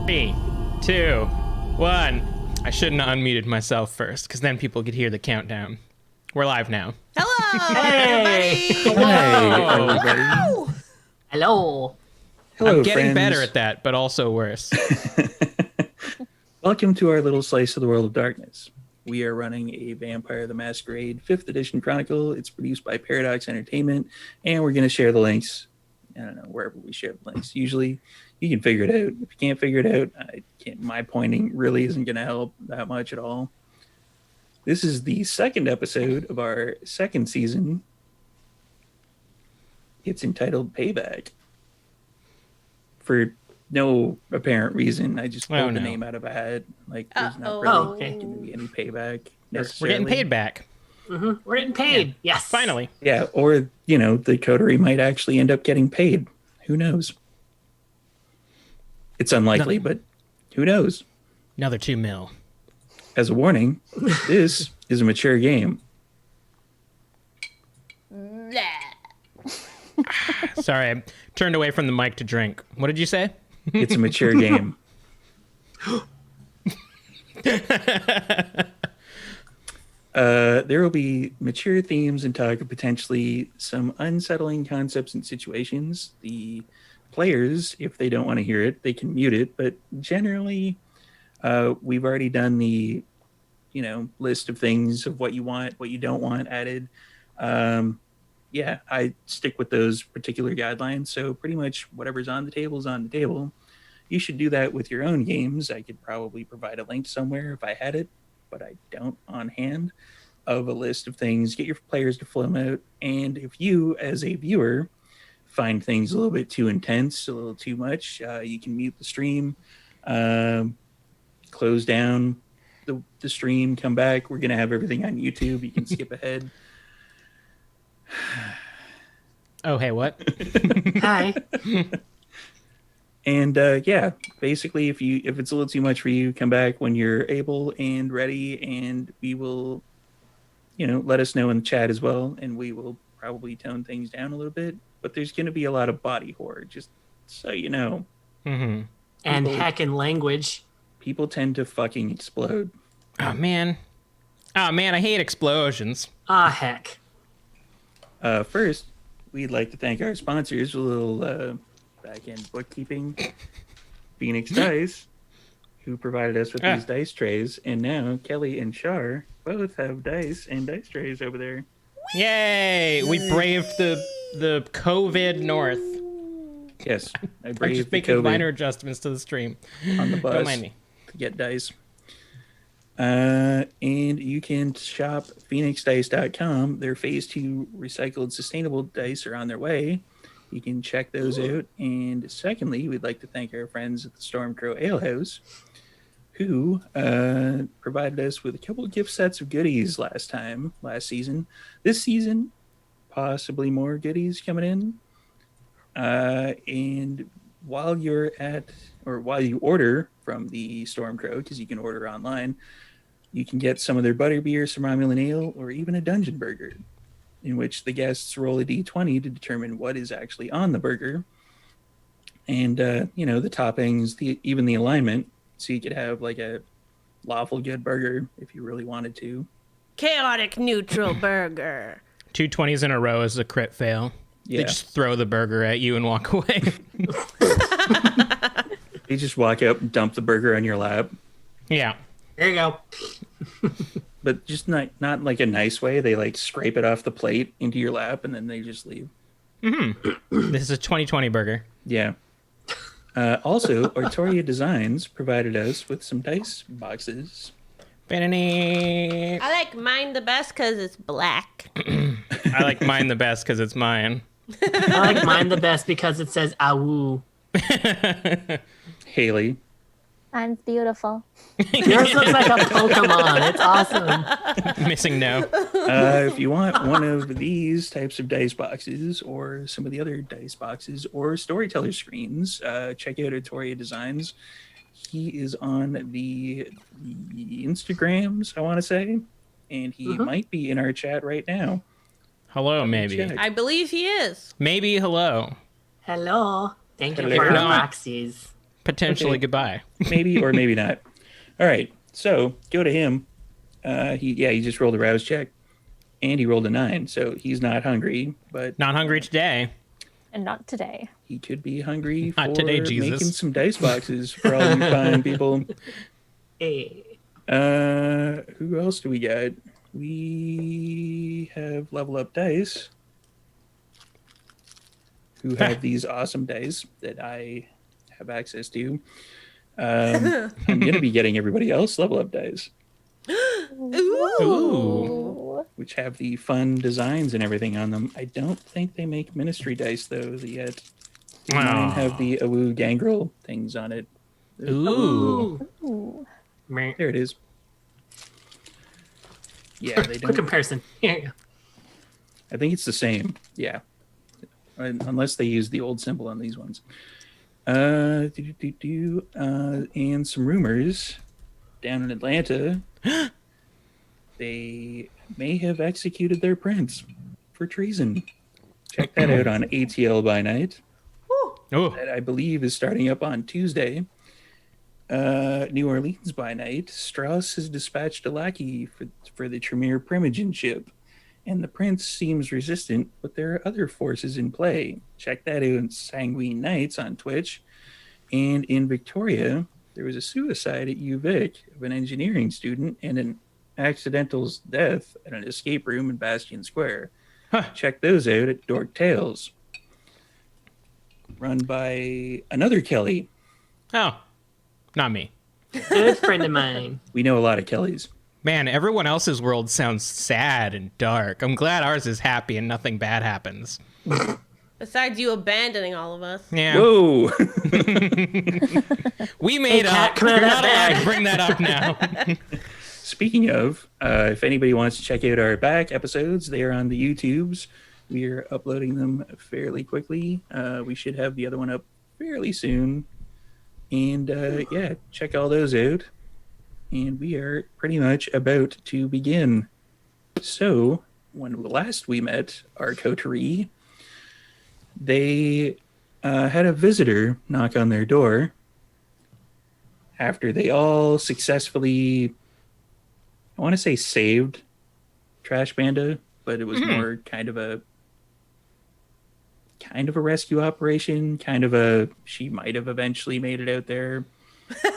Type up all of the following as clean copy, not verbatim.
3, 2, 1. I shouldn't have unmuted myself first, because then people could hear the countdown. We're live now. Hello, Hey. everybody. Hello, everybody. Ow. Hello. Hello, I'm getting friends. better at that, but also worse. Welcome to our little slice of the world of darkness. We are running a Vampire the Masquerade 5th edition chronicle. It's produced by Paradox Entertainment, and we're going to share the links. I don't know, wherever we share the links. Usually, you can figure it out. If you can't figure it out, my pointing really isn't going to help that much at all. This is the second episode of our second season. It's entitled Payback. For no apparent reason, I just pulled the name out of a hat. Like, there's not really going to be any payback necessarily. We're getting paid back. Mm-hmm. We're getting paid. Yeah. Yes. Finally. Yeah, or, the coterie might actually end up getting paid. Who knows? It's unlikely, but who knows? Another 2 mil. As a warning, this is a mature game. Sorry, I turned away from the mic to drink. What did you say? It's a mature game. There will be mature themes and talk of potentially some unsettling concepts and situations. The players, if they don't want to hear it, they can mute it. But generally, we've already done the, list of things of what you want, what you don't want added. I stick with those particular guidelines. So pretty much whatever's on the table is on the table. You should do that with your own games. I could probably provide a link somewhere if I had it, but I don't on hand, of a list of things. Get your players to fill them out. And if you, as a viewer, find things a little bit too intense, a little too much, you can mute the stream, close down the stream, come back. We're going to have everything on YouTube. You can skip ahead. Oh, hey, what? Hi. And basically, if it's a little too much for you, come back when you're able and ready, and we will, let us know in the chat as well, and we will probably tone things down a little bit. But there's going to be a lot of body horror, just so you know. Mm-hmm. And heckin' language. People tend to fucking explode. Oh, man, I hate explosions. Ah, heck. First, we'd like to thank our sponsors, a little back-end bookkeeping. Phoenix Dice, who provided us with these dice trays, and now Kelly and Shar both have dice and dice trays over there. Yay! We braved the COVID north. Yes, I I'm braved just the making COVID minor adjustments to the stream. on the bus Don't mind me. to get dice. And you can shop phoenixdice.com. Their phase 2 recycled sustainable dice are on their way. You can check those out. And secondly, we'd like to thank our friends at the Stormcrow Ale House, who provided us with a couple of gift sets of goodies last season. This season, possibly more goodies coming in. And while you order from the Stormcrow, because you can order online, you can get some of their butterbeer, some Romulan ale, or even a dungeon burger, in which the guests roll a d20 to determine what is actually on the burger. And, the toppings, even the alignment, so you could have like a lawful good burger if you really wanted to. Chaotic neutral burger. 2 20s in a row is a crit fail. Yeah. They just throw the burger at you and walk away. You just walk up and dump the burger on your lap. Yeah. There you go. But just not like a nice way. They like scrape it off the plate into your lap and then they just leave. Mm-hmm. This is a 2020 burger. Yeah. Also, Artoria Designs provided us with some dice boxes. I I like mine the best because it's black. like mine the best because it's mine. I like mine the best because it says awoo. Haley. Mine's beautiful. Yours looks like a Pokemon. It's awesome. Missing no. If you want one of these types of dice boxes or some of the other dice boxes or storyteller screens, check out Artoria Designs. He is on the Instagrams, I want to say, and he might be in our chat right now. Hello, maybe. Check. I believe he is. Maybe hello. Hello. Thank you Hello. for If our not- boxes. Potentially Okay. goodbye. Maybe or maybe not. All right, so go to him. He just rolled a rouse check, and he rolled a 9, so he's not hungry, but Not hungry today. And not today. he could be hungry Not for today, Jesus. making some dice boxes for all you fine people. Hey. Who else do we got? We have Level Up Dice, who have these awesome dice that I have access to. I'm going to be getting everybody else Level Up Dice, Ooh. which have the fun designs and everything on them. I don't think they make Ministry Dice, though, yet. Mine have the Awoo Gangrel things on it. Ooh. Ooh. Meh. There it is. Yeah, they Quick don't. comparison. Here you go. I think it's the same. Yeah. Unless they use the old symbol on these ones. And some rumors down in Atlanta. They may have executed their prince for treason. Check that out on ATL by Night. Oh. That I believe is starting up on Tuesday. New Orleans by Night. Strauss has dispatched a lackey for the Tremere Primogen ship, and the prince seems resistant, but there are other forces in play. Check that out in Sanguine Nights on Twitch. And in Victoria, there was a suicide at UVic of an engineering student and an accidental death at an escape room in Bastion Square. Huh. Check those out at Dork Tales. Run by another Kelly. Oh. Not me. Good friend of mine. We know a lot of Kellys. Man, everyone else's world sounds sad and dark. I'm glad ours is happy and nothing bad happens. Besides you abandoning all of us. Yeah. Whoa! We made Cat, up. come out You're of not that allowed bag. to bring that up now. Speaking of, if anybody wants to check out our back episodes, they are on the YouTubes. We are uploading them fairly quickly. We should have the other one up fairly soon. And yeah, check all those out. And we are pretty much about to begin. So, when last we met our coterie, they had a visitor knock on their door after they all successfully, I want to say, saved Trash Panda, but it was more kind of a rescue operation, she might have eventually made it out there.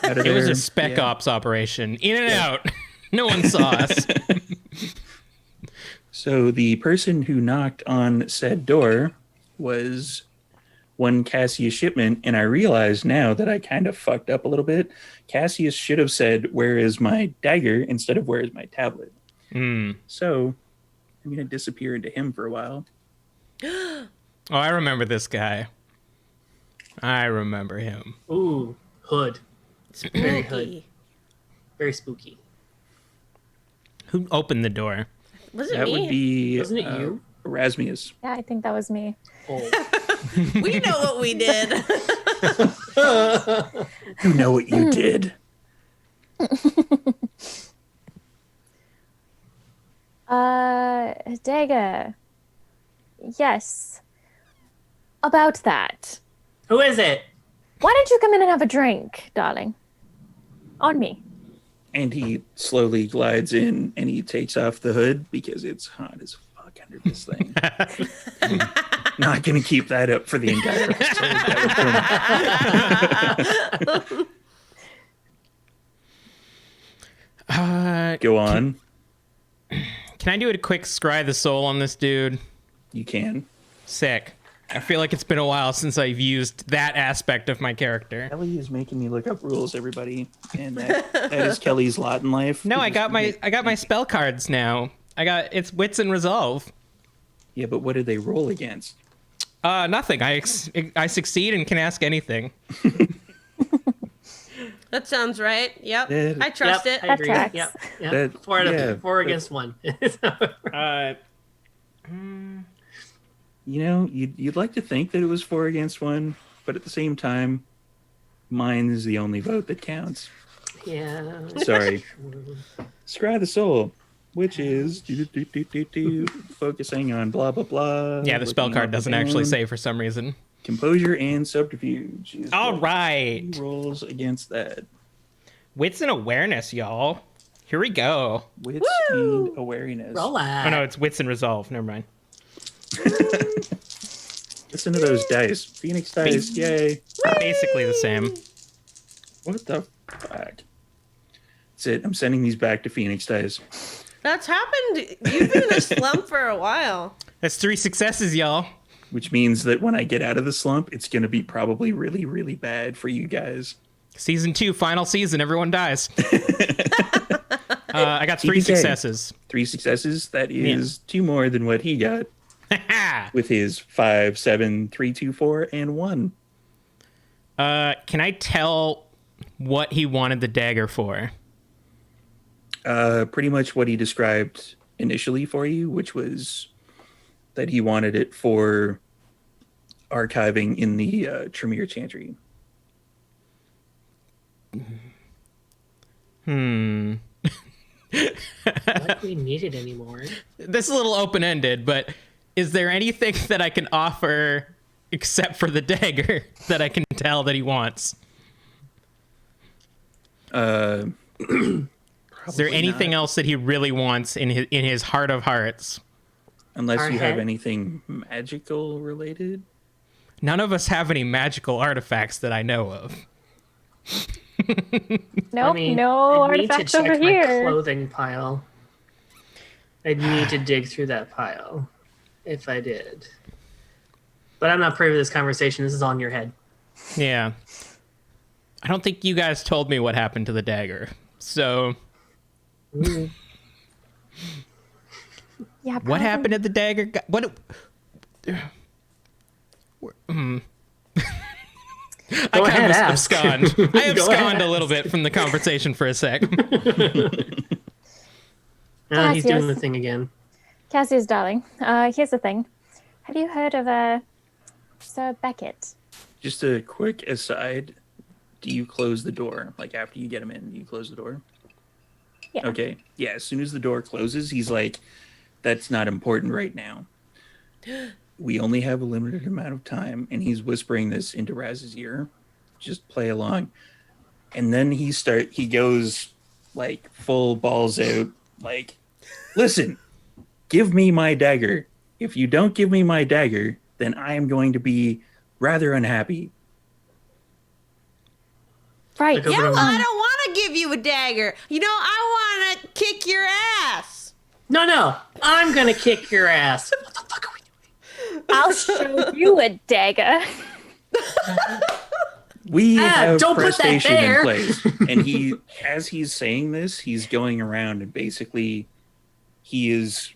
It was a spec ops operation. In and out. No one saw us. So the person who knocked on said door was one Cassius Shipman, and I realize now that I kind of fucked up a little bit. Cassius should have said, "Where is my dagger?" instead of "Where is my tablet?" So I'm going to disappear into him for a while. Oh, I remember this guy. I remember him. Ooh, hood. Very hood. Spooky. Very spooky. Who opened the door? Was it That me? would be Wasn't it you? Erasmus. Yeah, I think that was me. Oh. We know what we did. You know what you did. Dagger. Yes. About that. Who is it? Why don't you come in and have a drink, darling? On me. And he slowly glides in and he takes off the hood because it's hot as fuck under this thing. Not going to keep that up for the entire episode. Go on. Can I do a quick scry the soul on this dude? You can. Sick. I feel like it's been a while since I've used that aspect of my character. Kelly is making me look up rules, everybody. And that is Kelly's lot in life. No, I got my spell cards now. It's wits and resolve. Yeah, but what did they roll against? Nothing. I succeed and can ask anything. That sounds right. Yep. Yeah. I trust Yep, it. I agree. tracks. Yep. Yep. That- Four yeah, four but- against one. You know, you'd like to think that it was 4 against 1, but at the same time, mine is the only vote that counts. Yeah. Sorry. Scry the soul, which is focusing on blah blah blah. Yeah, the spell looking card up doesn't and actually down. say for some reason. Composure and subterfuge. Is All what right. he rolls against that. Wits and awareness, y'all. Here we go. Wits and awareness. Roll Oh, no, out. it's wits and resolve. Never mind. Listen to those dice. Phoenix dice. Yay. Basically the same. What the fuck? That's it. I'm sending these back to Phoenix dice. That's happened. You've been in a slump for a while. That's 3 successes, y'all. Which means that when I get out of the slump, it's going to be probably really, really bad for you guys. Season 2, final season. Everyone dies. I got 3 TPK. successes. 3 successes. That is 2 more than what he got with his 5, 7, 3, 2, 4, and 1. Can I tell what he wanted the dagger for? Pretty much what he described initially for you, which was that he wanted it for archiving in the Tremere Chantry. Not like we need it anymore. This is a little open-ended, but is there anything that I can offer except for the dagger that I can tell that he wants? Is there anything else that he really wants in his heart of hearts? Unless Our you head? have anything magical related. None of us have any magical artifacts that I know of. Nope, I mean, no I'd need to artifacts check over my here. clothing pile. I'd need to dig through that pile if I did. But I'm not privy to this conversation. This is all in your head. Yeah. I don't think you guys told me what happened to the dagger. So, Yeah, what happened to the dagger? What? I Go kind ahead, of ask. abscond. I Go abscond ahead, a little bit from the conversation for a sec. Now he's doing Cassius. the thing again. Cassius, darling, here's the thing. Have you heard of Sir Beckett? Just a quick aside. Do you close the door? Like after you get him in, do you close the door? Yeah. Okay. Yeah, as soon as the door closes, he's like, that's not important right now. We only have a limited amount of time. And he's whispering this into Raz's ear. Just play along. And then he goes like full balls out, like, listen, give me my dagger. If you don't give me my dagger, then I am going to be rather unhappy. Right. Like, Yeah, Over well, to- I don't want to give you a dagger. You know, I want to kick your ass. No, I'm gonna kick your ass. What the fuck are we doing? I'll show you a dagger. We have don't put that prestation in there. place. And as he's saying this, he's going around and basically he is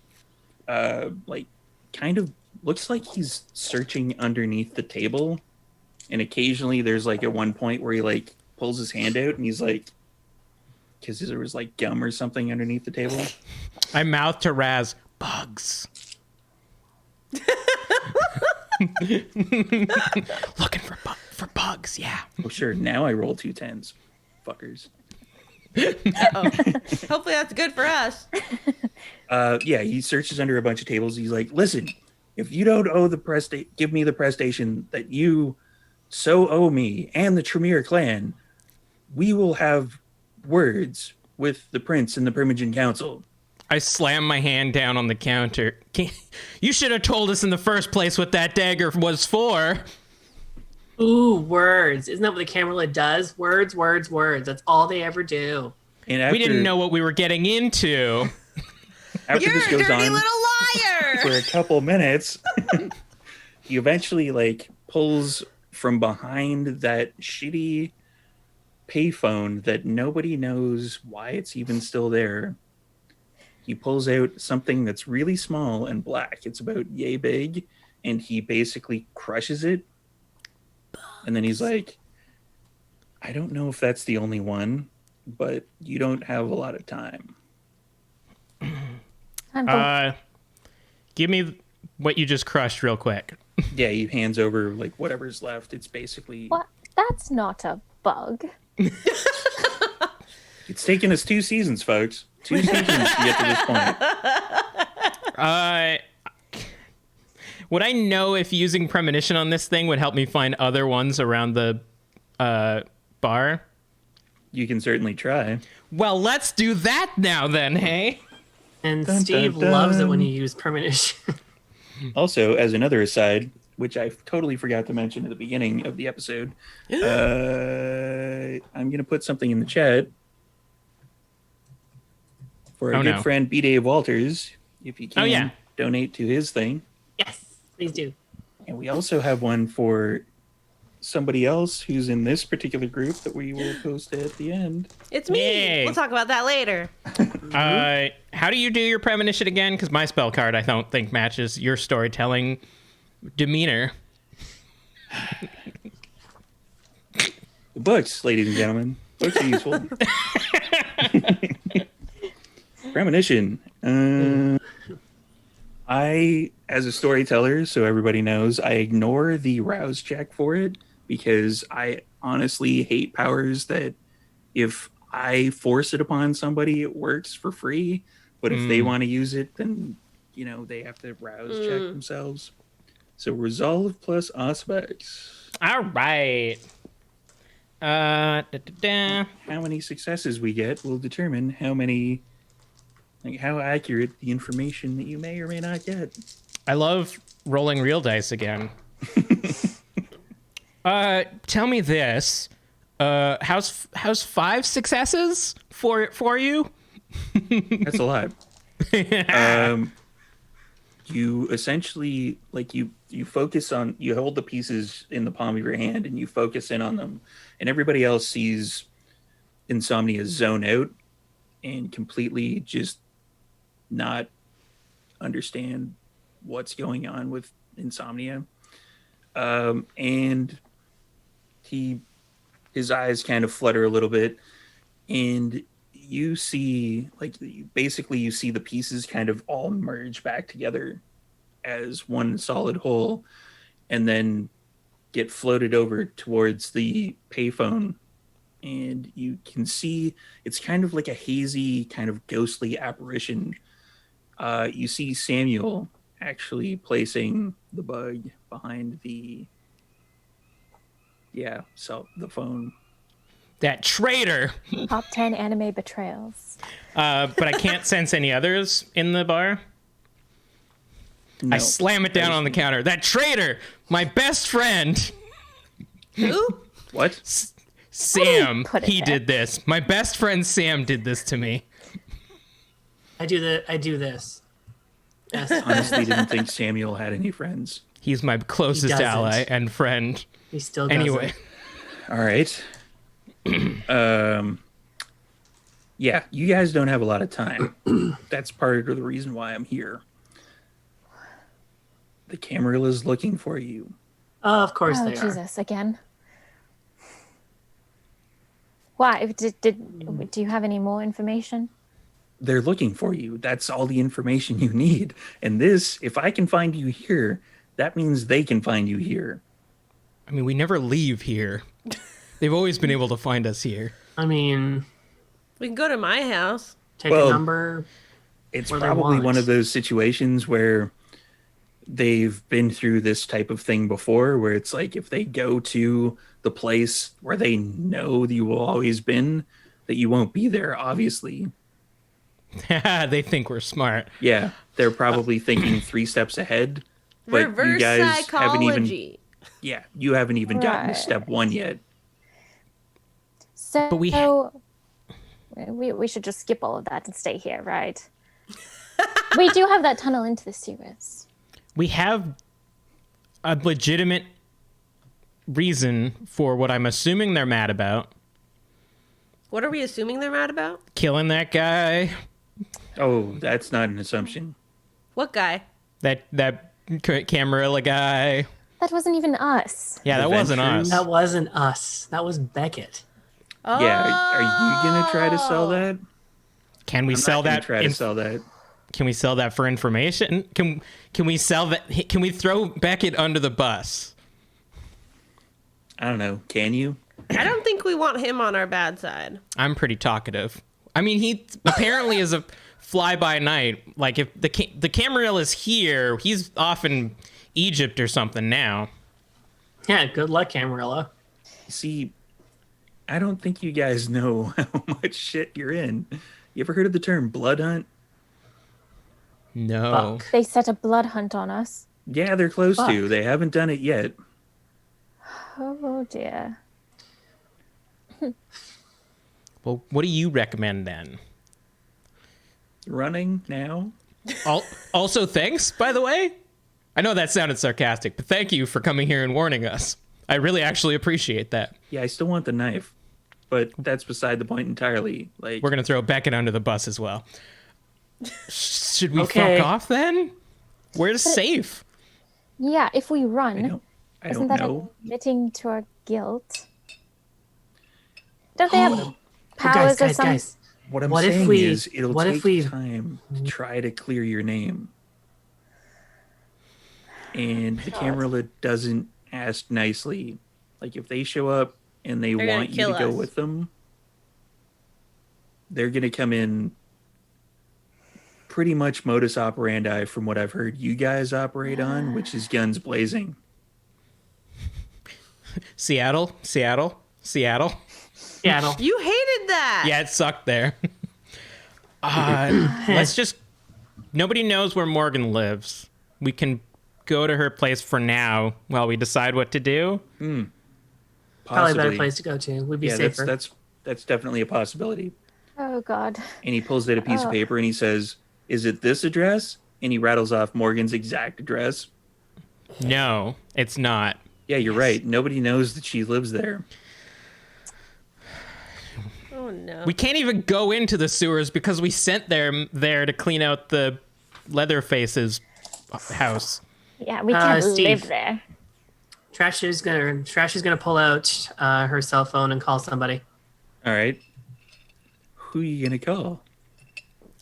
like kind of looks like he's searching underneath the table. And occasionally there's like at one point where he like pulls his hand out and he's like, because there was like gum or something underneath the table. I mouth to Raz, bugs. Looking for bugs, yeah. Oh, sure. Now I roll 2 10s. Fuckers. Hopefully that's good for us. Yeah, he searches under a bunch of tables. He's like, listen, if you don't owe give me the prestation that you so owe me and the Tremere clan, we will have words with the prince and the Primogen Council. I slam my hand down on the counter. You should have told us in the first place what that dagger was for. Ooh, words. Isn't that what the Camarilla does? Words. That's all they ever do. And after, We didn't know what we were getting into. after You're this a goes dirty on little for liar. a couple minutes, he eventually like pulls from behind that shitty payphone that nobody knows why it's even still there. He pulls out something that's really small and black. It's about yay big, and he basically crushes it. And then he's like, I don't know if that's the only one, but you don't have a lot of time. Give me what you just crushed real quick. Yeah, he hands over like whatever's left. It's basically What? That's not a bug. it's taken us 2 seasons, folks. 2 seasons to get to this point. Would I know if using premonition on this thing would help me find other ones around the bar? You can certainly try. Well, let's do that now then, hey? And Dun, Steve dun, dun. loves it when you use premonition. Also, as another aside, which I totally forgot to mention at the beginning of the episode, I'm going to put something in the chat for our good friend B. Dave Walters. If you can, donate to his thing. Yes, please do. And we also have one for somebody else who's in this particular group that we will post at the end. It's me. Yay. We'll talk about that later. How do you do your premonition again? Because my spell card, I don't think, matches your storytelling demeanor. The books, ladies and gentlemen. Books are useful. Premonition. I, as a storyteller, so everybody knows, I ignore the rouse check for it because I honestly hate powers that if I force it upon somebody, it works for free. But if they want to use it, then, they have to rouse check themselves. So resolve plus aspects. All right. How many successes we get will determine how accurate the information that you may or may not get. I love rolling real dice again. Tell me this. How's 5 successes for you? That's a lot. You essentially you focus on, you hold the pieces in the palm of your hand and you focus in on them, and everybody else sees Insomnia zone out and completely just not understand what's going on with Insomnia. And his eyes kind of flutter a little bit, and you see, basically you see the pieces kind of all merge back together as one solid whole, and then get floated over towards the payphone. And you can see it's kind of like a hazy, kind of ghostly apparition. You see Samuel actually placing the bug behind the phone. That traitor. Top 10 anime betrayals. But I can't sense any others in the bar. No, I slam it down on the counter. That traitor, my best friend. Who? What? Sam, put it he there? did this. My best friend Sam did this to me. I do this. Yes. Honestly, didn't think Samuel had any friends. He's my closest doesn't. ally and friend. He still does. Anyway, All right. Yeah, you guys don't have a lot of time. That's part of the reason why I'm here. The Camarilla's looking for you. Of course Oh, they are. Jesus, again. Why? Do you have any more information? They're looking for you. That's all the information you need. And this, if I can find you here, that means they can find you here. I mean, we never leave here. They've always been able to find us here. I mean, We can go to my house. take Well, a number. It's Or they probably want. one of those situations where they've been through this type of thing before, where it's like if they go to the place where they know that you will always been, that you won't be there, obviously. They think we're smart. Yeah, they're probably thinking 3 steps ahead. But you Reverse guys haven't even, psychology. you haven't even gotten to Right. step 1 yet. So But we should just skip all of that and stay here, right? We do have that tunnel into the sewers. We have a legitimate reason for what I'm assuming they're mad about. What are we assuming they're mad about? Killing that guy. Oh, that's not an assumption. What guy? That Camarilla guy. That wasn't even us. Yeah, that The wasn't Ventures? us. That wasn't us. That was Beckett. Oh. Yeah, are you gonna try to sell that? Can we I'm sell not gonna that? Try to sell that. Can we sell that for information? Can we sell that? Can we throw Beckett under the bus? I don't know. Can you? I don't think we want him on our bad side. I'm pretty talkative. I mean, he apparently is a fly by night. Like if the Camarilla is here, he's often Egypt or something now. Yeah, good luck, Camarilla. See, I don't think you guys know how much shit you're in. You ever heard of the term blood hunt? No. Fuck. They set a blood hunt on us. Yeah, they're close to. Fuck. They haven't done it yet. Oh dear. Well, what do you recommend then? Running now? Also, thanks, by the way. I know that sounded sarcastic, but thank you for coming here and warning us. I really actually appreciate that. Yeah, I still want the knife, but that's beside the point entirely. Like, We're going to throw Beckett under the bus as well. Should we Okay. fuck off then? Where's safe? Yeah, if we I run, don't isn't that know. admitting to our guilt? Don't they have Oh, powers or something? guys. What I'm What if saying we- is, it'll what if take we- time to try to clear your name. And the Camarilla doesn't ask nicely. Like, if they show up and they They're gonna want you kill to go us. with them, they're going to come in pretty much modus operandi from what I've heard you guys operate on, which is guns blazing. Seattle? Seattle. You hated that. Yeah, it sucked there. Let's just... Nobody knows where Morgan lives. We can go to her place for now while we decide what to do. Probably Possibly. a better place to go to. We'd be Yeah, safer. that's definitely a possibility. Oh God. And he pulls out a piece of paper and he says, "Is it this address?" And he rattles off Morgan's exact address. No, it's not. Yeah, you're right. Nobody knows that she lives there. Oh no. We can't even go into the sewers because we sent them there to clean out the Leatherface's house. Yeah, we can't Steve. live there. Trash is gonna pull out her cell phone and call somebody. All right. Who are you going to call?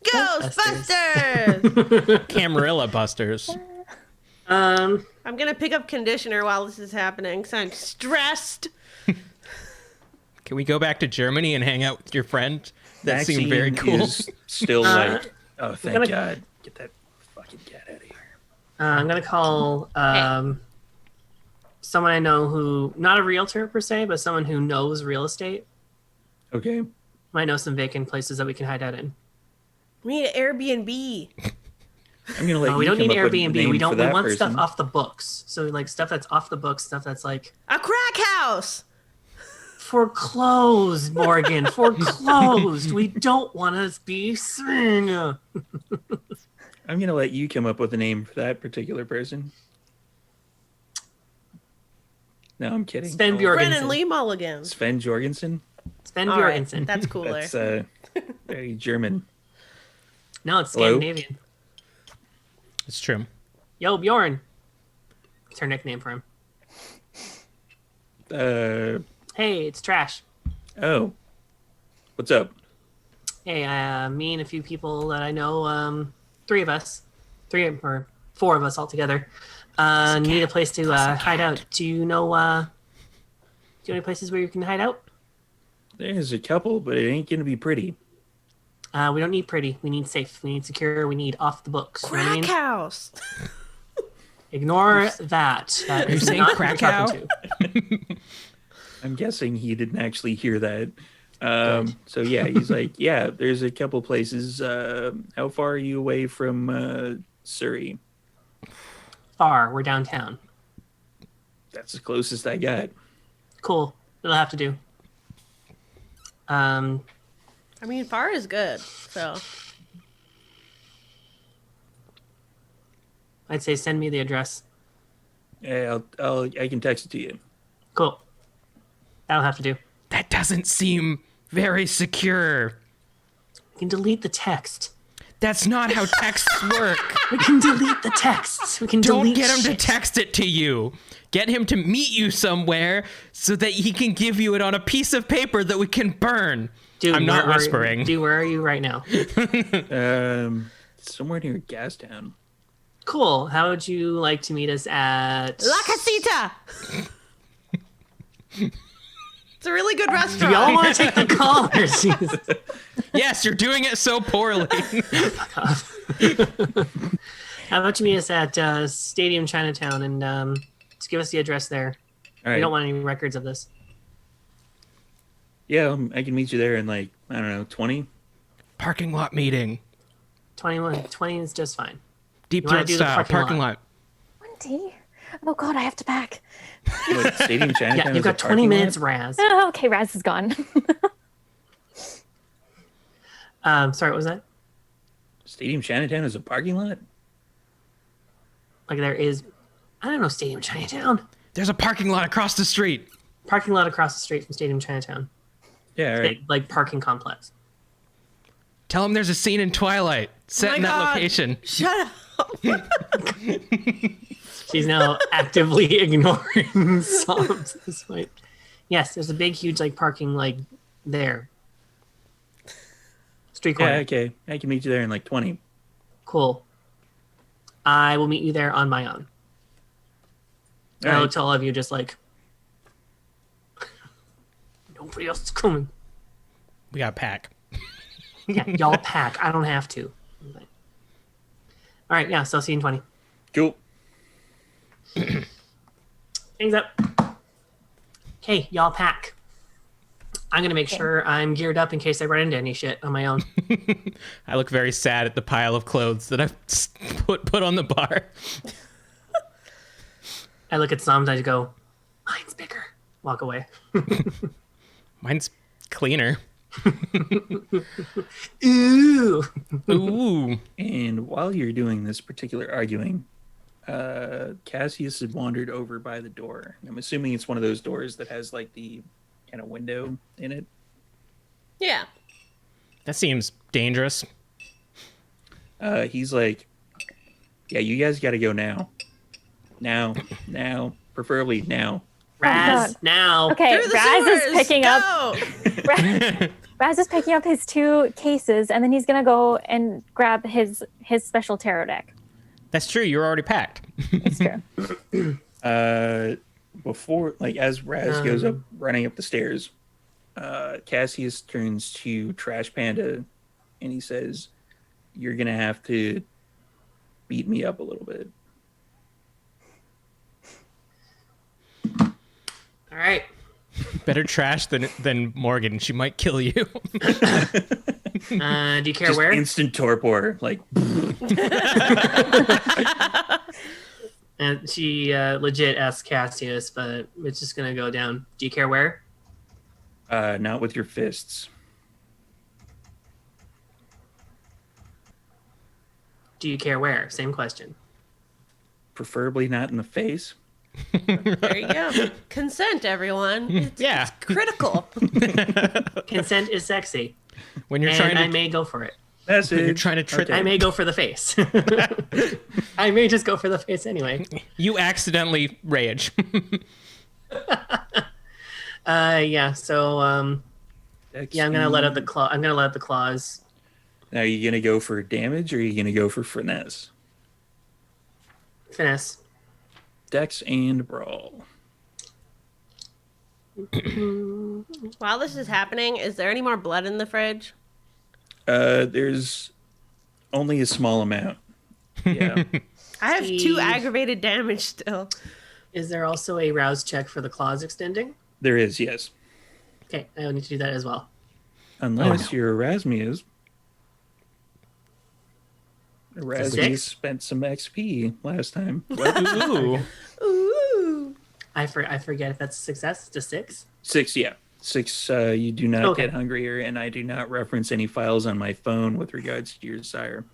Ghostbusters! Camarilla Busters. Um, I'm gonna pick up conditioner while this is happening because I'm stressed. Can we go back to Germany and hang out with your friend? That seemed very Maxine cool. is still like, oh, thank gonna- God. Get that fucking cat out of here. I'm gonna call someone I know who, not a realtor per se, but someone who knows real estate. Okay. Might know some vacant places that we can hide out in. We need an Airbnb. I'm going to let No, you we don't come need up with a Airbnb. name We for don't. We that want person. stuff off the books. So like stuff that's off the books, stuff that's like A crack house. foreclosed, Morgan. Foreclosed. We don't want to be seen. I'm going to let you come up with a name for that particular person. No, I'm kidding. Sven Oh, Bjorgensen. Brennan Lee Mulligan. Sven Jorgensen? Sven All right, Bjorgensen. that's cooler. That's very German. No, it's Hello? Scandinavian. It's true. Yo, Bjorn. It's her nickname for him. Hey, it's Trash. Oh. What's up? Hey, me and a few people that I know, three or four of us all together, need a place to hide out. Do you know any places where you can hide out? There's a couple, but it ain't going to be pretty. We don't need pretty. We need safe. We need secure. We need off the books. You know what I Crack mean? house. Ignore that. That you is saying not who crack we're talking to. I'm guessing he didn't actually hear that. So yeah, he's like, yeah, there's a couple places. How far are you away from Surrey? Far. We're downtown. That's the closest I got. Cool. It'll have to do. I mean, far is good. So I'd say send me the address. Yeah, I can text it to you. Cool. That'll have to do. That doesn't seem very secure. We can delete the text. That's not how texts work. We can delete the texts. We can Don't delete get him shit. to text it to you. Get him to meet you somewhere so that he can give you it on a piece of paper that we can burn. Dude, I'm not where are you- whispering. Dude, where are you right now? Somewhere near Gastown. Cool. How would you like to meet us at... La Casita. It's a really good Do restaurant. y'all want to take the call? Or Jesus. Yes, you're doing it so poorly. How about you meet us at Stadium Chinatown and just give us the address there. All right. We don't want any records of this. Yeah, I can meet you there in like, I don't know, 20. Parking lot meeting. 20 is just fine. Deep You wanna throat do the style. parking Parking lot? lot. 20? Oh god, I have to pack. What, Stadium Chinatown Yeah, is you've a got 20 parking minutes, lot? Raz. Oh, okay, Raz is gone. Sorry, what was that? Stadium Chinatown is a parking lot? Like there is, I don't know, Stadium Chinatown. There's a parking lot across the street. Parking lot across the street from Stadium Chinatown. Yeah, all right. Like parking complex. Tell him there's a scene in Twilight set my in that God. location. Shut up. She's now actively ignoring Psalms at this point. Yes, there's a big, huge like parking like there. Street corner. Yeah, okay. I can meet you there in like 20. Cool. I will meet you there on my own. All I'll right. tell all of you just like nobody else is coming. We got to pack. Yeah, y'all pack. I don't have to. All right, yeah, so I'll see you in 20. Cool. Things up. Okay, y'all pack. I'm gonna make sure I'm geared up in case I run into any shit on my own. I look very sad at the pile of clothes that I've put on the bar. I look at Psalms, I go, mine's bigger. Walk away. Mine's cleaner. Ooh. Ooh. And while you're doing this particular arguing, Cassius had wandered over by the door. I'm assuming it's one of those doors that has like the kind of window in it. Yeah. That seems dangerous. He's like, yeah, you guys got to go now. Now, preferably now. Raz, God. now. Okay, Through the Raz is sewers, picking up go! Raz is picking up his 2 cases, and then he's gonna go and grab his special tarot deck. That's true. You're already packed. It's true. Before, like, as Raz goes up, running up the stairs, Cassius turns to Trash Panda and he says, "You're gonna have to beat me up a little bit." All right. Better trash than Morgan. She might kill you. Do you care Just where? instant torpor, like. And she legit asks Cassius, but it's just gonna go down. Do you care where? Not with your fists. Do you care where? Same question. Preferably not in the face. There you go. Consent, everyone. It's, Yeah. it's critical. Consent is sexy, When you're and trying I to may go for it. That's when it. you're trying to trick I may go for the face. I may just go for the face anyway. you accidentally rage. Yeah. So Dex yeah, I'm gonna let out the and- claw. I'm gonna let out the claws. Now, are you gonna go for damage or are you gonna go for finesse? Finesse. Dex and brawl. While this is happening, is there any more blood in the fridge? There's only a small amount. Yeah. I have 2 Steve. aggravated damage still. Is there also a rouse check for the claws extending? There is, yes. Okay, I will need to do that as well. Unless you're Erasmus. Erasmus Six? spent some XP last time. Ooh. Ooh. I forget if that's a success. It's a 6. 6, yeah. 6, you do not Okay. get hungrier, and I do not reference any files on my phone with regards to your sire.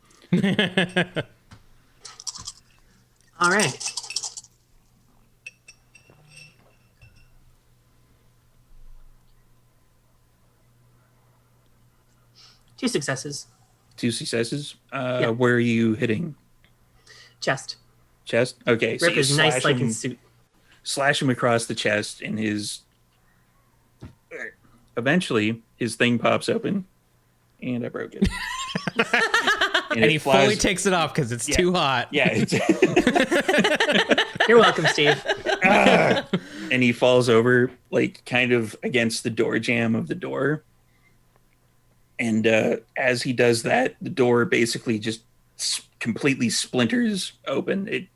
All right. Two successes. 2 successes. Yeah. Where are you hitting? Chest. Chest? Okay, so Rip you is nice slash like him, in suit. slash him across the chest, and eventually his thing pops open, and I broke it. And he it fully flies- takes it off because it's Yeah. too hot. Yeah, it's, You're welcome, Steve. and he falls over, like, kind of against the door jamb of the door. And as he does that, the door basically just completely splinters open. It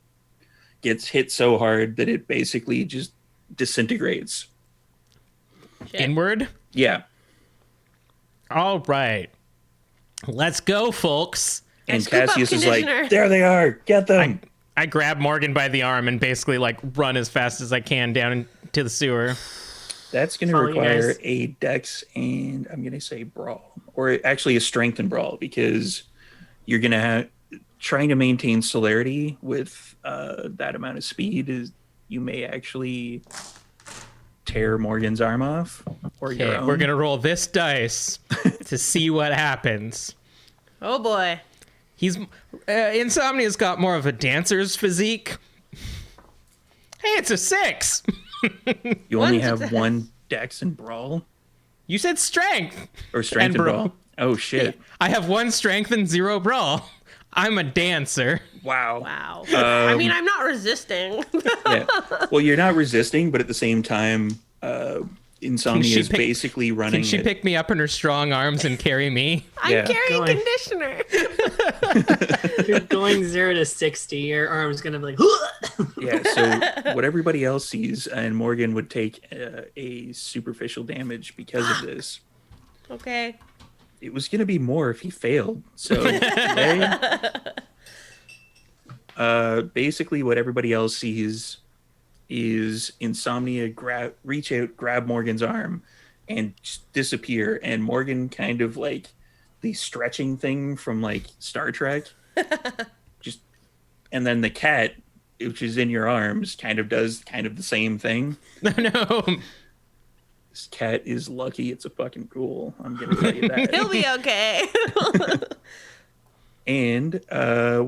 gets hit so hard that it basically just disintegrates. Shit. Inward? Yeah. All right. Let's go, folks. And scoop up Cassius is like, conditioner. there they are. Get them. I grab Morgan by the arm and basically like run as fast as I can down into the sewer. That's going to Follow you require guys. a dex and I'm going to say brawl, or actually a strength and brawl, because you're going to have trying to maintain celerity with that amount of speed is you may actually tear Morgan's arm off. Or your Okay, own. we're gonna roll this dice to see what happens. Oh boy. He's Insomnia's got more of a dancer's physique. Hey, it's a 6. You only One have success. one dex and brawl, You said strength. or strength And and brawl. brawl. Oh shit! I have 1 strength and 0 brawl. I'm a dancer. Wow. Wow. I mean, I'm not resisting. Yeah. Well, you're not resisting, but at the same time, Insomnia she is pick- basically running. Can she at- pick me up in her strong arms and carry me? I'm Yeah. carrying Going. conditioner. You're going 0 to 60. Your arm's gonna be like. Yeah. So what everybody else sees, and Morgan would take a superficial damage because of this. Okay. It was going to be more if he failed. So basically, what everybody else sees is Insomnia reach out, grab Morgan's arm, and just disappear. And Morgan kind of like the stretching thing from like Star Trek. Just and then the cat, which is in your arms, kind of does kind of the same thing. No. This cat is lucky it's a fucking ghoul. I'm gonna tell you that. He'll be okay. And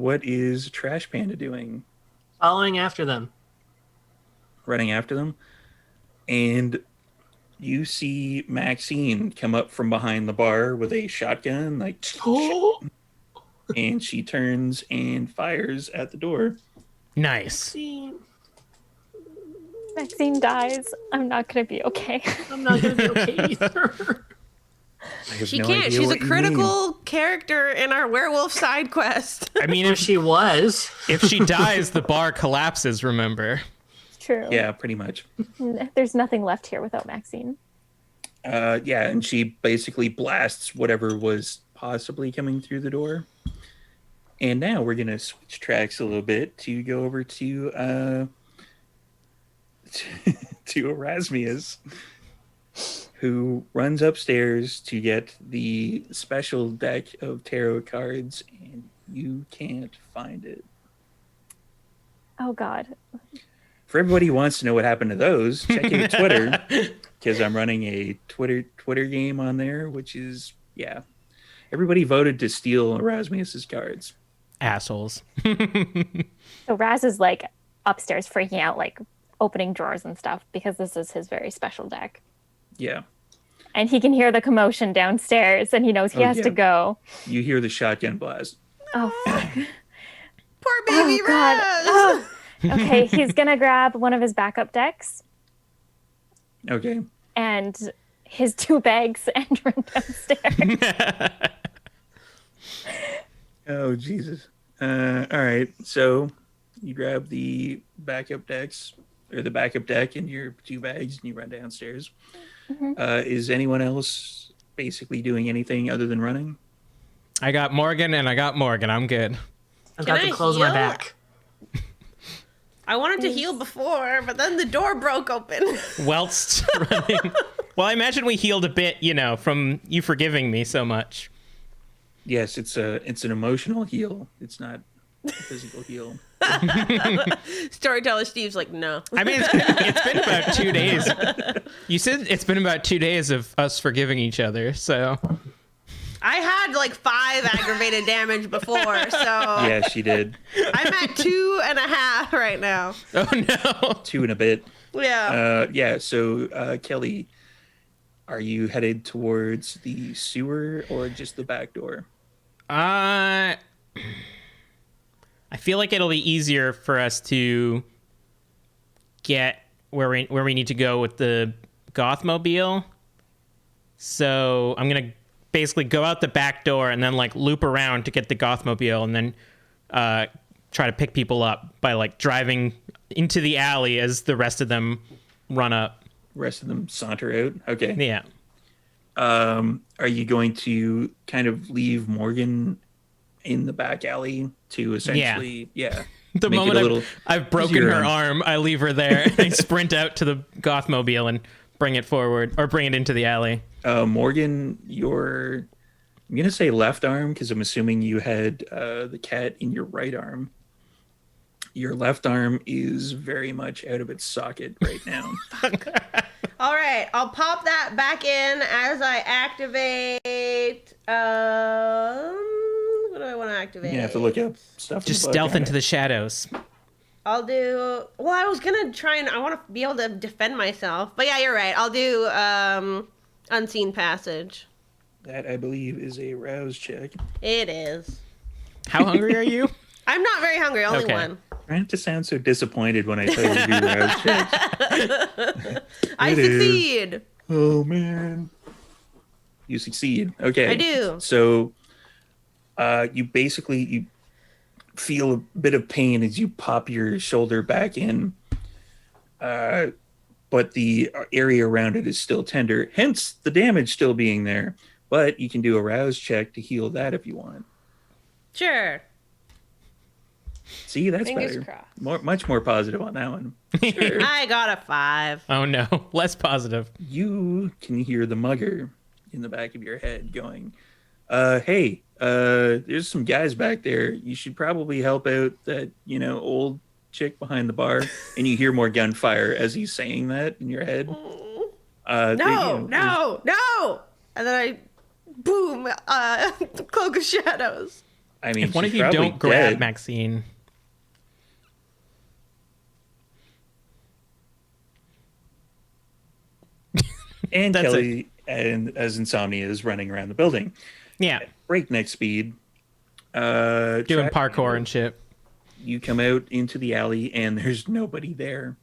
what is Trash Panda doing? Following after them. Running after them. And you see Maxine come up from behind the bar with a shotgun, like, and she turns and fires at the door. Nice. Maxine dies. I'm not gonna be okay. I'm not gonna be okay either. I have She no can't. idea She's a what you mean. critical character in our werewolf side quest. I mean, If if she was. if she dies, the bar collapses, remember? True. Yeah, pretty much. There's nothing left here without Maxine. Yeah, and she basically blasts whatever was possibly coming through the door. And now we're gonna switch tracks a little bit to go over to to Erasmius, who runs upstairs to get the special deck of tarot cards, and you can't find it. Oh God. For everybody who wants to know what happened to those, check out Twitter, because I'm running a Twitter game on there, which is, yeah. Everybody voted to steal Erasmus's cards. Assholes. So Raz is like upstairs freaking out, like opening drawers and stuff because this is his very special deck. Yeah. And he can hear the commotion downstairs and he knows he Oh, has yeah. to go. You hear the shotgun blast. Oh, fuck. Poor baby Oh, God. Rose. Oh. Okay, he's gonna grab one of his backup decks Okay. and his 2 bags and run downstairs. Oh, Jesus. All right. So you grab the backup decks, or the backup deck in your 2 bags, and you run downstairs. Is anyone else basically doing anything other than running? I got Morgan and I got Morgan. I'm good. I've Can got I to close my heal? back. I wanted to heal before, but then the door broke open. Whilst running. Well, I imagine we healed a bit, from you forgiving me so much. Yes, it's an emotional heal. It's not a physical heal. Storyteller Steve's like, no. I mean, it's been about 2 days. You said it's been about 2 days of us forgiving each other, so. I had like 5 aggravated damage before, so Yeah, she did. I'm at 2.5 right now. Oh, no. 2 and a bit. Yeah. Yeah, so Kelly, are you headed towards the sewer or just the back door? I feel like it'll be easier for us to get where we need to go with the Gothmobile. So I'm gonna basically go out the back door and then like loop around to get the Gothmobile and then try to pick people up by like driving into the alley as the rest of them run up. Rest of them saunter out. Okay. Yeah. Are you going to kind of leave Morgan in the back alley to essentially, yeah. The make it a moment little I've broken easier her on- arm, I leave her there. And I sprint out to the Gothmobile and bring it forward, or bring it into the alley. Morgan, I'm gonna say left arm because I'm assuming you had the cat in your right arm. Your left arm is very much out of its socket right now. All right, I'll pop that back in as I activate. What do I want to activate? You have to look up stuff. Just in the book stealth on into it. the shadows. I'll do. Well, I was gonna try and I want to be able to defend myself, but yeah, you're right. I'll do unseen passage. That I believe is a rouse check. It is. How hungry are you? I'm not very hungry. Only Okay. one. Trying to sound so disappointed when I tell you to do rouse checks. I It is. succeed. Oh man. You succeed. Okay. I do. So you feel a bit of pain as you pop your shoulder back in. But the area around it is still tender, hence the damage still being there. But you can do a rouse check to heal that if you want. Sure. See, that's Fingers better. crossed. Much more positive on that one. I got a 5. Oh no, less positive. You can hear the mugger in the back of your head going, hey, there's some guys back there. You should probably help out that, old chick behind the bar. And you hear more gunfire as he's saying that in your head. No. And then I, boom, cloak of shadows. I mean, If one of she's you probably don't grab dead. Maxine. And That's Kelly, and as Insomnia is running around the building. Yeah, Breakneck speed. doing parkour and shit. You come out into the alley and there's nobody there.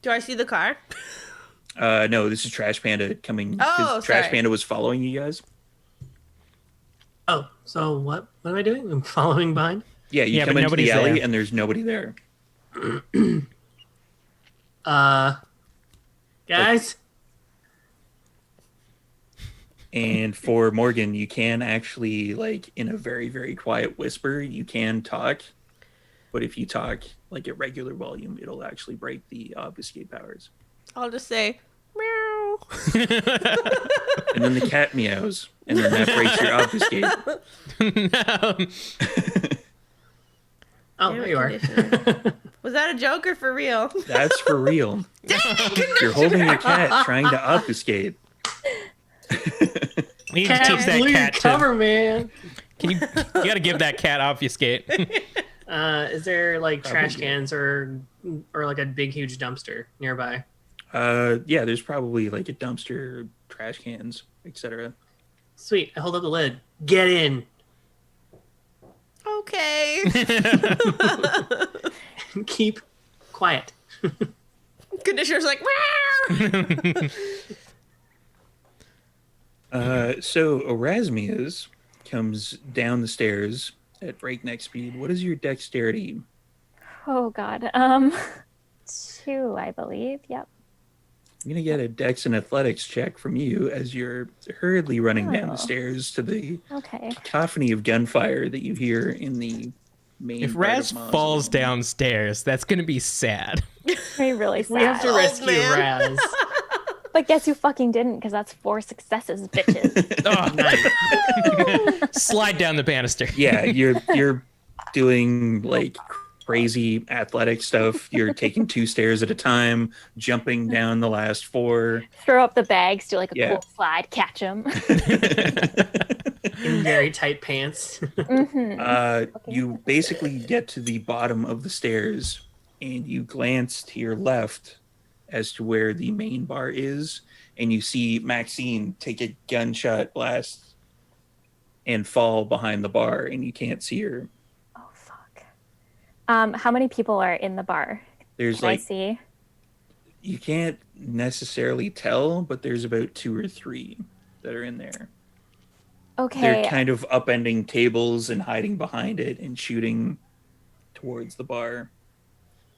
Do I see the car? No, this is Trash Panda coming. 'cause Oh, Trash sorry. Panda was following you guys. Oh, so what am I doing? I'm following behind. Yeah, you Yeah, come but into the nobody's alley there. and there's nobody there. Guys. And for Morgan, you can actually, like, in a very, very quiet whisper, you can talk. But if you talk, like, at regular volume, it'll actually break the obfuscate powers. I'll just say, meow. And then the cat meows, and then that breaks your obfuscate. Oh, there you are. Was that a joke or for real? That's for real. You're holding your cat trying to obfuscate. We need to teach that blew your cat to. cover, man. You gotta give that cat obfuscate. Is there like trash Probably. cans or like a big huge dumpster nearby? Yeah, there's probably like a dumpster, trash cans, etc. Sweet. I hold up the lid. Get in. Okay. Keep quiet. Conditioner's like, meow. So Erasmias comes down the stairs at breakneck speed. What is your dexterity? Oh God. 2, I believe. Yep. I'm gonna get a dex and athletics check from you as you're hurriedly running down the Oh. stare to the Okay. cacophony of gunfire that you hear in the main. If part of Raz Mausoleum. falls downstairs, that's gonna be sad. Be really sad. We have to rescue man. Raz. But guess who fucking didn't? Because that's 4 successes, bitches. Oh, nice. Slide down the banister. Yeah, you're doing like crazy athletic stuff. You're taking 2 stairs at a time, jumping down the last 4. Throw up the bags, do like a Yeah. cool slide, catch them. In very tight pants. You basically get to the bottom of the stairs and you glance to your left as to where the main bar is, and you see Maxine take a gunshot blast and fall behind the bar, and you can't see her. Oh fuck. How many people are in the bar? There's Can I like, see? you can't necessarily tell, but there's about 2 or 3 that are in there. Okay. They're kind of upending tables and hiding behind it and shooting towards the bar.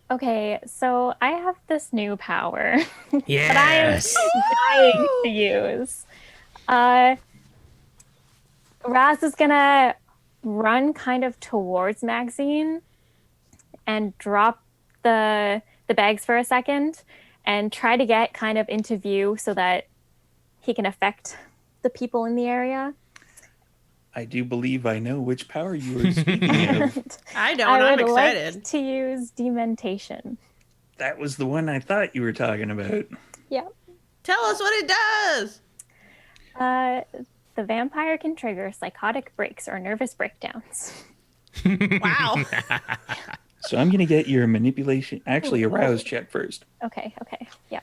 Okay, so I have this new power Yes. dying to use. Raz is gonna run kind of towards Maxine and drop the bags for a second and try to get kind of into view so that he can affect the people in the area. I do believe I know which power you were speaking of. I don't. I I'm would excited. like to use dementation. That was the one I thought you were talking about. Yeah. Tell us what it does. The vampire can trigger psychotic breaks or nervous breakdowns. Wow. So I'm going to get your manipulation, actually a rouse check first. Okay, yeah.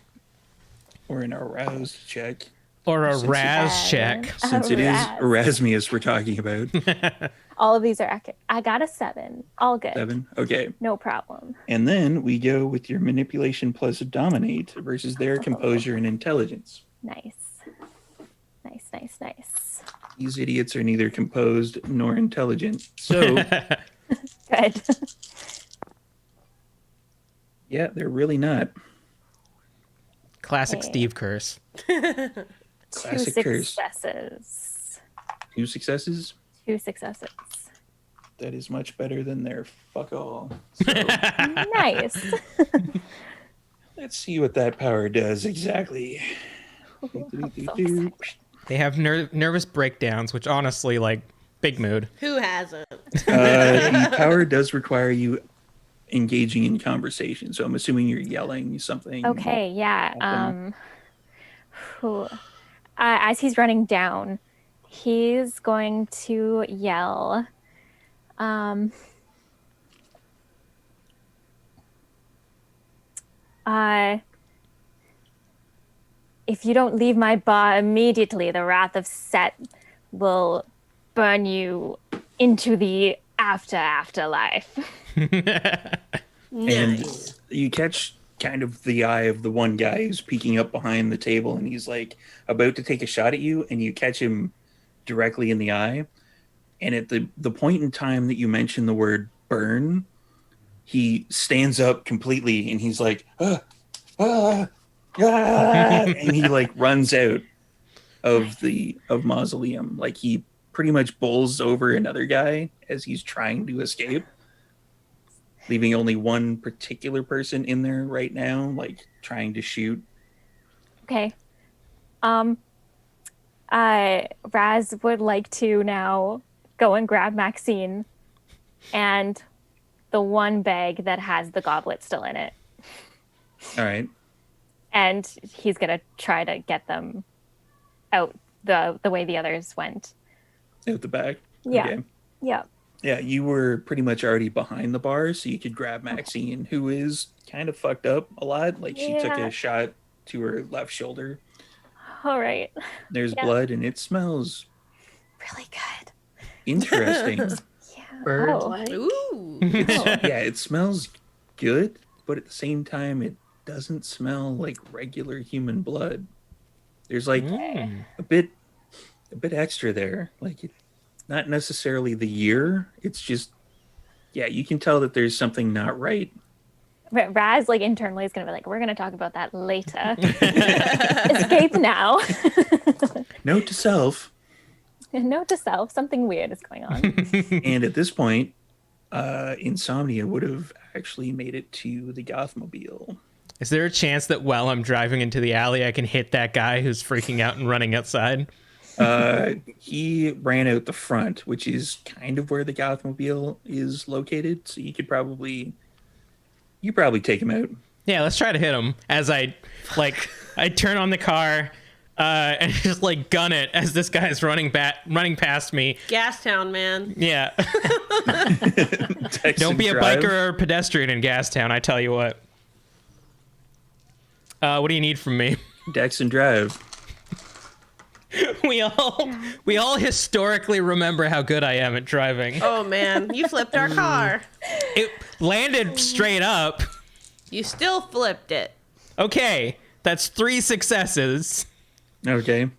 Or an aroused check. Or a Since Raz check. Since it is Erasmus we're talking about. All of these are accurate. I got a 7. All good. 7? Okay. No problem. And then we go with your manipulation plus dominate versus their composure and intelligence. Nice. These idiots are neither composed nor intelligent. So, Good. yeah, they're really not. Classic Okay. Steve curse. Classic 2 curse. successes. 2 successes? 2 successes. That is much better than their fuck all. So, Nice. let's see what that power does exactly. They have nervous breakdowns, which honestly, like, big mood. Who hasn't? The power does require you engaging in conversation. So I'm assuming you're yelling something. Okay, yeah. As he's running down, he's going to yell. If you don't leave my bar immediately, the wrath of Set will burn you into the afterlife. And Nice. you catch kind of the eye of the one guy who's peeking up behind the table and he's like about to take a shot at you, and you catch him directly in the eye. And at the point in time that you mention the word burn, he stands up completely and he's like, and he like runs out of Mausoleum. Like he pretty much bowls over another guy as he's trying to escape, leaving only one particular person in there right now, like trying to shoot. Okay. Raz would like to now go and grab Maxine and the one bag that has the goblet still in it. All right. And he's going to try to get them out the way the others went. Out the back. Yeah. Okay. Yeah. Yeah, you were pretty much already behind the bar, so you could grab Maxine, who is kind of fucked up a lot. Like she took Yeah. a shot to her left shoulder. All right. There's Yeah. blood, and it smells Really good. interesting. Yeah. Bird Oh. like. Ooh. Yeah, it smells good, but at the same time, it doesn't smell like regular human blood. There's like a bit extra there. Like not necessarily the year. It's just, yeah, you can tell that there's something not right. Raz, like, internally is going to be like, we're going to talk about that later. Escape now. Note to self. Note to self, something weird is going on. And at this point, Insomnia would have actually made it to the Gothmobile. Is there a chance that while I'm driving into the alley, I can hit that guy who's freaking out and running outside? He ran out the front, which is kind of where the Gothmobile is located. So you probably take him out. Yeah, let's try to hit him as I turn on the car and just like gun it as this guy's running past me. Gastown, man. Yeah. Text Don't and be a drive. biker or a pedestrian in Gastown, I tell you what. What do you need from me? Dex and drive. We all historically remember how good I am at driving. Oh man, you flipped our car. It landed straight up. You still flipped it. Okay, that's 3 successes. Okay.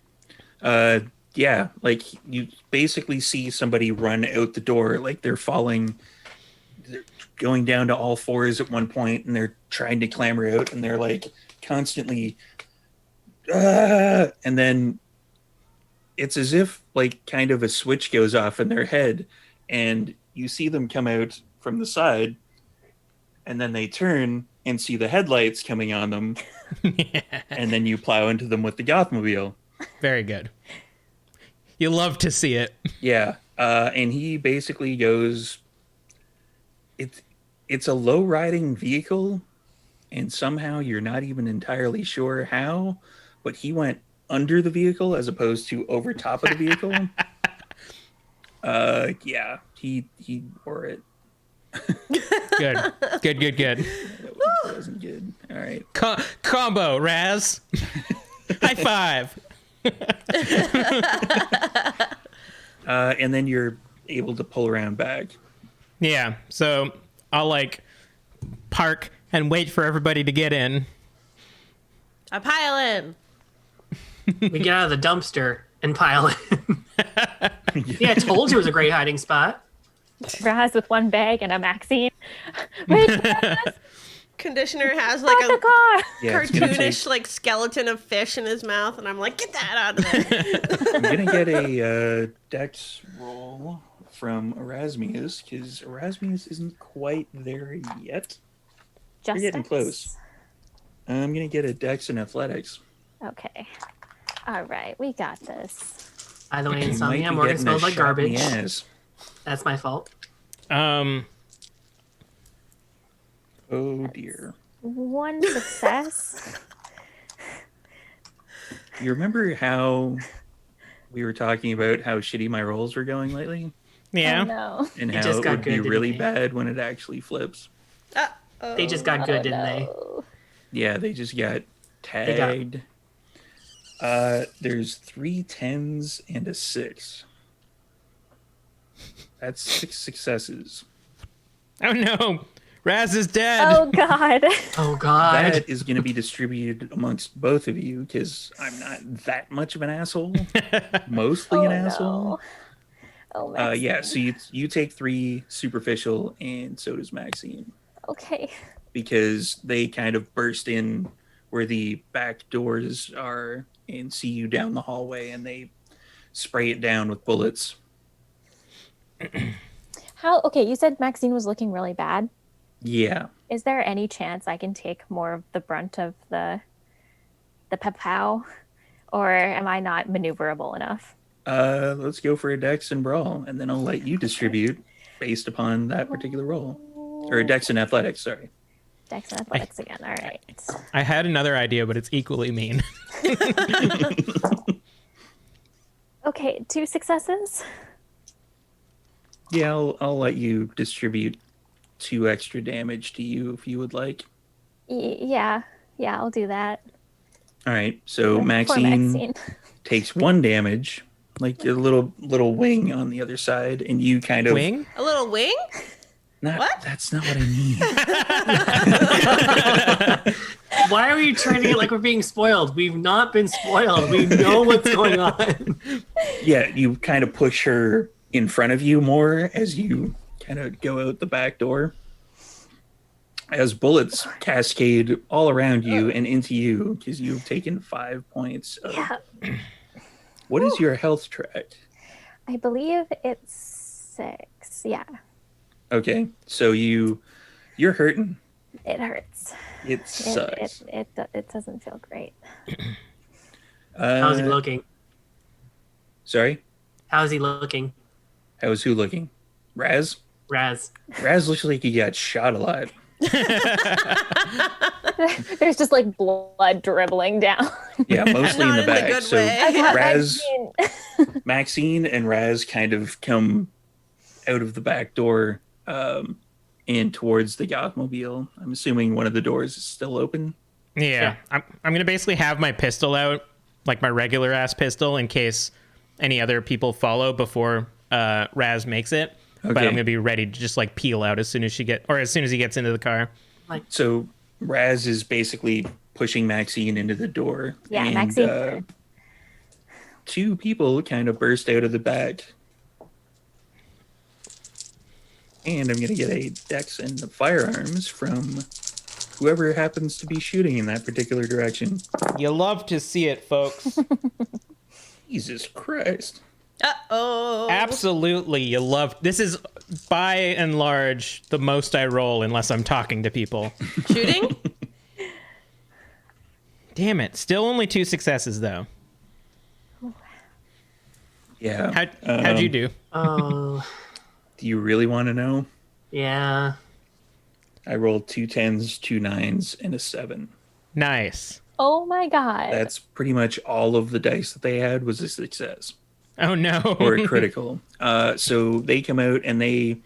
Yeah, like you basically see somebody run out the door, like they're falling, they're going down to all fours at one point, and they're trying to clamber out, and they're like constantly, and then it's as if like kind of a switch goes off in their head, and you see them come out from the side, and then they turn and see the headlights coming on them, and then you plow into them with the Gothmobile. Very good. You love to see it. Yeah, and he basically goes. It's a low riding vehicle, and somehow you're not even entirely sure how, but he went under the vehicle as opposed to over top of the vehicle. Yeah, he wore it. Good. Good. That wasn't good. All right. Combo, Raz. High five. And then you're able to pull around back. Yeah, so I'll like park and wait for everybody to get in. I pile in. We get out of the dumpster and pile in. Yeah, I told you it was a great hiding spot. Raz with one bag and a Maxine. Wait, Conditioner has like the a car. Yeah, it's gonna cartoonish like skeleton of fish in his mouth, and I'm like, get that out of there. I'm gonna get a dex roll from Erasmus because Erasmus isn't quite there yet. Just You're getting Dex? close. I'm gonna get a dex in athletics. Okay. All right, we got this. By the way, You might Insomnia, be Morgan getting a smells like shot in the garbage. ass. That's my fault. Oh dear. One success. You remember how we were talking about how shitty my rolls were going lately? Yeah. Oh, no. And It how just it got would good, be didn't really they? bad when it actually flips. They just got good, didn't they? No. Yeah, they just got got- tagged. There's 3 10s and a 6. That's 6 successes. Oh no, Raz is dead. Oh, God. Oh, God. That is going to be distributed amongst both of you because I'm not that much of an asshole. Mostly Oh, an asshole. no. Oh, Maxine. Yeah, so you take 3 superficial, and so does Maxine, Okay. because they kind of burst in where the back doors are and see you down the hallway, and they spray it down with bullets. Okay, you said Maxine was looking really bad. Yeah. Is there any chance I can take more of the brunt of the pow? Or am I not maneuverable enough? Let's go for a dex and brawl, and then I'll let you distribute based upon that particular roll. Or a dex and athletics, sorry. Dex and athletics again. All right. I had another idea, but it's equally mean. Okay, 2 successes. Yeah, I'll let you distribute 2 extra damage to you if you would like. Yeah, I'll do that. All right, so Poor Maxine takes 1 damage, like a little wing on the other side, and you kind of Wing? A little wing? Not, What? That's not what I mean. Why are you treating it like we're being spoiled? We've not been spoiled. We know what's going on. Yeah, you kind of push her in front of you more as you kind of go out the back door. As bullets cascade all around you and into you, because you've taken 5 points. Yeah, What is your health track? I believe it's 6. Yeah, Okay, so you're hurting. it hurts. It sucks. It doesn't feel great. How's he looking? Sorry? How's he looking? How's who looking? Raz? Raz. Raz looks like he got shot alive. There's just like blood dribbling down. Yeah, mostly in Not the in the back. good So way. Raz, Maxine and Raz kind of come out of the back door and towards the Gothmobile. I'm assuming one of the doors is still open. Yeah. I'm going to basically have my pistol out, like my regular ass pistol, in case any other people follow before Raz makes it. But Okay. I'm going to be ready to just like peel out as soon as he gets into the car. So Raz is basically pushing Maxine into the door. Yeah, and, Maxine. 2 people kind of burst out of the back. And I'm going to get a dex and the firearms from whoever happens to be shooting in that particular direction. You love to see it, folks. Jesus Christ. Uh-oh. Absolutely, you love. This is by and large the most I roll unless I'm talking to people. Shooting? Damn it! Still only 2 successes though. Yeah. How'd you do? Oh, Do you really want to know? yeah. I rolled 2 10s, 2 9s, and a 7. Nice. Oh my god. That's pretty much all of the dice that they had was a success Oh no. or a critical. So they come out and they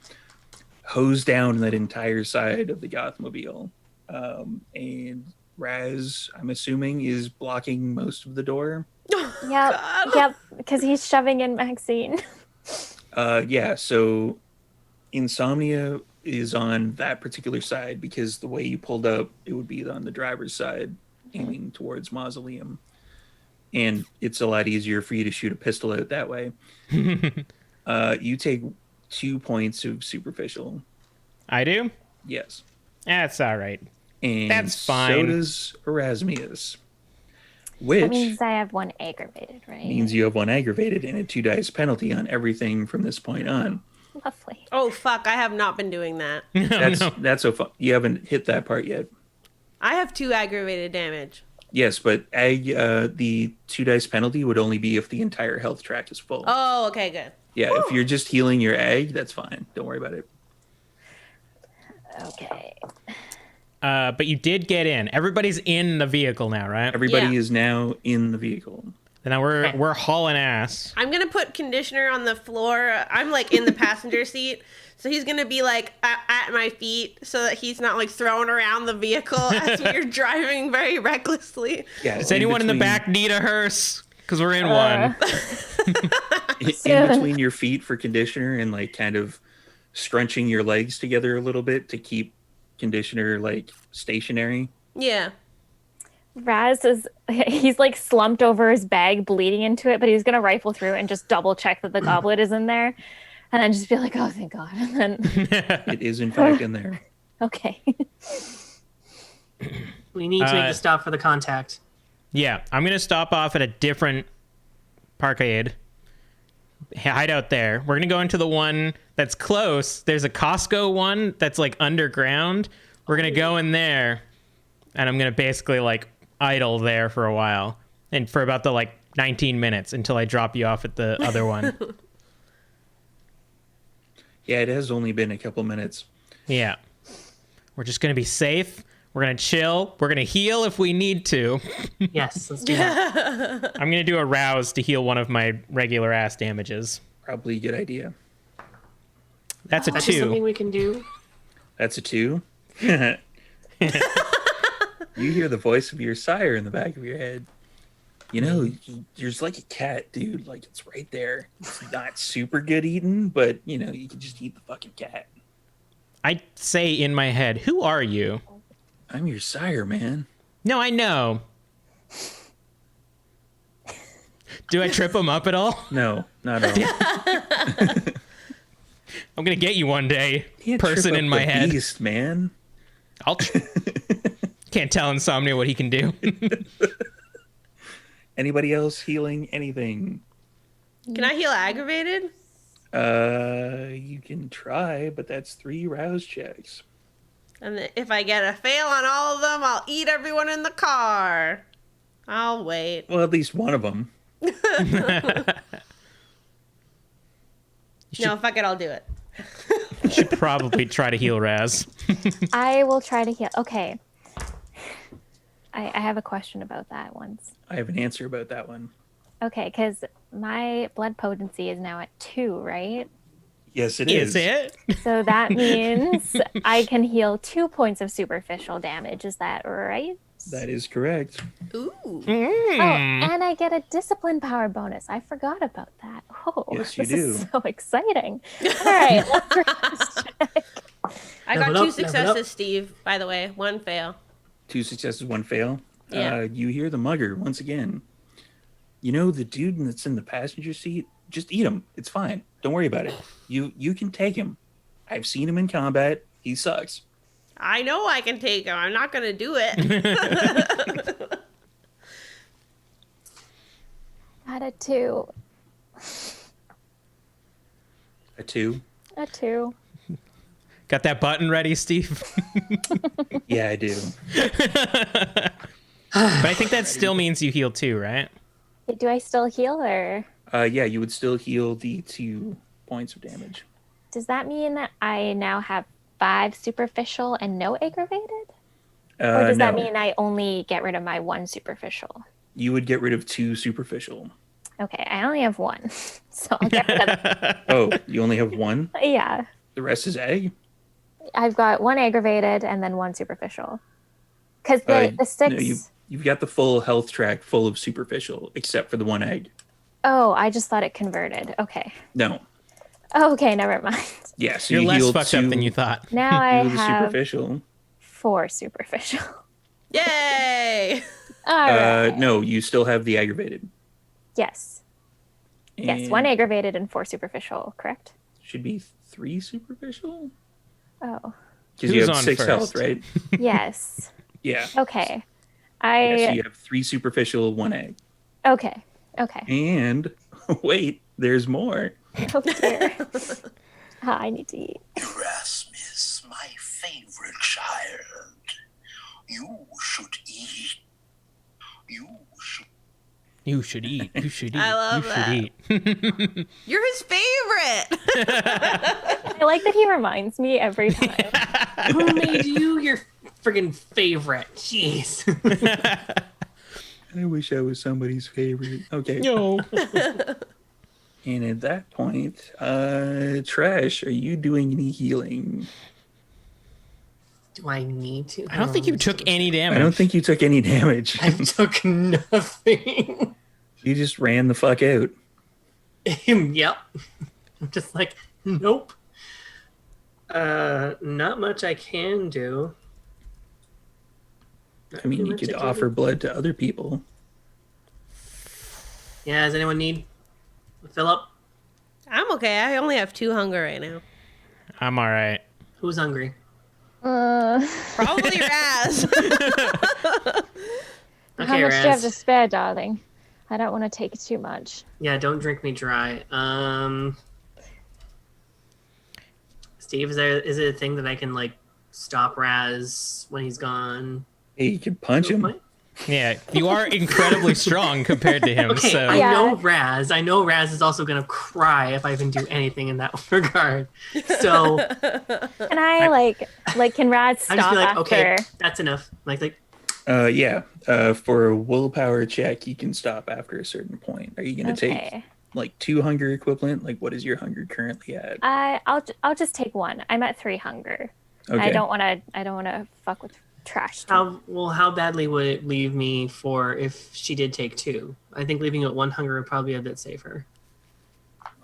hose down that entire side of the Gothmobile. And Raz, I'm assuming, is blocking most of the door. Yep, because he's shoving in Maxine. Yeah, so Insomnia is on that particular side because the way you pulled up, it would be on the driver's side, aiming towards Mausoleum. And it's a lot easier for you to shoot a pistol out that way. You take 2 points of superficial. I do? Yes. That's all right. And That's fine. so does Erasmius. That Which means I have 1 aggravated, right? means you have 1 aggravated and a 2 dice penalty on everything from this point on. Lovely. Oh, fuck. I have not been doing that. That's so fun. You haven't hit that part yet. I have 2 aggravated damage. Yes, but the 2 dice penalty would only be if the entire health track is full. Oh, okay, good. Yeah, if you're just healing your ag, that's fine. Don't worry about it. Okay. But you did get in. Everybody's in the vehicle now, right? Everybody Yeah. is now in the vehicle. Now we're hauling ass. I'm going to put conditioner on the floor. I'm like in the passenger seat. So he's going to be like at my feet so that he's not like throwing around the vehicle as we're driving very recklessly. Yeah. Does anyone in the back need a hearse? Because we're in one. In between your feet for conditioner and like kind of scrunching your legs together a little bit to keep conditioner like stationary. Yeah. Raz he's like slumped over his bag, bleeding into it, but he's gonna rifle through and just double check that the goblet is in there, and then just be like, "Oh, thank God!" And then, It is in fact in there. okay. We need to make a stop for the contact. Yeah, I'm going to stop off at a different parkade. Hide out there. We're going to go into the one that's close. There's a Costco one that's like underground. We're going to go in there, and I'm going to basically like idle there for a while. And for about the like 19 minutes until I drop you off at the other one. Yeah, it has only been a couple minutes. Yeah. We're just going to be safe. We're going to chill. We're going to heal if we need to. Yes, let's do that. I'm going to do a rouse to heal one of my regular ass damages. Probably a good idea. That's a That's just 2. something we can do. That's a 2. You hear the voice of your sire in the back of your head. You know, you're like a cat, dude. Like, it's right there. It's not super good eating, but, you know, you can just eat the fucking cat. I say in my head, who are you? I'm your sire, man. No, I know. Do I trip him up at all? No, not at all. I'm going to get you one day, Can't person trip in up my the head. beast, man. Can't tell Insomnia what he can do. Anybody else healing anything? Can I heal aggravated? You can try, but that's 3 rouse checks. And if I get a fail on all of them, I'll eat everyone in the car. I'll wait. Well, at least one of them. No, fuck it, I'll do it. You should probably try to heal Raz. I will try to heal. Okay. I have a question about that once. I have an answer about that one. Okay, because my blood potency is now at 2, right? Yes, it Is is. it? So that means I can heal 2 points of superficial damage. Is that right? That is correct. Ooh. Oh, and I get a discipline power bonus. I forgot about that. Oh, Yes, you this is do. so exciting. All right, let's check. I Level got up, 2 level successes, up. Steve, by the way. 1 fail. 2 successes, 1 fail. Yeah. You hear the mugger once again. You know, the dude that's in the passenger seat, just eat him. It's fine. Don't worry about it. You can take him. I've seen him in combat. He sucks. I know I can take him. I'm not gonna do it. At a 2. A 2. A 2. Got that button ready, Steve? Yeah, I do. But I think that still means you heal 2, right? Do I still heal, or Yeah, you would still heal the 2 points of damage. does that mean that I now have 5 superficial and no aggravated? Or does that No. mean I only get rid of my 1 superficial? You would get rid of 2 superficial. Okay, I only have 1, so I'll get rid of that. Oh, you only have 1? Yeah, The rest is egg? I've got 1 aggravated and then 1 superficial. Because the 6... No, you've got the full health track full of superficial, except for the 1 egg. Oh, I just thought it converted. Okay. No. Oh, okay, never mind. Yeah, so You're you less healed fucked 2, up than you thought. Now I the have superficial. 4 superficial. Yay! All right. No, you still have the aggravated. Yes. Yes, And 1 aggravated and 4 superficial, correct? should be 3 superficial? Oh, Because you Who's have on 6 first? health, right? yes. Yeah. Okay. Yeah, so you have 3 superficial, 1 egg. Okay. Okay. And wait, there's more. Oh dear. I need to eat. Erasmus, my favorite child. You should eat. You should. You should eat. You should eat. I love you that. should eat. You're his favorite. I like that he reminds me every time. Who made you your friggin' favorite? Jeez. I wish I was somebody's favorite. Okay. No. And at that point, Trash, are you doing any healing? Do I need to? I don't think you took any damage. I don't think you took any damage. I took nothing. You just ran the fuck out. Yep. I'm just like, nope. Not much I can do. I mean, you could offer blood to other people. Yeah, does anyone need a fill up? I'm okay. I only have 2 hunger right now. I'm all right. Who's hungry? Probably Raz. How Okay, much do you have Raz. to spare, darling? I don't want to take too much. Yeah, don't drink me dry. Steve, is it a thing that I can like stop Raz when he's gone? Hey, you could punch him. Yeah, you are incredibly strong compared to him. Okay, So I Yeah. know Raz. I know Raz is also gonna cry if I even do anything in that regard. So Can I like can Raz I'm just stop be like, after? okay, that's enough. Like Yeah. For a willpower check, you can stop after a certain point. Are you going to take Okay. like 2 hunger equivalent? Like, what is your hunger currently at? I'll just take 1. I'm at 3 hunger. Okay. I don't want to fuck with Trash. too. how badly would it leave me for if she did take 2? I think leaving it at 1 hunger would probably be a bit safer.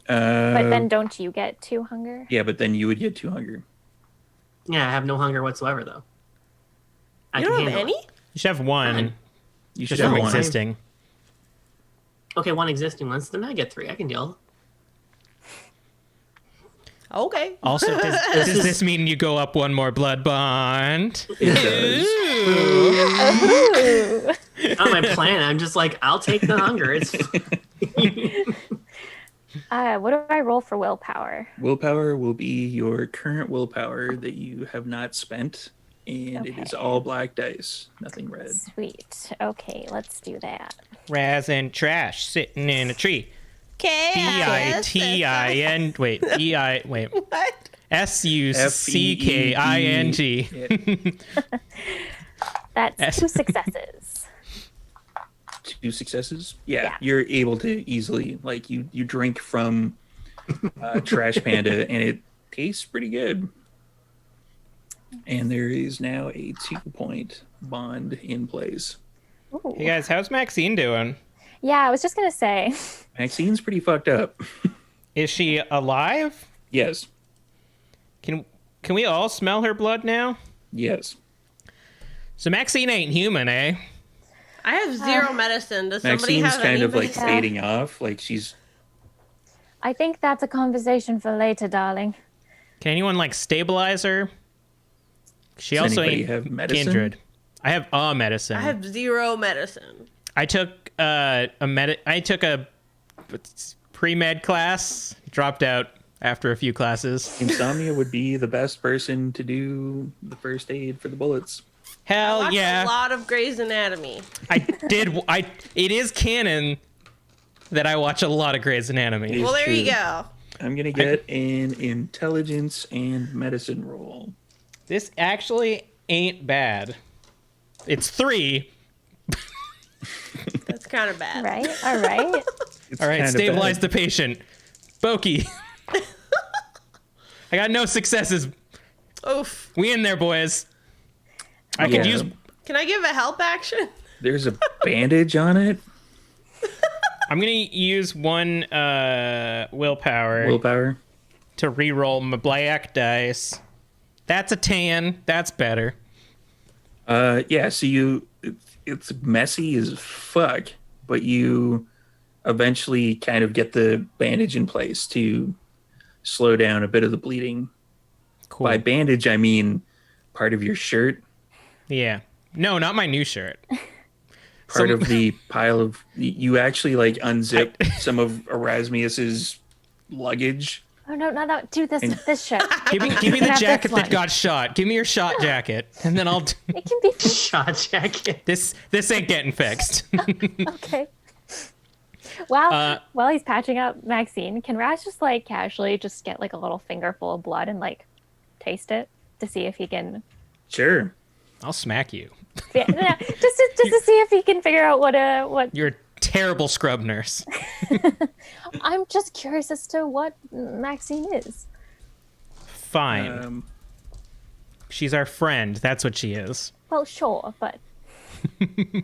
But then don't you get 2 hunger? Yeah, but then you would get 2 hunger. Yeah, I have no hunger whatsoever though. I You can don't have handle any? it. you should have one You should just have from one. existing. Okay, 1 existing ones, then I get 3. I can deal. Okay. Also, does this mean you go up 1 more blood bond? It does. Ooh. Not my plan. I'm just like, I'll take the hunger. It's What do I roll for willpower? Willpower will be your current willpower that you have not spent, and it is Okay. all black dice, nothing red. Sweet. Okay, let's do that. Raz and Trash sitting in a tree. K-I-S-S. B-I-T-I-N. Wait. E-I. Wait. What? S-U-C-K-I-N-G. Yeah, That's 2 successes. 2 successes. Yeah, Yeah. you're able to easily you drink from Trash Panda, and it tastes pretty good. And there is now a 2-point bond in place. Ooh. Hey guys, how's Maxine doing? Yeah, I was just gonna say. Maxine's pretty fucked up. Is she alive? Yes, Can we all smell her blood now? yes. So Maxine ain't human, eh? I have 0 medicine. Does somebody Maxine's have kind any of like medicine? fading off. Like she's. I think that's a conversation for later, darling. Can anyone like stabilize her? She Does also anybody ain't have medicine? kindred. I have a medicine. I have 0 medicine. I took I took a pre-med class, dropped out after a few classes. Insomnia would be the best person to do the first aid for the bullets. I Hell watched yeah. a lot of Grey's Anatomy. It is canon that I watch a lot of Grey's Anatomy. Well, there true. you go. I'm gonna get an intelligence and medicine roll. This actually ain't bad. It's 3. That's kind of bad. Right? All right. It's All right, kinda stabilize bad. the patient. Bokey. I got no successes. Oof. We in there, boys. I could Yeah. use. Can I give a help action? There's a bandage on it. I'm gonna use one willpower Willpower. to re-roll my black dice. That's a 10. That's better. Yeah. So it's messy as fuck, but you eventually kind of get the bandage in place to slow down a bit of the bleeding. Cool. By bandage, I mean part of your shirt, Yeah. No, not my new shirt. part Some- of the pile of. You actually like unzip some of Erasmus's luggage. Oh no, do this shirt. Give me You the can have jacket this that one. got shot. Give me your shot jacket, and then I'll. It can be Shot jacket. This ain't getting fixed. okay. While he's patching up Maxine, can Raz just like casually just get like a little finger full of blood and like taste it to see if he can Sure. I'll smack you. just to see if he can figure out what You're a terrible scrub nurse. I'm just curious as to what Maxine is. Fine. Um, She's our friend. That's what she is. Well, sure, but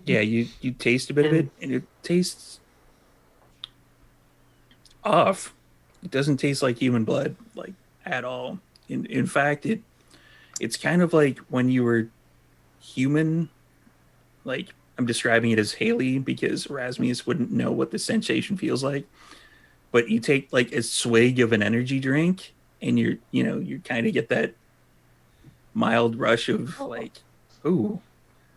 yeah, you taste a bit of it, and it tastes off. It doesn't taste like human blood, like at all. In fact, it's kind of like when you were human. Like I'm describing it as Haley because Erasmus wouldn't know what the sensation feels like. But you take like a swig of an energy drink, and you kind of get that mild rush of like, ooh,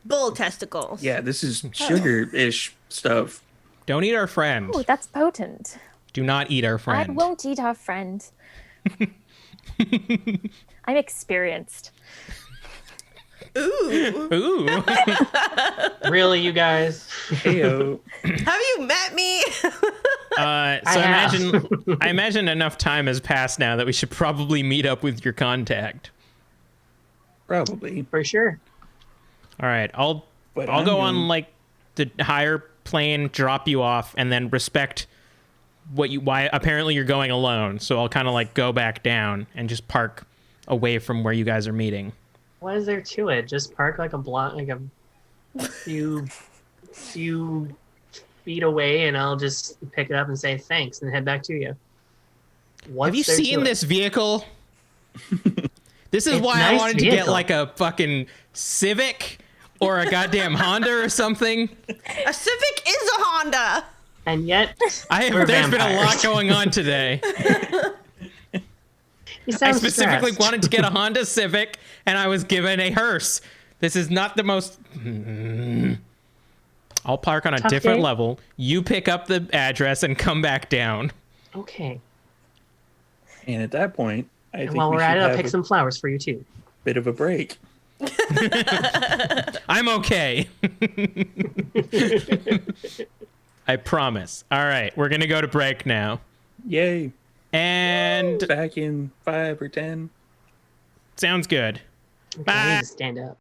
Bull testicles. yeah, this is sugar-ish stuff. Don't eat our friend. oh, that's potent. Do not eat our I friend. won't eat our friend. I'm experienced. Ooh. Ooh. Really, you guys? Heyo. Have you met me? I imagine enough time has passed now that we should probably meet up with your contact. Probably. For sure. All right, I'll But go I'm on going- like the higher plane, drop you off, and then respect why apparently you're going alone. So I'll kind of like go back down and just park away from where you guys are meeting. What is there to it? Just park like a block, like a few feet away, and I'll just pick it up and say thanks and head back to you. What's Have you there seen to it? this vehicle? This is It's why I nice wanted to get vehicle. like a fucking Civic or a goddamn Honda or something. A Civic is a Honda. And yet, There's been a lot vampires. going on today. you I sound specifically stressed. wanted to get a Honda Civic, and I was given a hearse. This is not the most. I'll park on a Tough different day. level. You pick up the address and come back down. Okay. And at that point, I And think while we we're should at it, I'll have pick a some flowers for you too. bit of a break. I'm okay. I promise. All right, we're gonna go to break now, Yay. and Back in 5 or 10. sounds good. Okay, I need to stand up.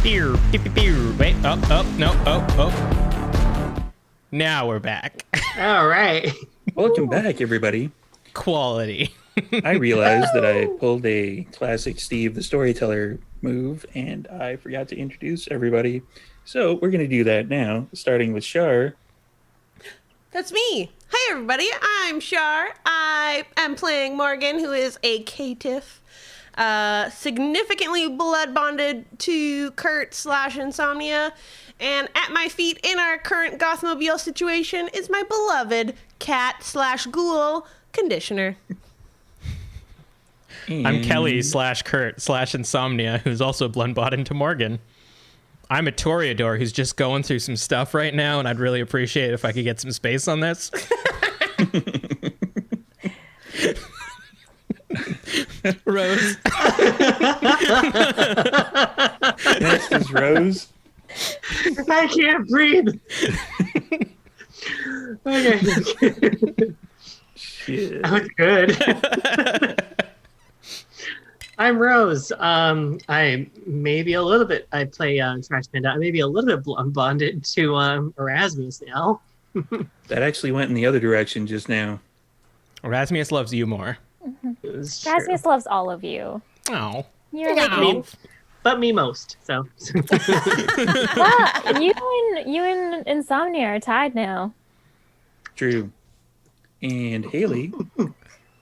Pew, pew, pew, pew. Wait, no. Now we're back. All right. Welcome back, everybody. Quality. I realized that I pulled a classic Steve the Storyteller move, and I forgot to introduce everybody. So we're going to do that now, starting with Shar. That's me. Hi, everybody. I'm Shar. I am playing Morgan, who is a caitiff, significantly blood bonded to Kurt / Insomnia. And at my feet in our current Gothmobile situation is my beloved cat / ghoul, Conditioner. I'm Kelly / Kurt / Insomnia, who's also blood-bought into Morgan. I'm a Toreador who's just going through some stuff right now, and I'd really appreciate it if I could get some space on this. Rose. Next is Rose. I can't breathe. Okay. Shit. That was good. I'm Rose. I maybe a little bit. I play Trash Panda. I may be a little bit bonded to Erasmus now. That actually went in the other direction just now. Erasmus loves you more. Rasmus loves all of you. Oh. You're like me, but me most. So well, you and Insomnia are tied now. True. And Haley.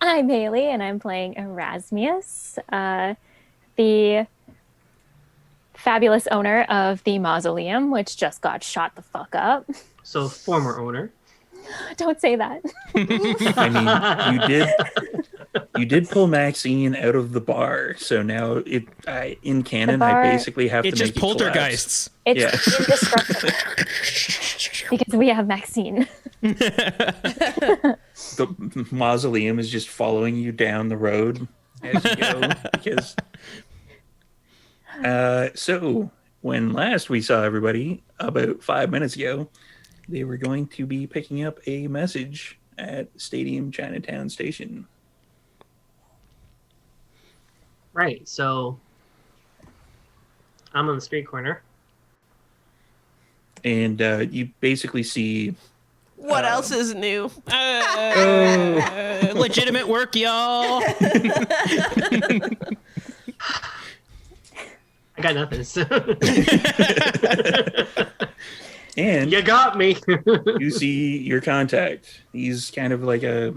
I'm Haley, and I'm playing Erasmus, the fabulous owner of the mausoleum, which just got shot the fuck up. so former owner. Don't say that. I mean, you did pull Maxine out of the bar, so now in canon, bar- I basically have to It's make just poltergeists. It's Yeah. indestructible because we have Maxine. The mausoleum is just following you down the road as you go. Because so when last we saw everybody about 5 minutes ago, they were going to be picking up a message at Stadium Chinatown Station. Right. So I'm on the street corner. And you basically see What else is new? Legitimate work, y'all. I got nothing. and You got me. you see your contact. He's kind of like a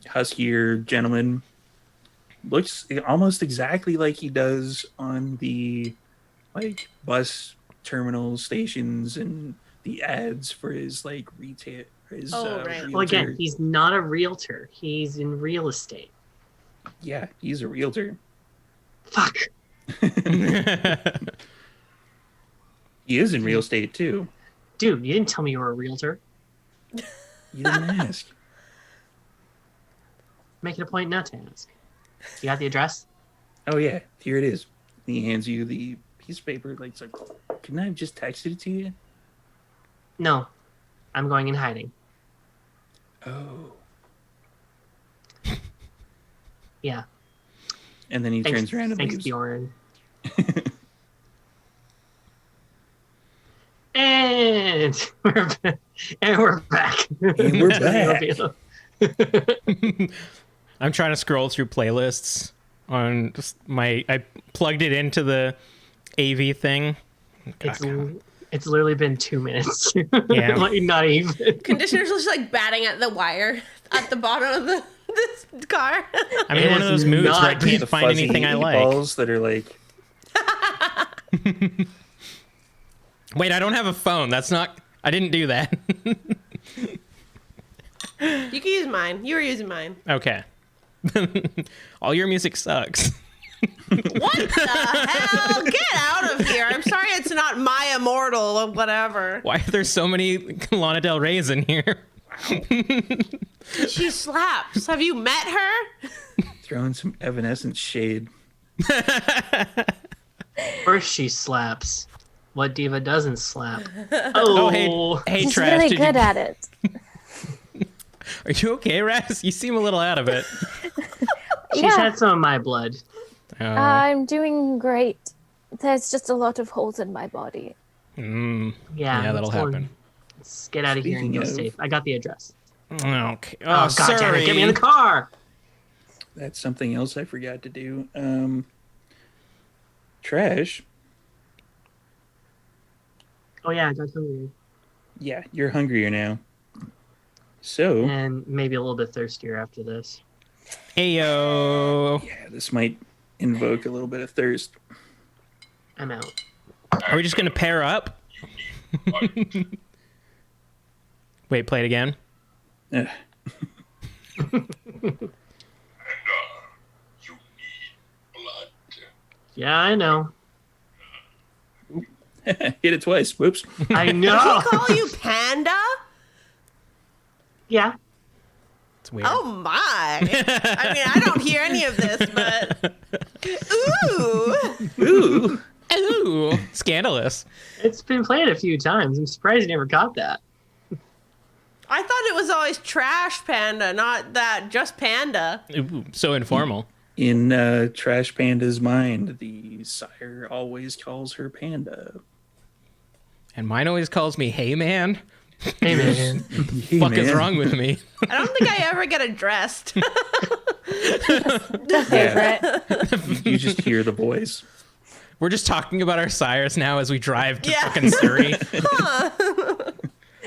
huskier gentleman. Looks almost exactly like he does on the like bus terminal stations and the ads for his like retail. His, right. Well, again, realtor. he's not a realtor. He's in real estate. Yeah, he's a realtor. Fuck. He is in real estate too. Dude, you didn't tell me you were a realtor. You didn't ask. Make it a point not to ask. You got the address? Oh yeah, here it is. He hands you the piece of paper. Like, it's like, couldn't I have just texted it to you? No. I'm going in hiding. Oh. Yeah. And then he turns around and thanks, leaves. Bjorn. And we're back. And we're back. And we're back. I'm trying to scroll through playlists on just I plugged it into the AV thing. It's literally been 2 minutes. Yeah. Like, not even. Conditioner's just like batting at the wire at the bottom of this car. I mean, one of those moves where I not can't The find fuzzy anything I like. balls that are like, Wait, I don't have a phone. That's not. I didn't do that. You can use mine. You were using mine. Okay. All your music sucks. What the hell? Get out of here. I'm sorry it's not My Immortal or whatever. Why are there so many Lana Del Rey's in here? She slaps. Have you met her? throwing some Evanescence shade. First she slaps. What diva doesn't slap? Oh, Oh, hey, He's Trash. really did good you, at it. Are you okay, Raz? You seem a little out of it. she's Yeah. had some of my blood. Oh. I'm doing great. There's just a lot of holes in my body. Yeah, Yeah, that'll happen. Let's get out of here and Speaking go of- safe. I got the address. Okay. Oh, God damn sorry. it. Get me in the car. That's something else I forgot to do. Trash. Oh, yeah, I got hungry. Yeah, you're hungrier now. So, And maybe a little bit thirstier after this. Heyo. yeah, this might invoke a little bit of thirst. I'm out. Are we just gonna pair up? Wait, play it again. Ugh. You need blood. Yeah, I know. Hit it twice. Whoops. I know. They call you Panda? Yeah. It's weird. Oh my. I mean, I don't hear any of this, but. Ooh. Ooh. Ooh, scandalous. It's been played a few times. I'm surprised you never caught that. I thought it was always Trash Panda, not that just Panda. Ooh, so informal. In Trash Panda's mind, the sire always calls her Panda. And mine always calls me, "Hey man, Hey, man. Hey, fuck is man. wrong with me?" I don't think I ever get addressed. Yeah, you just hear the voice. We're just talking about our sires now as we drive to Yeah. fucking Surrey.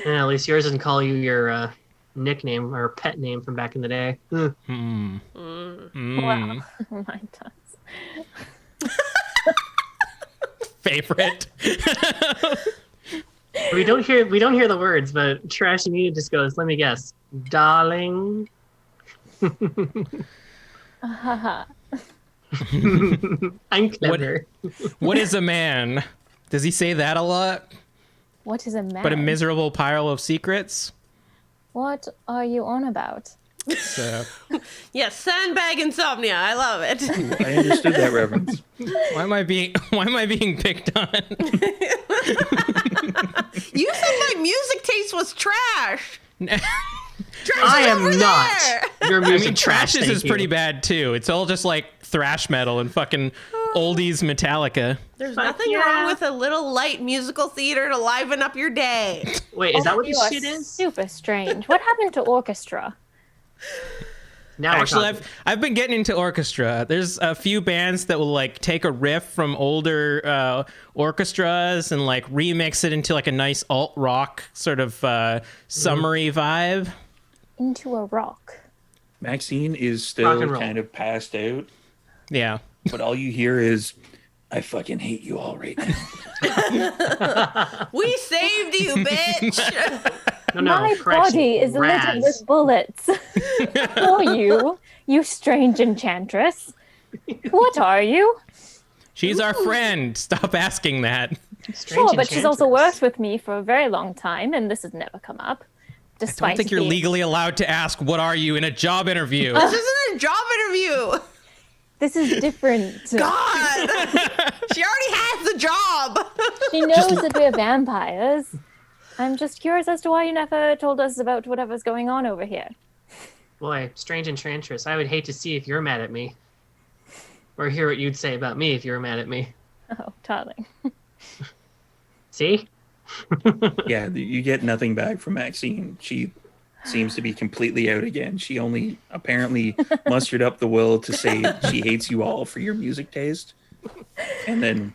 Yeah, at least yours doesn't call you your nickname or pet name from back in the day. Wow. Mine does. Favorite. We don't hear the words, but Trash Media just goes, let me guess. Darling. I'm clever. What is a man? Does he say that a lot? What is a man? But a miserable pile of secrets? What are you on about? So, Yes, sandbag insomnia. I love it. I understood that reference. why am I being picked on? You said my music taste was trash. Trash I is am over not. there. Your I music mean, trash Trash's thank is you. pretty bad too. It's all just like thrash metal and fucking oldies Metallica. There's Fuck nothing yeah. wrong with a little light musical theater to liven up your day. Wait, is that what You this are shit is? super strange. What happened to orchestra? Now we're Actually, talking. I've been getting into orchestra. There's a few bands that will like take a riff from older orchestras and like remix it into like a nice alt rock sort of summery vibe. Into a rock. Maxine is Rock still and roll. kind of passed out, Yeah. but all you hear is, I fucking hate you all right now. We saved you, bitch. No, My correction. body is littered Raz. with bullets. For you strange enchantress. What are you? She's our friend. Stop asking that. Strange Sure, but she's also enchantress. worked with me for a very long time, and this has never come up. I Despite don't think you're being- legally allowed to ask, "What are you?" in a job interview. This isn't a job interview. This is different. God. She already has the job. She knows that we're vampires. I'm just curious as to why you never told us about whatever's going on over here. Boy, strange enchantress. I would hate to see if you're mad at me. Or hear what you'd say about me if you were mad at me. Oh, darling. See? Yeah, you get nothing back from Maxine. She seems to be completely out again. She only apparently mustered up the will to say she hates you all for your music taste, and then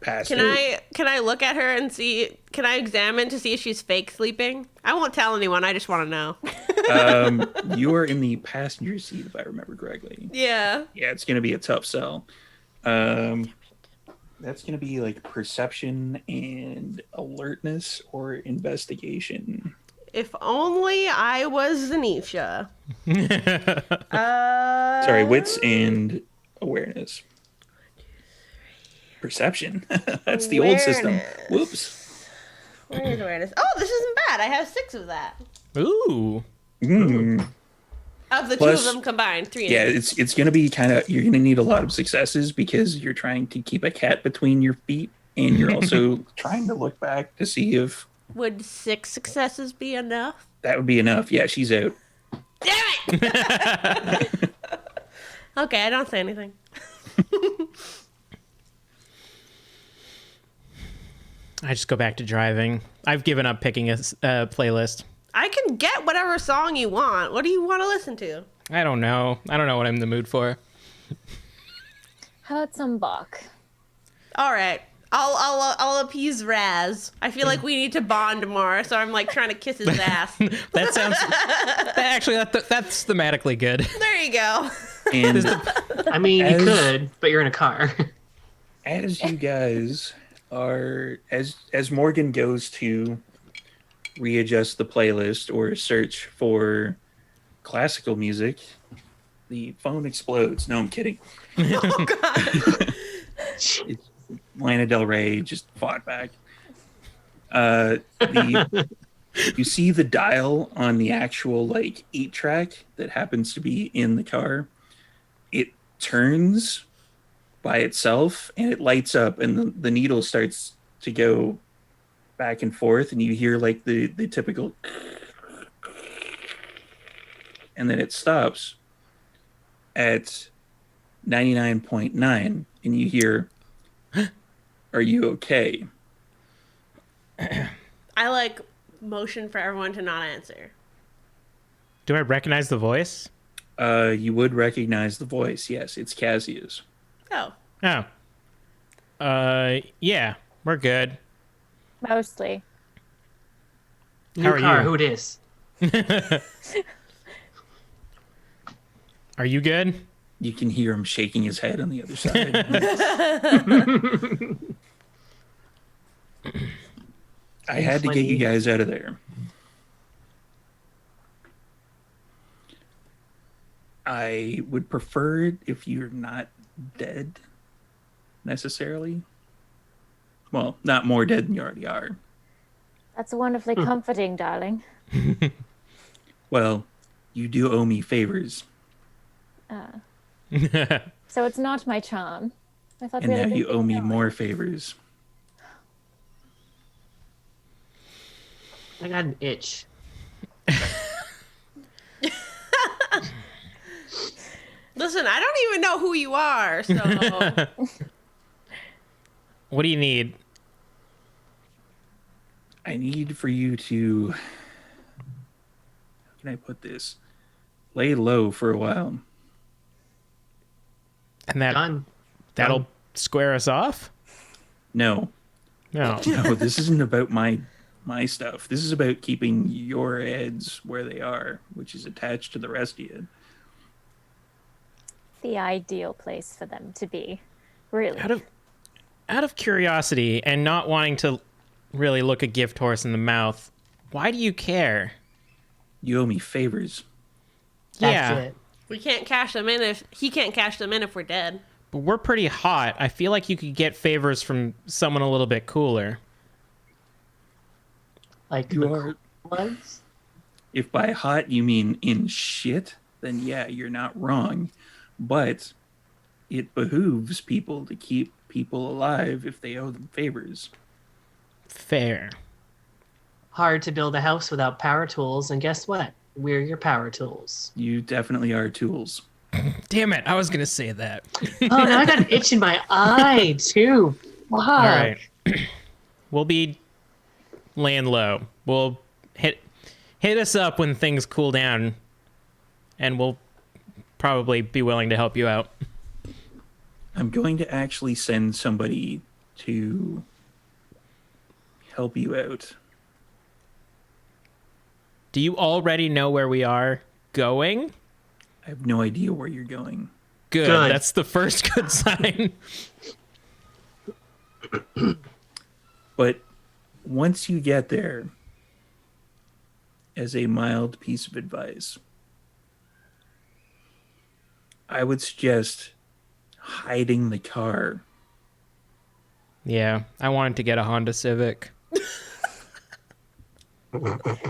passed Can out. I look at her and see? Can I examine to see if she's fake sleeping? I won't tell anyone. I just want to know. You are in the passenger seat, if I remember correctly. Yeah. Yeah, it's going to be a tough sell. That's going to be like perception and alertness or investigation. If only I was Zanisha. Sorry, wits and awareness. Perception. That's the old system. Awareness. Whoops. Where's awareness? Oh, this isn't bad. I have 6 of that. Ooh. Mm. Of the Plus- 2 of them combined, 3. Yeah, it's going to be kind of, you're going to need a lot of successes because you're trying to keep a cat between your feet and you're also trying to look back to see if Would 6 successes be enough? that would be enough. Yeah, she's out. Damn it! Okay, I don't say anything. I just go back to driving. I've given up picking a playlist. I can get whatever song you want. What do you want to listen to? I don't know. I don't know what I'm in the mood for. How about some Bach? All right. I'll appease Raz. I feel like we need to bond more, so I'm like trying to kiss his ass. That sounds... that's thematically good. There you go. And I mean, you As- could, but you're in a car. as you guys are, as Morgan goes to readjust the playlist or search for classical music, the phone explodes. No, I'm kidding. Oh God. It's Lana Del Rey just fought back. You see the dial on the actual like 8-track that happens to be in the car. It turns by itself and it lights up, and the needle starts to go back and forth, and you hear like the typical, and then it stops at 99.9, and you hear, "Are you okay?" I like motion for everyone to not answer. Do I recognize the voice? You would recognize the voice. Yes, it's Cassia's. Oh. Oh. Yeah, we're good. Mostly. How New are car, you? who it is? Are you good? You can hear him shaking his head on the other side. I had to get you guys out of there. I would prefer it if you're not dead, necessarily. Well, not more dead than you already are. That's wonderfully comforting, darling. Well, you do owe me favors, So it's not my charm. I thought and we had now a you good owe thing me going. more favors. I got an itch. Listen, I don't even know who you are, so What do you need? I need for you to, how can I put this? Lay low for a while. And Done. that'll square us off? No, No. no, this isn't about my stuff. This is about keeping your heads where they are, which is attached to the rest of you. The ideal place for them to be. Really. Out of curiosity and not wanting to really look a gift horse in the mouth, why do you care? You owe me favors. That's Yeah, it. we can't cash them in if he can't cash them in if we're dead. but we're pretty hot. I feel like you could get favors from someone a little bit cooler. Like You the are. cool ones. If by hot you mean in shit, then yeah, you're not wrong. But it behooves people to keep people alive if they owe them favors. Fair. Hard to build a house without power tools, and guess what? We're your power tools. You definitely are tools. Damn it, I was going to say that. Oh, now I got an itch in my eye too. Fuck. All right. We'll be laying low. We'll hit us up when things cool down, and we'll probably be willing to help you out. I'm going to actually send somebody to help you out. Do you already know where we are going? I have no idea where you're going. Good. Good. That's the first good sign. But once you get there, as a mild piece of advice, I would suggest hiding the car. Yeah, I wanted to get a Honda Civic.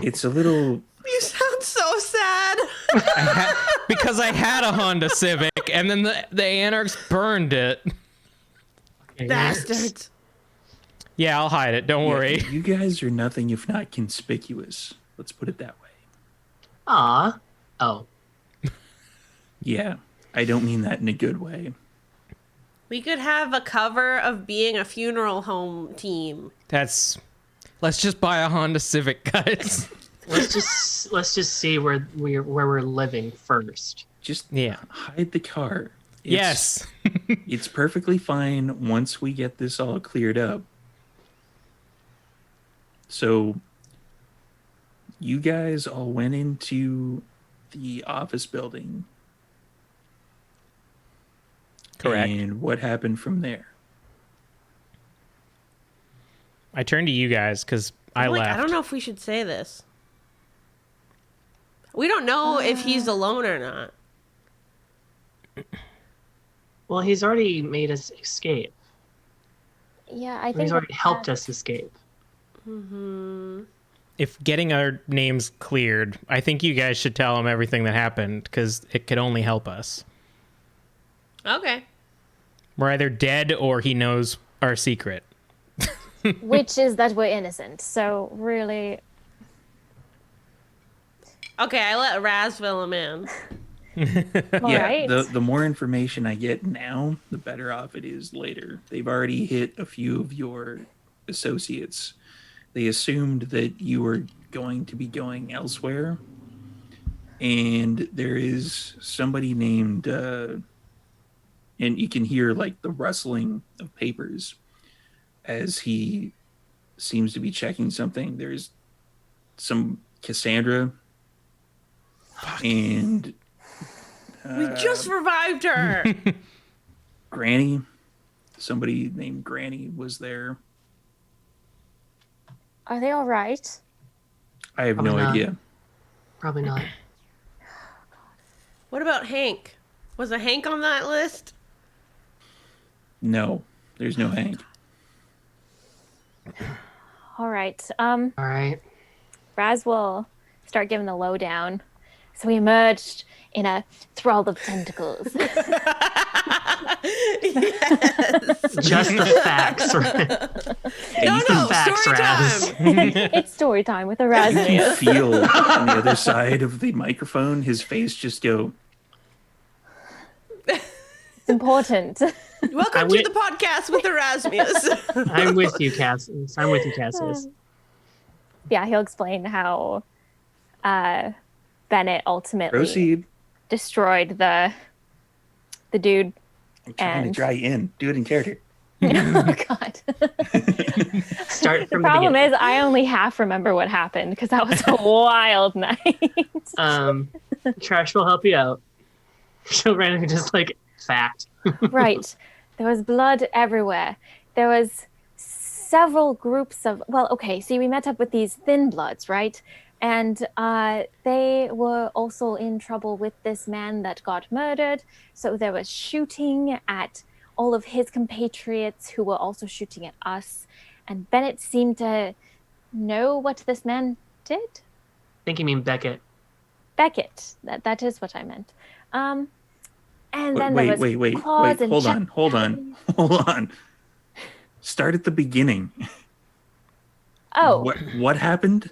It's a little, You sound so sad. Because I had a Honda Civic, and then the anarchs burned it. Bastards. Yeah, I'll hide it. Don't worry. you guys are nothing if not conspicuous. Let's put it that way. Aw. Oh. Yeah, I don't mean that in a good way. We could have a cover of being a funeral home team. Let's just buy a Honda Civic, guys. Let's just see where we're living first. Just Yeah. hide the car. Yes. It's perfectly fine once we get this all cleared up. So you guys all went into the office building. Correct. And what happened from there? I turned to you guys because I left. I don't know if we should say this. We don't know if he's alone or not. Well, he's already made us escape. Yeah, I think He's already that- helped us escape. If getting our names cleared, I think you guys should tell him everything that happened because it could only help us. Okay. We're either dead or he knows our secret. which is that we're innocent. So really, Okay, I let Raz fill him in. all right. the more information I get now, the better off it is later. They've already hit a few of your associates. They assumed that you were going to be going elsewhere. And there is somebody named, and you can hear like the rustling of papers as he seems to be checking something. There's some Cassandra and We just revived her. Granny. Somebody named Granny was there. Are they all right? I have Probably no not. idea. Probably not. What about Hank? Was a Hank on that list? No, there's no Hank. All right. All right. Raz will start giving the lowdown. So we emerged in a thrall of tentacles. Just the facts. Right? No, the facts, story Raz. time. It's story time with You Erasmus. feel on the other side of the microphone his face just go, It's important. Welcome to the podcast with Erasmus. I'm with you, Cassius. I'm with you, Cassius. Yeah, he'll explain how Bennett ultimately proceed. destroyed the dude. I'm trying And- to dry in. Do it in character. Oh God. Start The from the problem beginning. is I only half remember what happened because that was a wild night. Trash will help you out. She'll randomly just like fact. Right. There was blood everywhere. There was several groups of, well, okay, see, we met up with these thin bloods, right? And they were also in trouble with this man that got murdered. So there was shooting at all of his compatriots who were also shooting at us. And Bennett seemed to know what this man did. I think you mean Beckett. Beckett. That is what I meant. And then there Wait, was claws and hold on. Start at the beginning. Oh, What happened?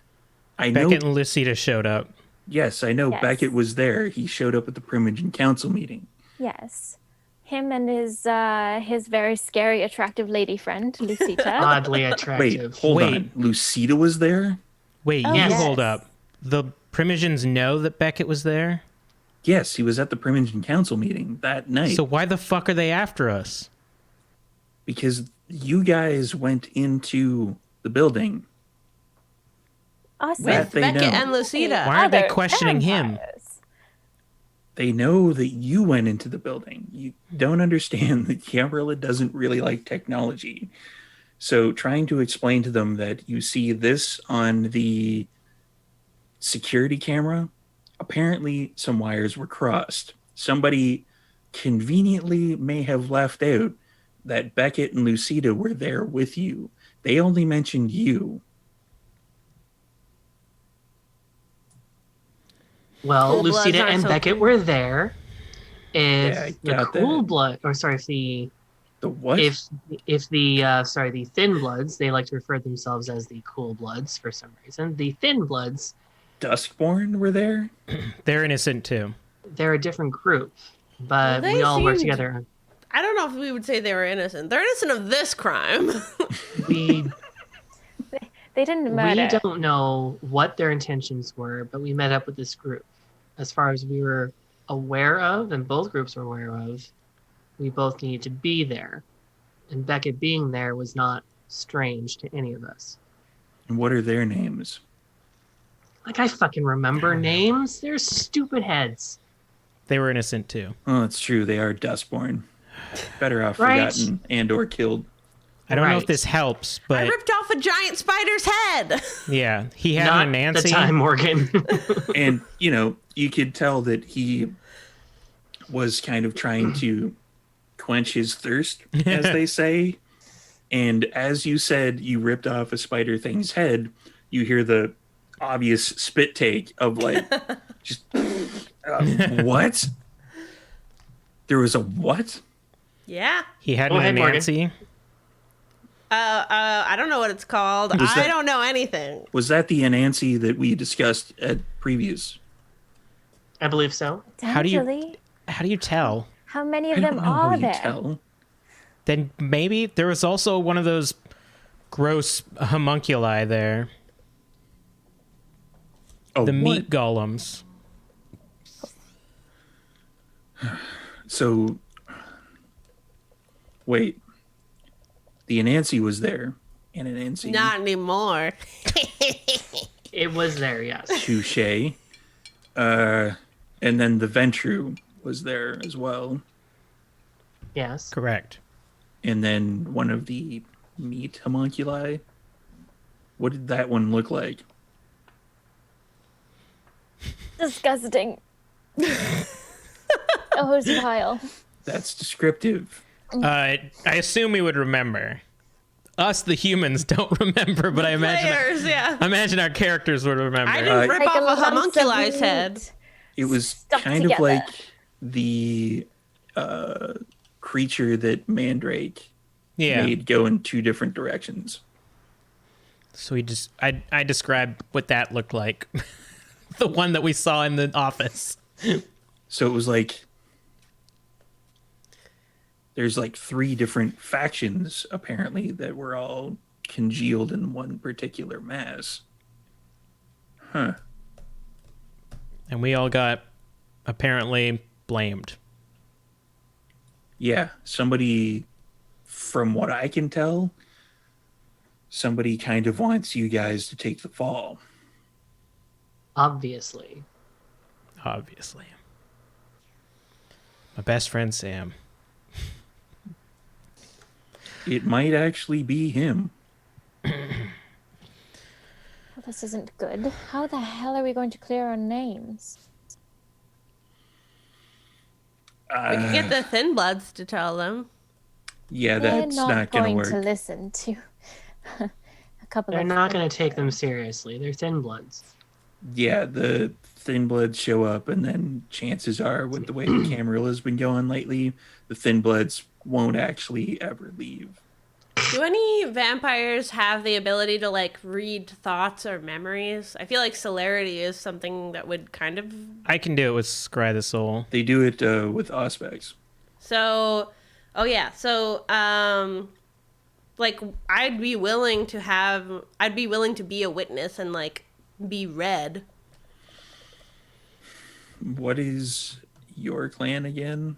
I know. Beckett and Lucita showed up. Yes, I know. Yes. Beckett was there. He showed up at the Primogen Council meeting. yes. Him and his very scary, attractive lady friend, Lucita. Oddly Wait, attractive. hold Wait. on. Lucita was there? Wait, Oh, you yes. hold up. The Primogens know that Beckett was there? Yes, he was at the Primogen Council meeting that night. So why the fuck are they after us? Because you guys went into the building. Awesome. That With they Beckett know. and Lucita. Why aren't they Other questioning him? vampires. They know that you went into the building. You don't understand that Camarilla doesn't really like technology. So trying to explain to them that you see this on the security camera, apparently some wires were crossed. Somebody conveniently may have left out that Beckett and Lucita were there with you. They only mentioned you. Well, Cool Bloods Lucita aren't and so Beckett cool. were there. If Yeah, I the got cool that. blood, or sorry, if the The what? if the sorry, the thin bloods, they like to refer to themselves as the cool bloods for some reason. The thin bloods, Duskborn were there? They're innocent too. they're a different group, but Well, they we all work seemed- together. I don't know if we would say they were innocent. They're innocent of this crime. We They didn't murder. we don't know what their intentions were, but we met up with this group. As far as we were aware of, and both groups were aware of, we both needed to be there. And Beckett being there was not strange to any of us. And what are their names? Like, I fucking remember names. They're stupid heads. They were innocent too. Oh, it's true. They are dustborn. Better off Right. forgotten and or killed. I don't know if Right. this helps, I but ripped off a giant spider's head. yeah, he had Not a Nancy. the time, Morgan. And, you could tell that he was kind of trying to quench his thirst, as they say. And as you said, you ripped off a spider thing's head, you hear the obvious spit take of like, just, what? There was a what? Yeah. He had Go a ahead, Morgan. Nancy. I don't know what it's called. Was I that- don't know anything. Was that the Anansi that we discussed at previous? I believe so. How do you- Potentially. How do you tell? How many I of don't them know how are you there? tell. Then maybe there was also one of those gross homunculi there. Oh, The what? meat golems. So, wait. The Anansi was there. And Anansi. Not anymore. It was there, yes. Touche. And then the Ventru was there as well. Yes. Correct. And then one of the meat homunculi. What did that one look like? Disgusting. A hosey pile. That's descriptive. I assume we would remember. Us, the humans, don't remember, but I Players, yeah. imagine our characters would remember. I didn't rip Like off a lumps of homunculi's head. meat. It was Stuck kind of together. like the creature that Mandrake Yeah. made go in two different directions. So I described what that looked like. The one that we saw in the office. So it was like there's like three different factions apparently that were all congealed in one particular mass. Huh. And we all got apparently blamed. Yeah, somebody, from what I can tell, somebody kind of wants you guys to take the fall. Obviously. Obviously. My best friend Sam. It might actually be him. Well, this isn't good. How the hell are we going to clear our names? We could get the Thin Bloods to tell them. Yeah, They're that's not not going going to to work. listen to a couple They're of. not going to take them seriously. They're thin bloods. Yeah, the Thin Bloods show up, and then chances are, with the way the Camarilla's been going lately, the Thin Bloods won't actually ever leave. Do any vampires have the ability to like read thoughts or memories? I feel like celerity is something that would kind of. I can do it with Scry the Soul. They do it with Auspex. So, oh yeah. So, like I'd be willing to be a witness and like be read. What is your clan again?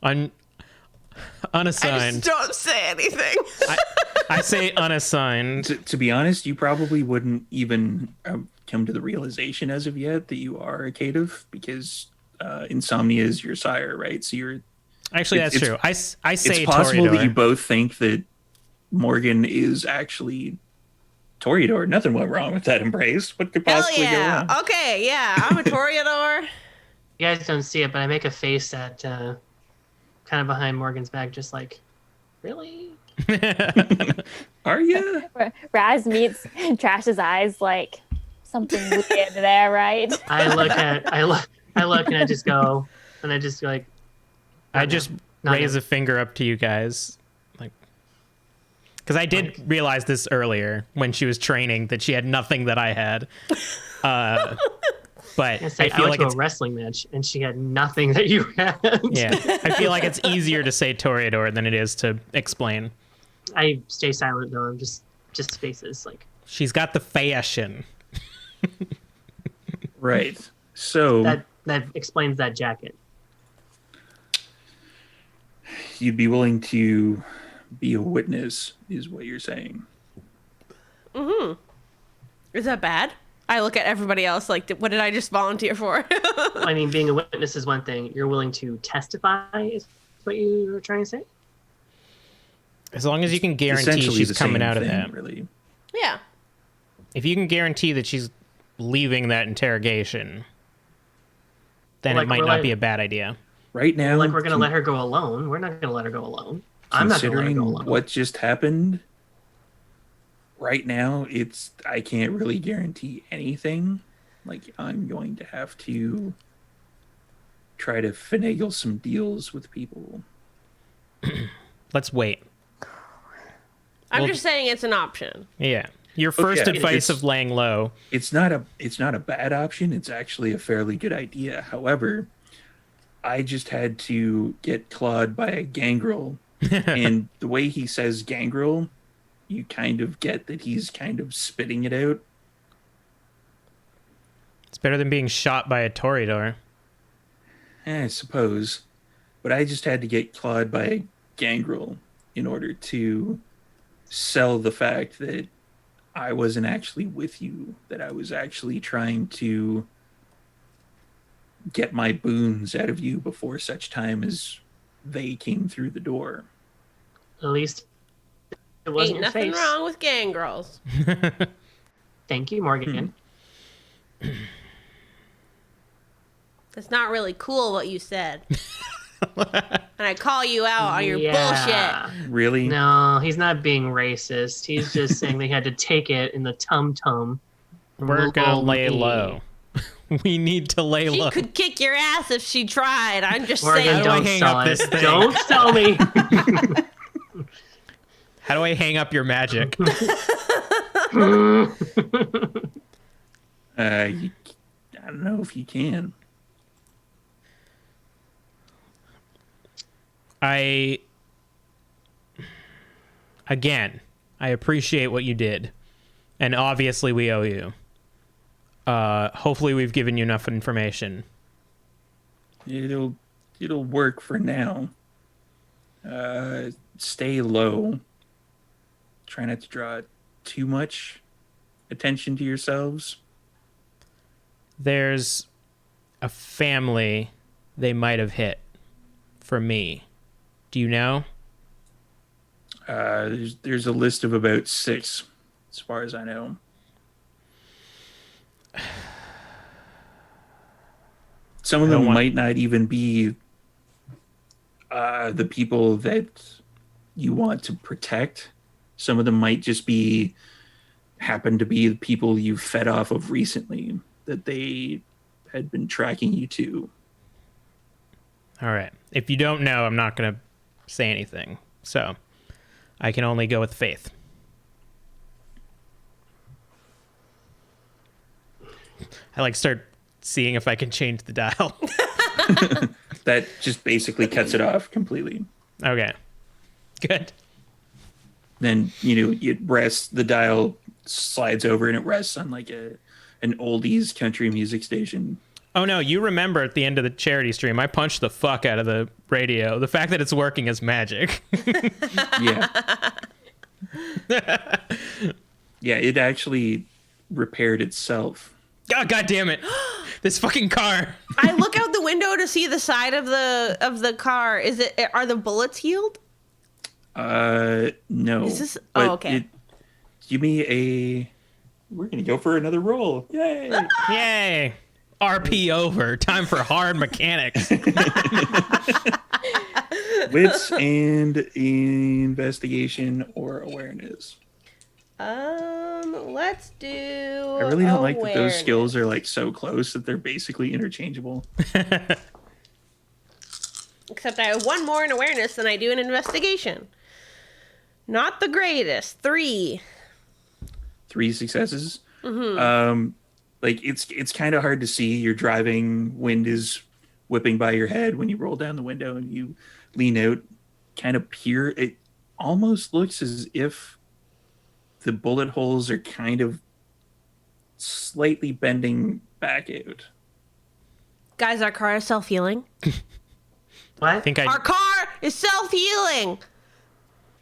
I Unassigned. just don't say anything. I say unassigned. To be honest, you probably wouldn't even come to the realization as of yet that you are a caitiff, because Insomnia is your sire, right? So you're. Actually, that's It's- true. I say It's possible that you Toreador. both think that Morgan is actually Toreador. Nothing went wrong with that embrace. What could Hell possibly go yeah. wrong? Okay, yeah. I'm a Toreador. You guys don't see it, but I make a face at kind of behind Morgan's back, just like, really? Are you? Raz meets Trash's eyes like something weird there, right? I look, and I just go, like, I just Not raise him. a finger up to you guys, like, because I did realize this earlier when she was training that she had nothing that I had. But I say, I I feel went like to it's a wrestling match and she had nothing that you had. yeah. I feel like it's easier to say Toreador than it is to explain. I stay silent though. I'm just faces like She's got the fashion. Right. So that explains that jacket. you'd be willing to be a witness, is what you're saying. Is that bad? I look at everybody else like, what did I just volunteer for? I mean, being a witness is one thing. You're willing to testify is what you were trying to say? As long as you can guarantee Essentially she's the coming same out of thing, that. really. Yeah. If you can guarantee that she's leaving that interrogation, then Like, it might we're not like- be a bad idea. Right now, Like we're going to let her go alone. We're not going to let her go alone. I'm not going to let her considering go alone. what just happened, right now, I can't really guarantee anything. Like, I'm going to have to try to finagle some deals with people. Let's wait. I'm Well- just saying it's an option. Yeah. Your first yeah, advice it's- of laying low. It's not a bad option. It's actually a fairly good idea. However, I just had to get clawed by a gangrel, and the way he says gangrel, you kind of get that he's kind of spitting it out. It's better than being shot by a Toreador. I suppose. But I just had to get clawed by a gangrel in order to sell the fact that I wasn't actually with you, that I was actually trying to get my boons out of you before such time as they came through the door. At least it wasn't Ain't your nothing face. wrong with gangrels. Thank you, Morgan. That's not really cool what you said. And I call you out on your bullshit. Really? No, he's not being racist. He's just saying they had to take it in the tum-tum. We're gonna lay low. We need to lay She low. could kick your ass if she tried. I'm just Morgan, saying. do I don't hang sell up it. this thing? Don't sell me. How do I hang up your magic? I don't know if you can. Again, I appreciate what you did. And obviously we owe you. Hopefully we've given you enough information. It'll work for now. Stay low. Try not to draw too much attention to yourselves. There's a family they might have hit for me. Do you know? There's a list of about 6, as far as I know. Some of them might not even be the people that you want to protect. Some of them might just happen to be the people you fed off of recently that they had been tracking you to. All right. If you don't know, I'm not going to say anything. So I can only go with faith. I start seeing if I can change the dial. That just basically cuts it off completely. Okay. Good. Then it rests, the dial slides over and it rests on like an oldies country music station. Oh no, you remember at the end of the charity stream, I punched the fuck out of the radio. The fact that it's working is magic. Yeah. Yeah, it actually repaired itself. Oh, God damn it. This fucking car. I look out the window to see the side of the car. Are the bullets healed? No. Is this- But okay. Give me we're gonna go for another roll. Yay! Yay. RP over. Time for hard mechanics. Wits and investigation or awareness. Let's do. I really don't like that those skills are like so close that they're basically interchangeable. Except I have one more in awareness than I do in investigation. Not the greatest. 3. 3 successes. But Like it's kind of hard to see. You're driving, wind is whipping by your head when you roll down the window and you lean out, kind of peer. It almost looks as if the bullet holes are kind of slightly bending back out. Guys, our car is self-healing. What? I think Our car is self-healing.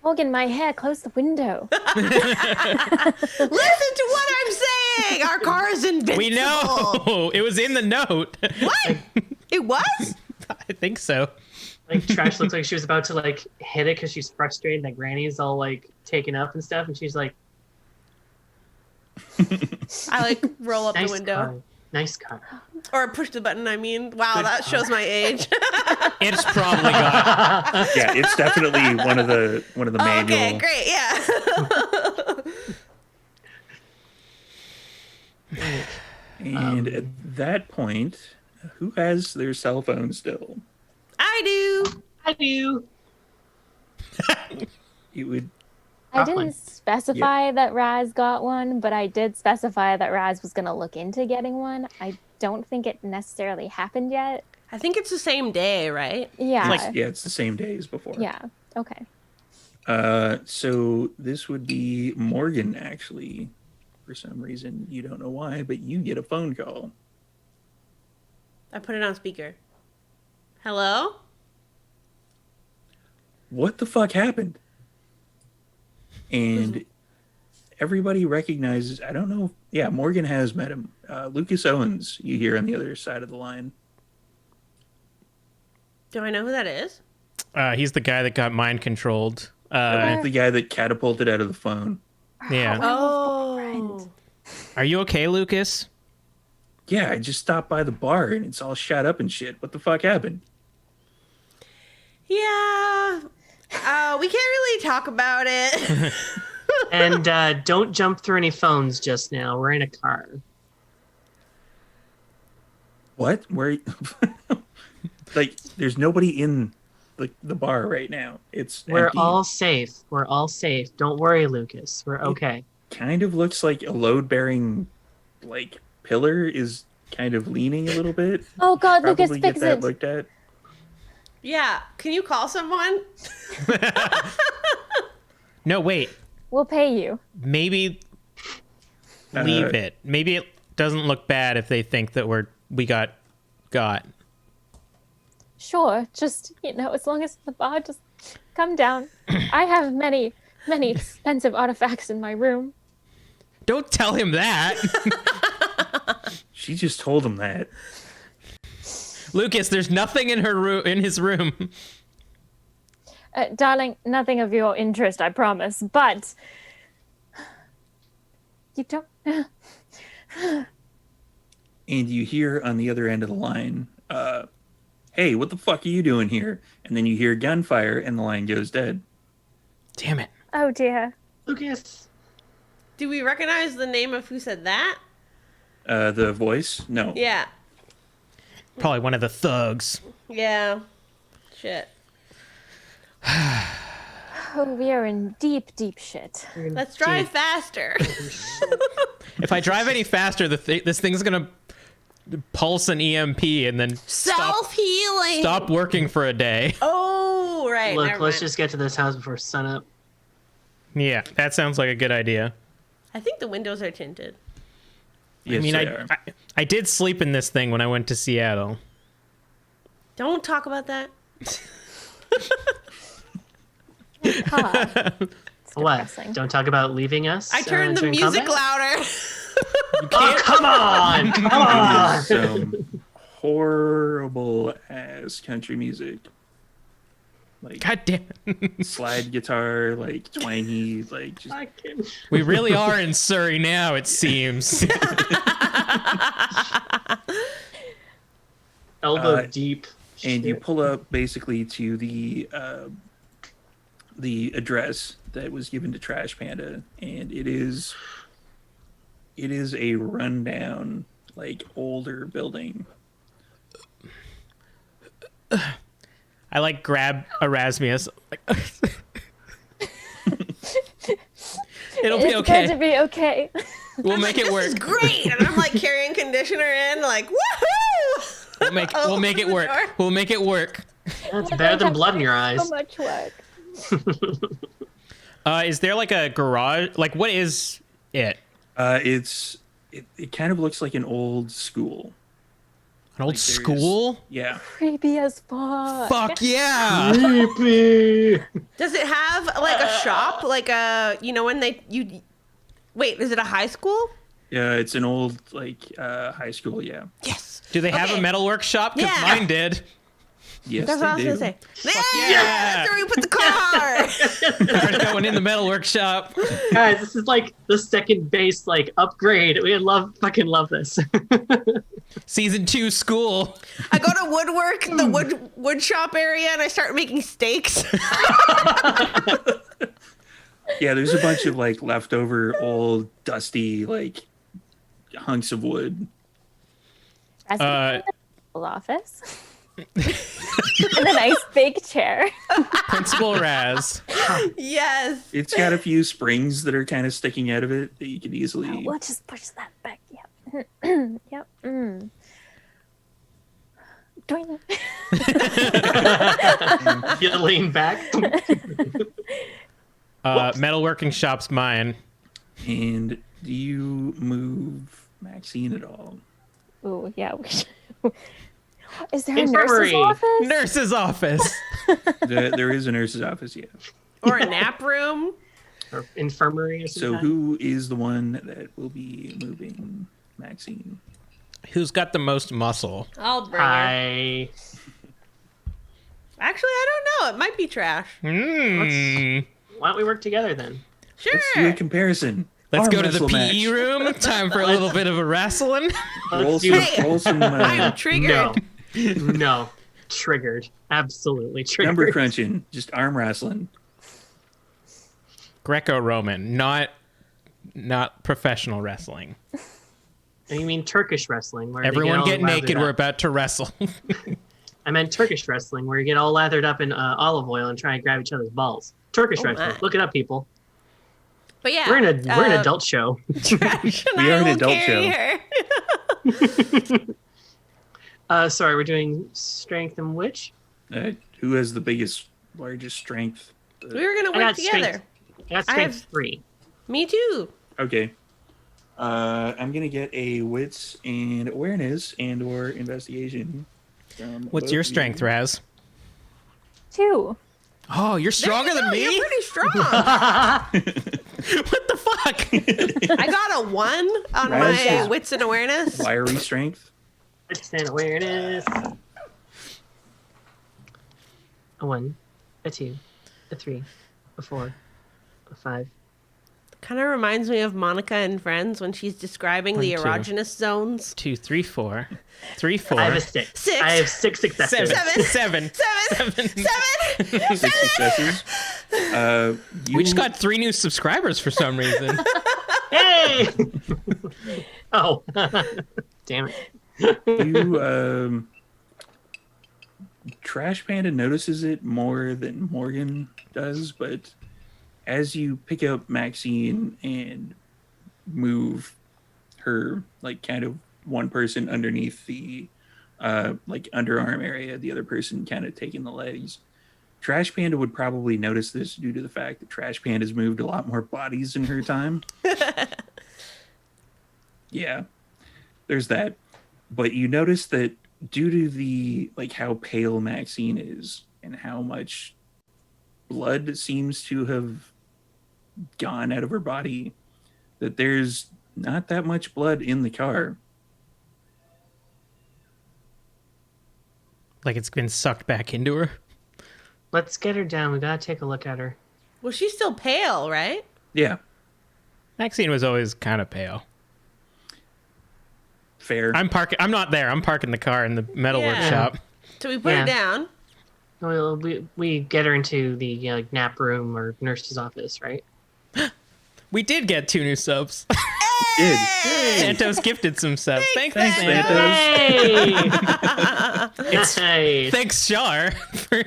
Morgan, my hair, close the window. Listen to what I'm saying. Our car is invincible. we know it was in the note. What? It was? I think so. Like Trash looks like she was about to like hit it because she's frustrated that Granny's all like taken up and stuff, and she's like, I like roll up "Nice the window. car, nice car." Or push the button, I mean. Wow, that shows my age. It's probably got. Yeah, it's definitely one of the manual. Okay, great, yeah. And at that point, who has their cell phone still? I do. I do. It would. I Got one. didn't specify that Raz got one, but I did specify that Raz was going to look into getting one. I don't think it necessarily happened yet. I think it's the same day, right? Yeah. It's the same day as before. Yeah. Okay. So this would be Morgan, actually. For some reason, you don't know why, but you get a phone call. I put it on speaker. Hello? What the fuck happened? And everybody recognizes, I don't know. Yeah, Morgan has met him. Lucas Owens, you hear on the other side of the line. Do I know who that is? He's the guy that got mind controlled. The guy that catapulted out of the phone. Yeah. Oh. Are you okay, Lucas? Yeah, I just stopped by the bar and it's all shot up and shit. What the fuck happened? Yeah. We can't really talk about it. And don't jump through any phones just now. We're in a car. What? Where? Like, there's nobody in the bar right now. It's We're empty. all safe. We're all safe. Don't worry, Lucas. We're okay. Kind of looks like a load-bearing, like, pillar is kind of leaning a little bit. Oh God, Lucas, Probably get fix that it. looked at. Yeah. Can you call someone? No, wait. We'll pay you. Maybe leave it. Maybe it doesn't look bad if they think that we got. Sure, just, as long as the bar just come down. I have many, many expensive artifacts in my room. Don't tell him that. She just told him that. Lucas, there's nothing in his room. Darling, nothing of your interest, I promise, but you don't... And you hear on the other end of the line, hey, what the fuck are you doing here? And then you hear gunfire and the line goes dead. Damn it. Oh dear. Lucas. Do we recognize the name of who said that? The voice? No. Yeah. Probably one of the thugs. Yeah. Shit. Oh, we are in deep, deep shit. Let's drive faster. If I drive any faster, this thing's gonna pulse an EMP and then Self-healing. stop working for a day. Oh, right. Look, never let's mind. just get to this house before sunup. Yeah, that sounds like a good idea. I think the windows are tinted. Yes, I mean, they are. I did sleep in this thing when I went to Seattle. Don't talk about that. Huh. It's What? depressing. Don't talk about leaving us? I turned the during music combat? louder. Oh, come on! Come on! It is some horrible ass country music. Like God damn. slide guitar, like twangy, like just I can- We really are in Surrey now, it seems. Elbow deep. and you Shit. pull up basically to the address that was given to Trash Panda, and it is a rundown, like older building. I like grab Erasmus. Like, it'll be It's okay. going to be okay. We'll make it This is work. great. And I'm like carrying conditioner in, like, woohoo! We'll make it work. We'll make it work. That's better than blood in your eyes. So much work. Is there like a garage? Like, what is it? It kind of looks like an old school. An old school? Yeah. Creepy as fuck. Fuck yeah! Creepy. Does it have like a shop? Like a, when wait, is it a high school? Yeah, it's an old high school. Yeah. Yes. Do they have a metal workshop? Because Yeah. mine did. Yes, That's what I was they going do. to say. yeah. That's where we put the car. Car's going in the metal workshop. Guys, this is like the second base upgrade. We fucking love this. Season 2 school. I go to woodwork, the wood shop area, and I start making steaks. Yeah, there's a bunch of leftover old dusty hunks of wood. As Uh, the office. And a nice big chair. Principal Raz. Yes. It's got a few springs that are kind of sticking out of it that you could easily. We'll just push that back. Yep. Yep. Doing You lean back. Metalworking shop's mine. And do you move Maxine at all? Oh yeah. We should. Is there Infirmary. a nurse's office? Nurse's office. There is a nurse's office, yeah. Or a nap room. Or infirmary or So something. who is the one that will be moving Maxine? Who's got the most muscle? I'll bring her. Hi. Actually, I don't know. It might be trash. Mm. Why don't we work together then? Sure. Let's do a comparison. Let's Arm go to the wrestle PE match. room. Time for a little bit of a wrestling. Roll do some, roll some I am triggered. No. No. Triggered. Absolutely triggered. number crunching, just arm wrestling. Greco-Roman, not professional wrestling. And you mean Turkish wrestling? Where they Everyone all get lathered naked. up. We're about to wrestle. I meant Turkish wrestling, where you get all lathered up in olive oil and try and grab each other's balls. Turkish Oh wrestling. my. Look it up, people. But yeah. We're an adult show. Trash and We I are an will adult carry show. her. Sorry, we're doing strength and which? Who has the largest strength? We were going to I work got together. strength. I got I strength have- 3. Me too. Okay. I'm gonna get a wits and awareness and or investigation. from What's both your of you. strength, Raz? 2. Oh, you're stronger than me? You're pretty strong. What the fuck? I got a 1 on Raz my is- wits and awareness. Wiry strength. And awareness. A 1, a 2, a 3, a 4, a 5. Kind of reminds me of Monica and Friends when she's describing the 1, 2. erogenous zones. 2, 3, 4. 3, 4. I have a 6. 6. I have 6 successes. 7. 7. 7. 6 successes. We just got 3 new subscribers for some reason. Hey! Oh. Damn it. you Trash Panda notices it more than Morgan does, but as you pick up Maxine and move her kind of one person underneath the underarm area, the other person kind of taking the legs, Trash Panda would probably notice this due to the fact that Trash Panda's moved a lot more bodies in her time. Yeah, there's that. But you notice that due to the how pale Maxine is and how much blood seems to have gone out of her body, that there's not that much blood in the car. Like it's been sucked back into her. Let's get her down. We gotta take a look at her. Well, she's still pale, right? Yeah, Maxine was always kind of pale. fair. I'm not there. I'm parking the car in the metal Yeah. workshop. So we put her Yeah. down. Well, we get her into the nap room or nurse's office, right? We did get 2 new subs. Did. Santos gifted some subs. Thanks, Thanks, Santos. Santos. Hey! Nice. Thanks, Shar. For...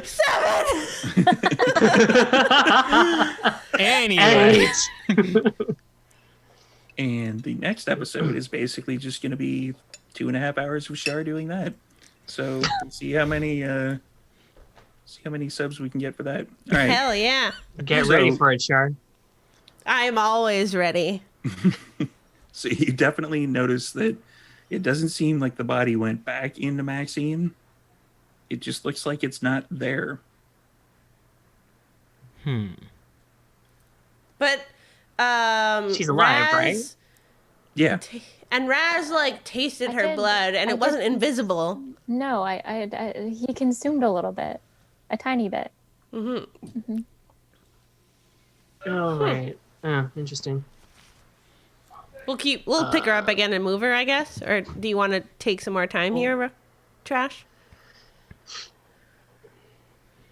7. Anyway. And the next episode is basically just going to be 2.5 hours with Shar doing that. So we'll see how many subs we can get for that. All right. Hell yeah. Get ready for it, Shard. I'm always ready. So you definitely notice that it doesn't seem like the body went back into Maxine. It just looks like it's not there. But She's alive, right? Yeah. And Raz like tasted her blood, and it wasn't invisible. No, he consumed a little bit, a tiny bit. Oh, right. Oh, interesting. We'll pick her up again and move her, I guess. Or do you want to take some more time here, Trash?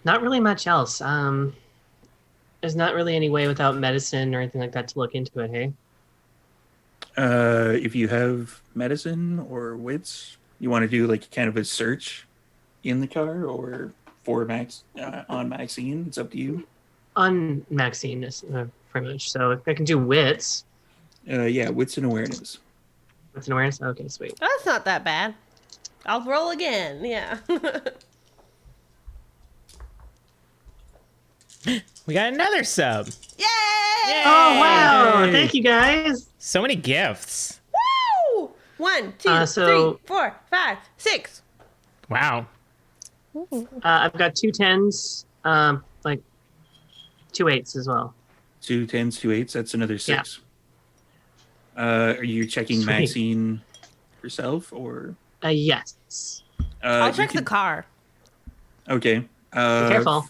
Not really much else. There's not really any way without medicine or anything like that to look into it, hey? If you have medicine or wits, you want to do like kind of a search in the car or for on Maxine. It's up to you. On Maxine, pretty much. So if I can do wits. Yeah, wits and awareness. Wits and awareness? Okay, sweet. That's not that bad. I'll roll again. Yeah. We got another sub. Yay! Oh, wow. Thank you, guys. So many gifts. Woo! 1, 2, 3, 4, 5, 6. Wow. I've got 2 10s, like 2 8s as well. 2 10s, 2 8s. That's another 6. Are you checking Sweet. Maxine herself or? Yes. I'll check the car. Okay. Be careful.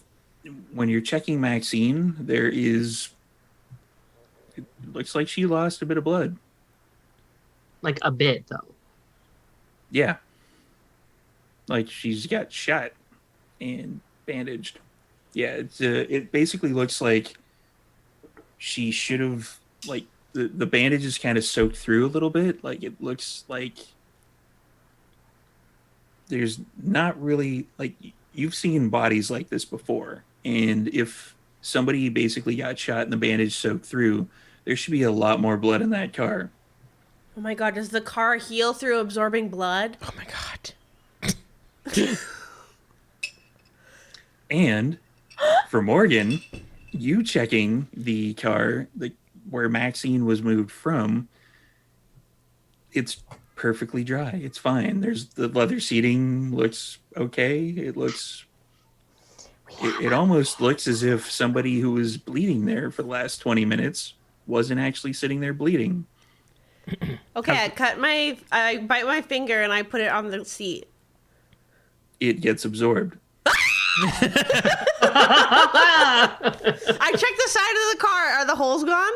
When you're checking Maxine, it looks like she lost a bit of blood. Like a bit, though. Yeah. Like she's got shot and bandaged. Yeah, it basically looks like she should have, like, the bandage is kind of soaked through a little bit. Like, it looks like there's not really, like, you've seen bodies like this before. And if somebody basically got shot and the bandage soaked through, there should be a lot more blood in that car. Oh my god, does the car heal through absorbing blood? Oh my god. And for Morgan, you checking the car where Maxine was moved from, it's perfectly dry. It's fine. There's the leather seating looks okay. It almost looks as if somebody who was bleeding there for the last 20 minutes wasn't actually sitting there bleeding. Okay, I bite my finger and I put it on the seat. It gets absorbed. I checked the side of the car. Are the holes gone?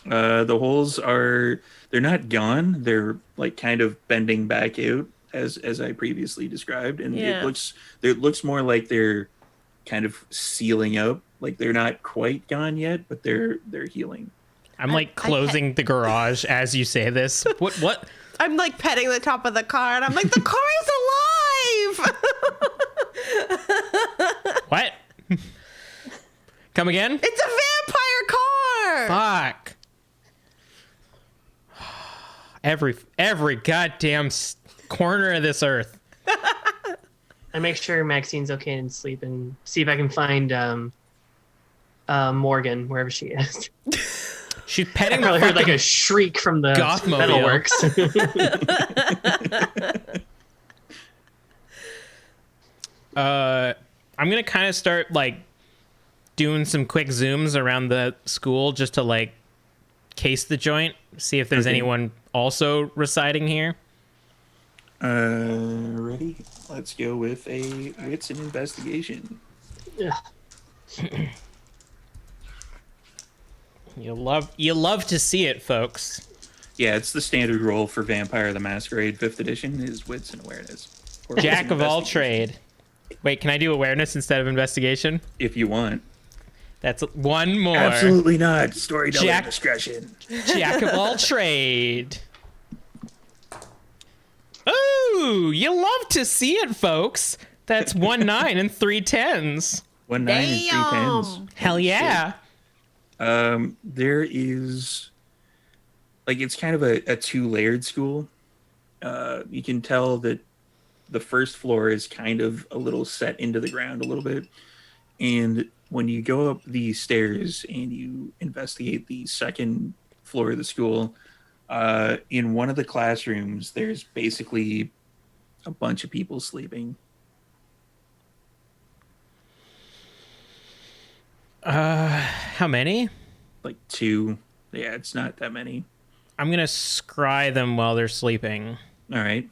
The holes they're not gone. They're like kind of bending back out as I previously described. And Yeah. it looks more like they're kind of sealing up. Like they're not quite gone yet, but they're healing. I'm like closing the garage as you say this. What? I'm like petting the top of the car and I'm like, the car is alive! What? Come again? It's a vampire car! Fuck. Every goddamn corner of this earth. I make sure Maxine's okay and sleep and see if I can find Morgan wherever she is. She's I petting probably the heard like fucking a shriek from the Gothmobile. metalworks. I'm gonna kind of start like doing some quick zooms around the school just to like case the joint, see if there's Okay. anyone also residing here. Ready? Let's go with a wits and investigation. Ugh. You love to see it, folks. Yeah, it's the standard roll for Vampire the Masquerade 5th edition is wits and awareness. Or wits Jack and of all investigation, trade. Wait, can I do awareness instead of investigation? if you want. That's one more. Absolutely not. Storyteller Jack- discretion. Jack of all trade. Ooh, you love to see it, folks. That's 1 9 and 3 10s. 1 9 and 3 10s. Hell yeah. There is, like, it's kind of a two-layered school. You can tell that the first floor is kind of a little set into the ground a little bit. And when you go up the stairs and you investigate the second floor of the school, in one of the classrooms, there's basically a bunch of people sleeping. How many? Like two. Yeah, it's not that many. I'm going to scry them while they're sleeping. All right.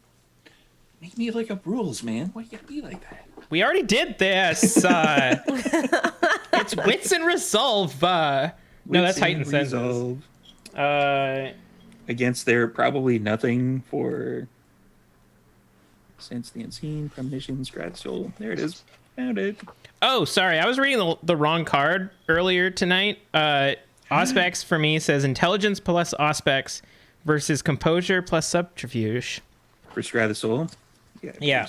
Make me look up rules, man. Why you gotta be like that? We already did this. It's wits and resolve. No, that's heightened senses. Resolve. Against their probably nothing for sense the unseen, premonitions, grad soul. There it is. Found it. Oh, sorry. I was reading the wrong card earlier tonight. Auspex for me says intelligence plus Auspex versus composure plus subterfuge. For Strata Soul. Yeah.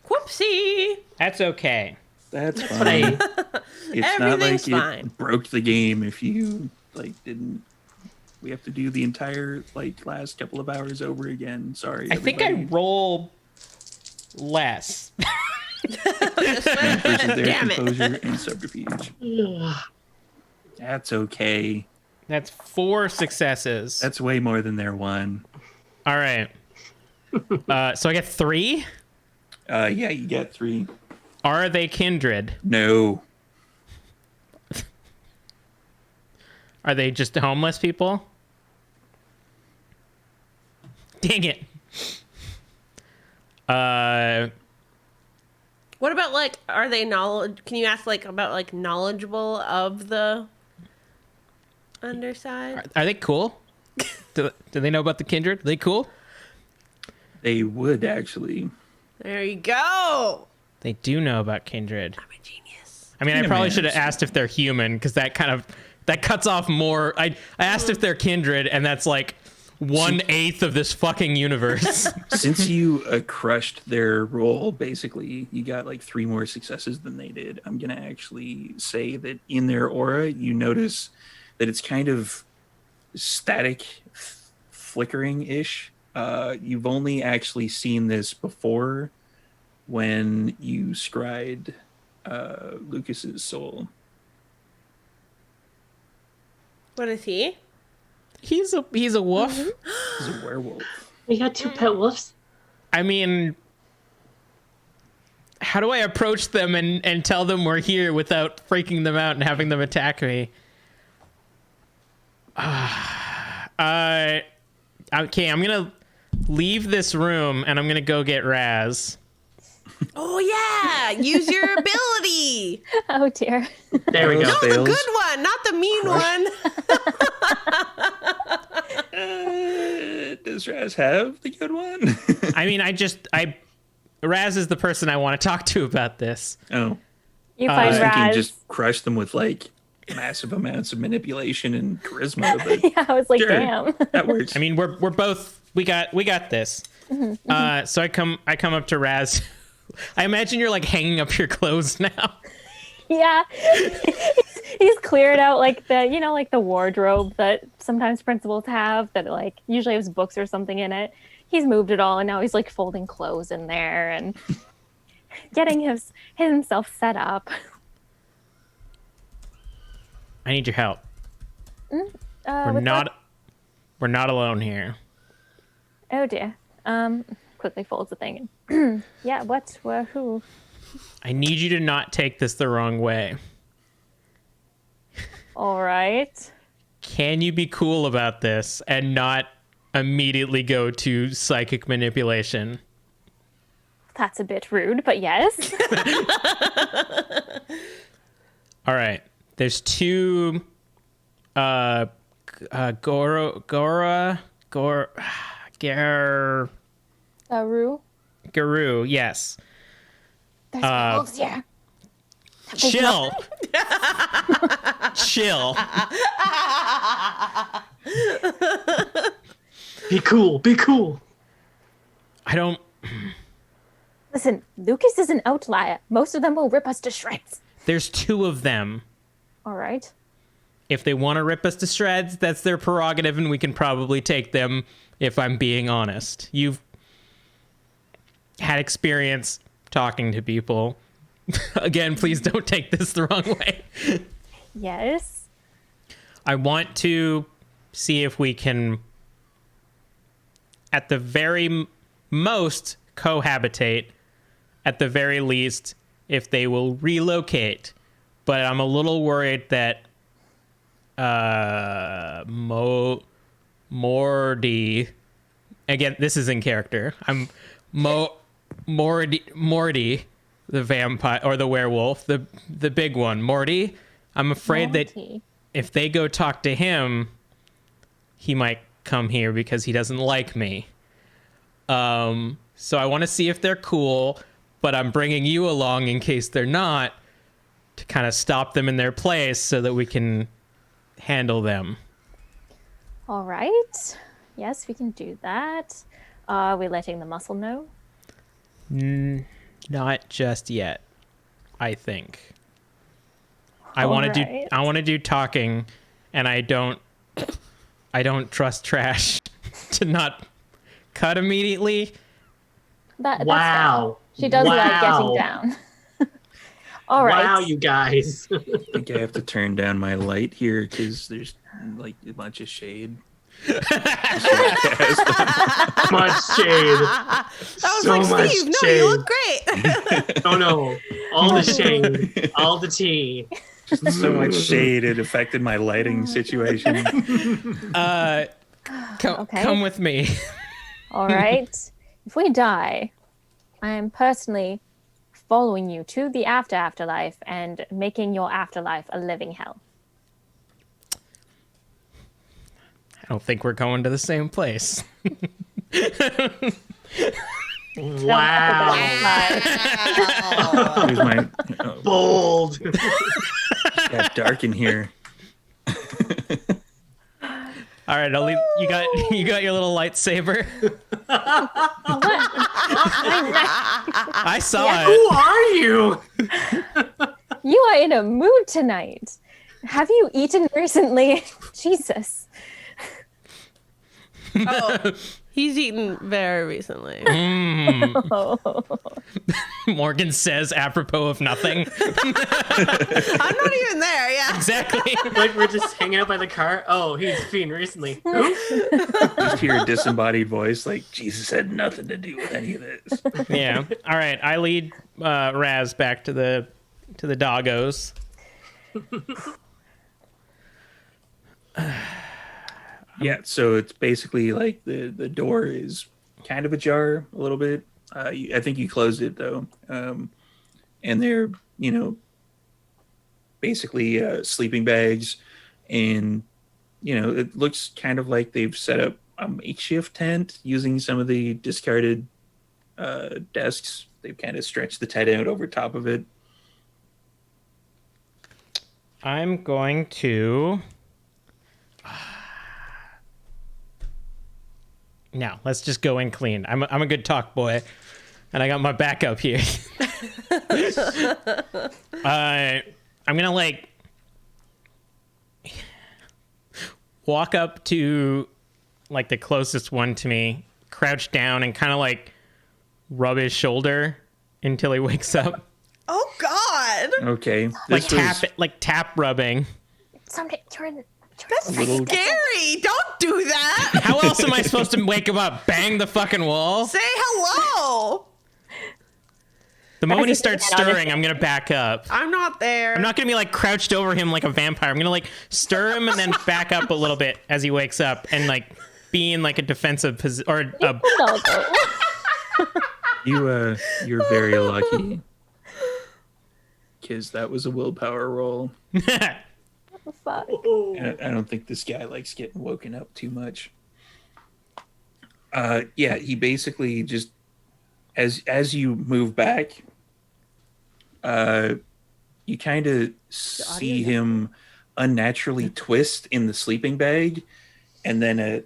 Whoopsie. That's okay. That's What fine. I It's not like Everything's fine. it broke the game if you didn't. We have to do the entire last couple of hours over again. Sorry. I think I everybody. roll less. Versus their Damn it. composure and subterfuge. That's okay. That's 4 successes. That's way more than their one. All right. So I get 3. Yeah, you get 3. Are they kindred? No. Are they just homeless people? Dang it. What about are they knowledge? Can you ask about knowledgeable of the underside? Are they cool? Do they know about the kindred? Are they cool? They would actually. There you go. They do know about kindred. I'm a genius. I mean, I Kinda probably man. should have asked if they're human because that cuts off more. I asked if they're kindred, and that's like 1/8 of this fucking universe. Since you crushed their roll, basically, you got 3 more successes than they did. I'm going to actually say that in their aura, you notice that it's kind of static, flickering-ish. You've only actually seen this before when you scried Lucas's soul. What is he? He's a wolf. He's a werewolf. We got 2 pet wolves. I mean, how do I approach them and tell them we're here without freaking them out and having them attack me? Okay, I'm gonna leave this room and I'm gonna go get Raz. Oh yeah, use your ability. Oh dear. There we go. No, the Fails. good one, not the mean one. Does Raz have the good one? I mean, Raz is the person I want to talk to about this. Oh. You I find was thinking Raz. just crush them with massive amounts of manipulation and charisma, but Yeah, I was like, sure, damn. that works. I mean, we're both we got this. So I come up to Raz. I imagine you're hanging up your clothes now. Yeah. He's cleared out the wardrobe that sometimes principals have that usually has books or something in it. He's moved it all and now he's folding clothes in there and getting himself set up. I need your help. We're with not alone here. Oh dear. Quickly folds the thing. And yeah, what? Who? I need you to not take this the wrong way. All right. Can you be cool about this and not immediately go to psychic manipulation? That's a bit rude, but yes. All right. There's 2 Guru, yes. There's wolves here. Chill. Chill. Be cool. Be cool. I don't. Listen, Lucas is an outlier. Most of them will rip us to shreds. There's 2 of them. All right. if they want to rip us to shreds, that's their prerogative, and we can probably take them, if I'm being honest. You've had experience talking to people. Again, please don't take this the wrong way. Yes. I want to see if we can, at the very most, cohabitate. At the very least, if they will relocate. But I'm a little worried that Morty, again, this is in character. I'm Morty, the vampire or the werewolf, the big one, Morty. I'm afraid that if they go talk to him, he might come here because he doesn't like me. So I want to see if they're cool, but I'm bringing you along in case they're not, to kind of stop them in their place so that we can handle them. All right. Yes, we can do that. Are we letting the muscle know? Not just yet, I think. I want to do talking, and I don't trust Trash to not cut immediately. That's Wow. fair. She does like getting Wow. down. All right. Wow, you guys. I think I have to turn down my light here because there's like a bunch of shade. Much shade. I was So like, much Steve, no, shade. you look great. Oh no. All the shade. All the tea. So much shade, it affected my lighting situation. Come with me. All right. If we die, I am personally following you to the afterlife and making your afterlife a living hell. I don't think we're going to the same place. Wow. Here's my Bold. got dark in here. All right, I'll leave. You got your little lightsaber. I saw Yeah. it. Who are you? You are in a mood tonight. Have you eaten recently? Jesus. Oh, he's eaten very recently. Morgan says apropos of nothing. I'm not even there. Yeah. Exactly. Like we're just hanging out by the car. Oh, he's been recently. Who? Just hear a disembodied voice like, Jesus had nothing to do with any of this. Yeah. All right. I lead Raz back to the doggos. Yeah, so it's basically like the door is kind of ajar a little bit. I think you closed it though. And they're, basically sleeping bags. And, it looks kind of like they've set up a makeshift tent using some of the discarded desks. They've kind of stretched the tent out over top of it. I'm going to. No, let's just go in clean. I'm a good talk boy, and I got my backup here. I'm gonna walk up to the closest one to me, crouch down, and kind of rub his shoulder until he wakes up. Oh God. Okay. Tap rubbing. Someday you're in. That's scary. Don't do that. How else am I supposed to wake him up? Bang the fucking wall? Say hello. The moment he starts That's a good stirring, I'm gonna back up. I'm not there. I'm not gonna be crouched over him like a vampire. I'm gonna stir him and then back up a little bit as he wakes up and be in a defensive position or a. You're very lucky. Because that was a willpower roll. Fuck. I don't think this guy likes getting woken up too much. Yeah, he basically just as you move back, you kind of see him unnaturally twist in the sleeping bag, and then a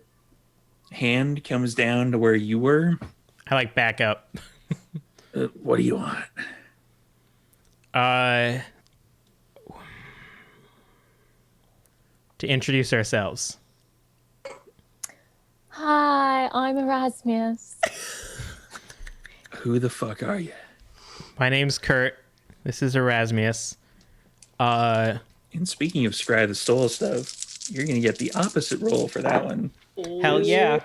hand comes down to where you were. I back up. What do you want? to introduce ourselves. Hi, I'm Erasmus. Who the fuck are you? My name's Kurt. This is Erasmus. And speaking of Scry the Stole stuff, you're gonna get the opposit roll for that one. Hell yeah.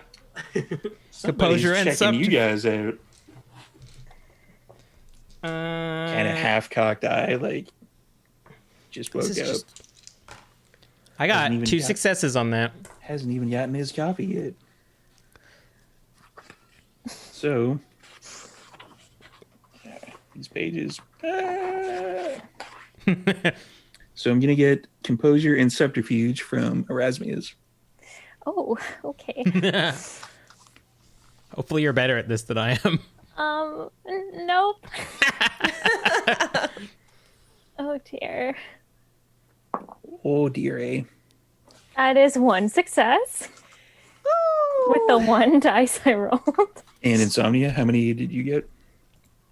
Composure and checking you sub. guys out. Kind of half-cocked eye, like just woke up. I got Hasn't even 2 got- successes on that. Hasn't even gotten his coffee yet. So these pages. So I'm gonna get composure and subterfuge from Erasmus. Oh, okay. Hopefully you're better at this than I am. Nope. Oh dear. Oh dear, eh? That is 1 success with the 1 dice I rolled. And insomnia, how many did you get?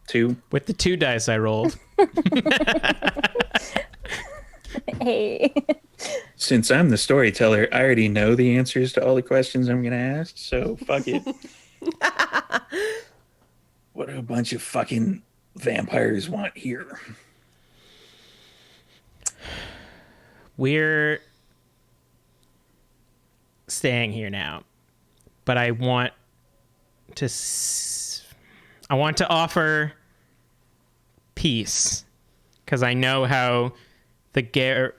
2. With the 2 dice I rolled. Hey. Since I'm the storyteller, I already know the answers to all the questions I'm gonna ask, so fuck it. What do a bunch of fucking vampires want here? We're staying here now, but I want to offer peace, because I know how the Garu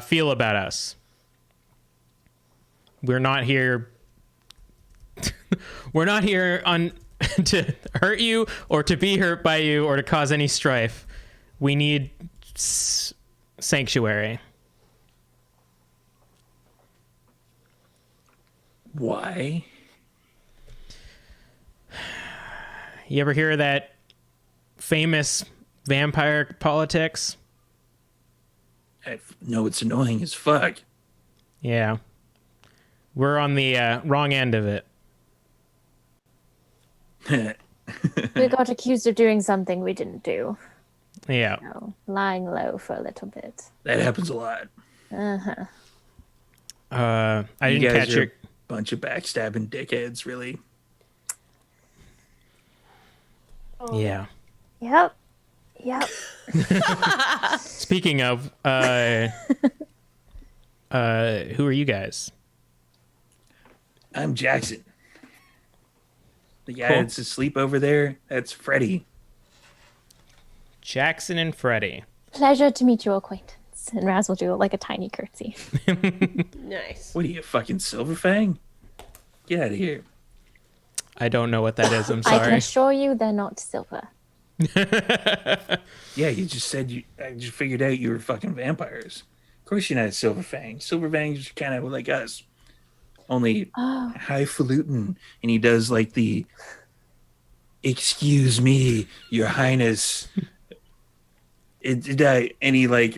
feel about us. We're not here. We're not here to hurt you or to be hurt by you or to cause any strife. We need sanctuary. Why? You ever hear of that famous vampire politics? I know it's annoying as fuck. Yeah. We're on the wrong end of it. We got accused of doing something we didn't do. Yeah. So, lying low for a little bit. That happens a lot. Uh-huh. I You didn't guys catch are your... a bunch of backstabbing dickheads, really. Yeah. Yep. Yep. Speaking of, who are you guys? I'm Jackson. The guy Cool. that's asleep over there, that's Freddy. Jackson and Freddy. Pleasure to meet your acquaintance. And Raz will do like a tiny curtsy. Nice. What are you, fucking Silverfang? Get out of here. I don't know what that is. I'm I can sorry. assure you they're not silver. Yeah, you just said I just figured out you were fucking vampires. Of course you're not a Silverfang. Silverfang's kind of like us. Only highfalutin. And he does like the, excuse me, your highness. And he like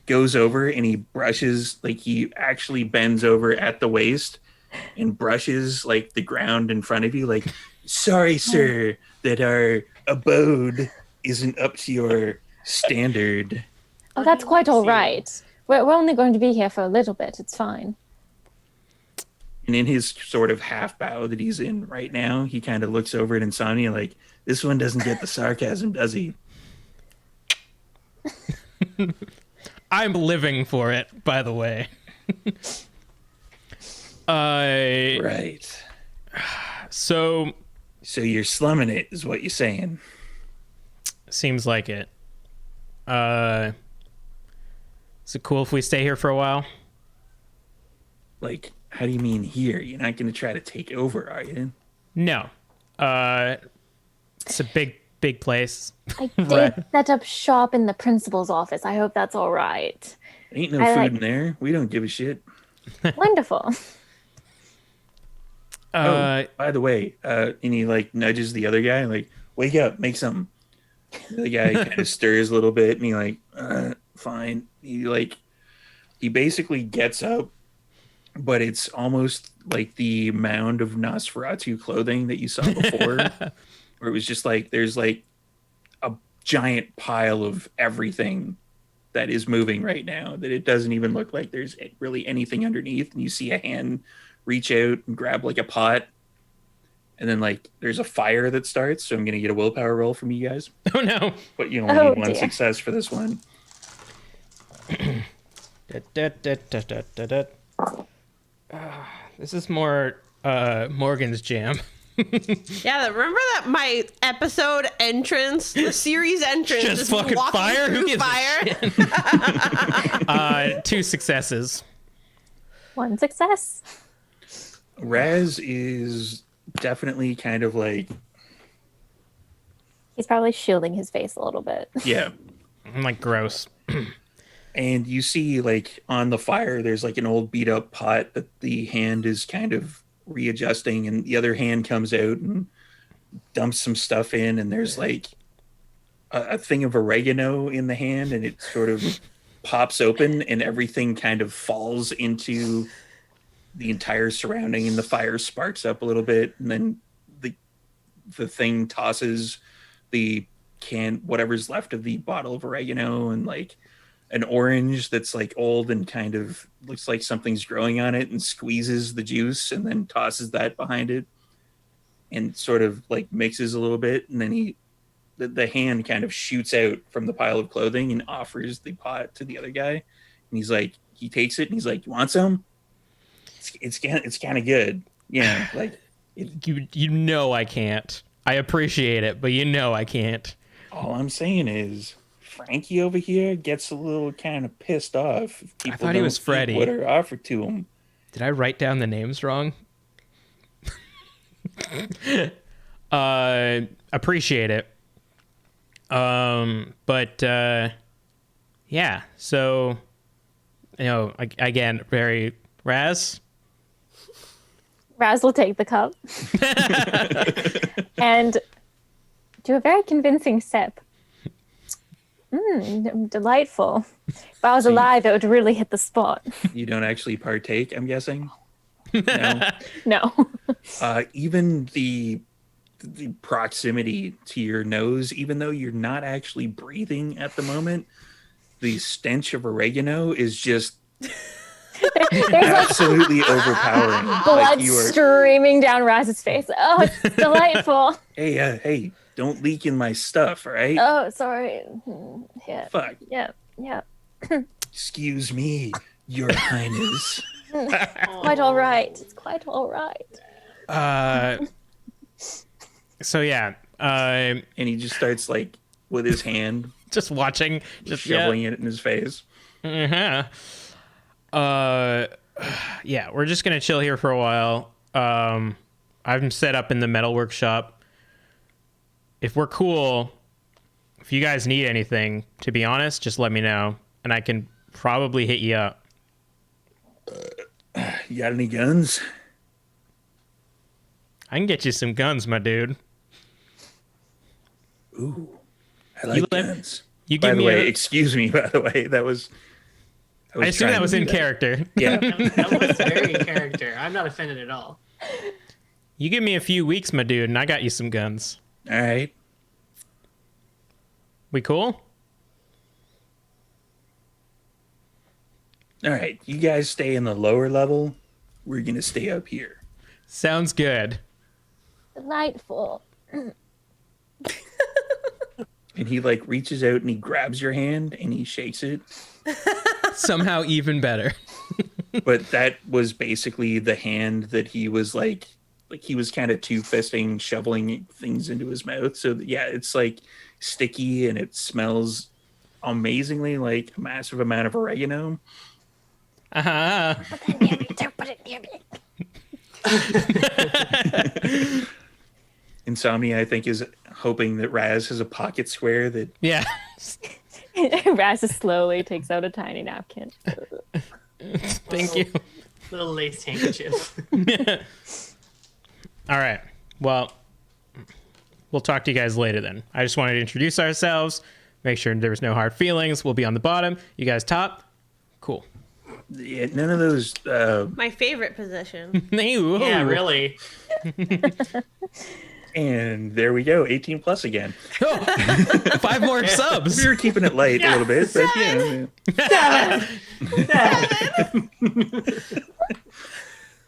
goes over and he brushes, like he actually bends over at the waist and brushes like the ground in front of you, like, sorry, sir, that our abode isn't up to your standard. Oh, that's quite all right. We're only going to be here for a little bit. It's fine. And in his sort of half bow that he's in right now, he kind of looks over at Insomnia like, this one doesn't get the sarcasm, does he? I'm living for it, by the way. Right. So, So you're slumming it, is what you're saying. seems like it. Is it cool if we stay here for a while? Like, how do you mean here? You're not going to try to take over, are you? No. It's a big place. I did Right. set up shop in the principal's office. I hope that's all right. Ain't no I food like- in there. We don't give a shit. Wonderful. Oh, by the way, and he like nudges the other guy, like, wake up, make something. The other guy kind of stirs a little bit, and he like, fine. He basically gets up, but it's almost like the mound of Nosferatu clothing that you saw before, where it was just like there's like a giant pile of everything that is moving right now, that it doesn't even look like there's really anything underneath. And you see a hand reach out and grab like a pot. And then like there's a fire that starts. So I'm going to get a willpower roll from you guys. Oh no. But you only need one success for this one. This is more Morgan's jam. Yeah, remember that my episode entrance, the series entrance, Just fucking walking fire? Who through gives a fire? shit? 2 successes. 1 success. Raz is definitely kind of like, He's probably shielding his face a little bit. yeah. I'm like, gross. And you see like on the fire, there's like an old beat up pot that the hand is kind of readjusting, and the other hand comes out and dumps some stuff in, and there's like a thing of oregano in the hand, and it sort of pops open and everything kind of falls into the entire surrounding, and the fire sparks up a little bit, and then the thing tosses the whatever's left of the bottle of oregano and like an orange that's like old and kind of looks like something's growing on it, and squeezes the juice and then tosses that behind it and sort of like mixes a little bit. And then the hand kind of shoots out from the pile of clothing and offers the pot to the other guy. And he's like, he takes it and he's like, "You want some?" It's kind of good. Yeah. Like You know I can't. I appreciate it, but you know I can't. all I'm saying is, Frankie over here gets a little kind of pissed off if people thought he was don't eat Freddy. what are offered to him. Did I write down the names wrong? Appreciate it. But yeah, so again, very Raz. Raz will take the cup and do a very convincing sip. Delightful. If I was alive, it would really hit the spot. You don't actually partake, I'm guessing. No. No. Even the proximity to your nose, even though you're not actually breathing at the moment, the stench of oregano is just absolutely overpowering. Blood you are, streaming down Raz's face. Oh, it's delightful. hey, don't leak in my stuff, all right? Oh, sorry. Yeah. Fuck. Yeah. Yeah. Excuse me, Your Highness. Quite all right. It's quite all right. So yeah, And he just starts like with his hand just watching, just shoveling it in his face. yeah. Yeah, we're just gonna chill here for a while. I'm set up in the metal workshop. If we're cool, if you guys need anything, to be honest, just let me know, and I can probably hit you up. You got any guns? I can get you some guns, my dude. Ooh, I like let- guns. You By give the me way, a. excuse me, by the way, that was... I assume trying that to was do in that. character. Yeah. That was very in character. I'm not offended at all. You give me a few weeks, my dude, and I got you some guns. All right. We cool? All right. You guys stay in the lower level. We're going to stay up here. Sounds good. Delightful. And he like reaches out and he grabs your hand and he shakes it. Somehow even better. But that was basically the hand that he was like he was kind of two-fisting, shoveling things into his mouth. So yeah, it's like sticky and it smells amazingly like a massive amount of oregano. Uh-huh. Don't put it near me. Insomnia, I think, is hoping that Raz has a pocket square that Yeah. Raz slowly takes out a tiny napkin. Thank you. Little lace handkerchief. All right. Well, we'll talk to you guys later then. I just wanted to introduce ourselves, make sure there was no hard feelings. We'll be on the bottom. You guys top? Cool. yeah, none of those My favorite position. Ooh. Yeah, really. And there we go, 18 plus again. Oh, 5 more subs. We were keeping it light a little bit, but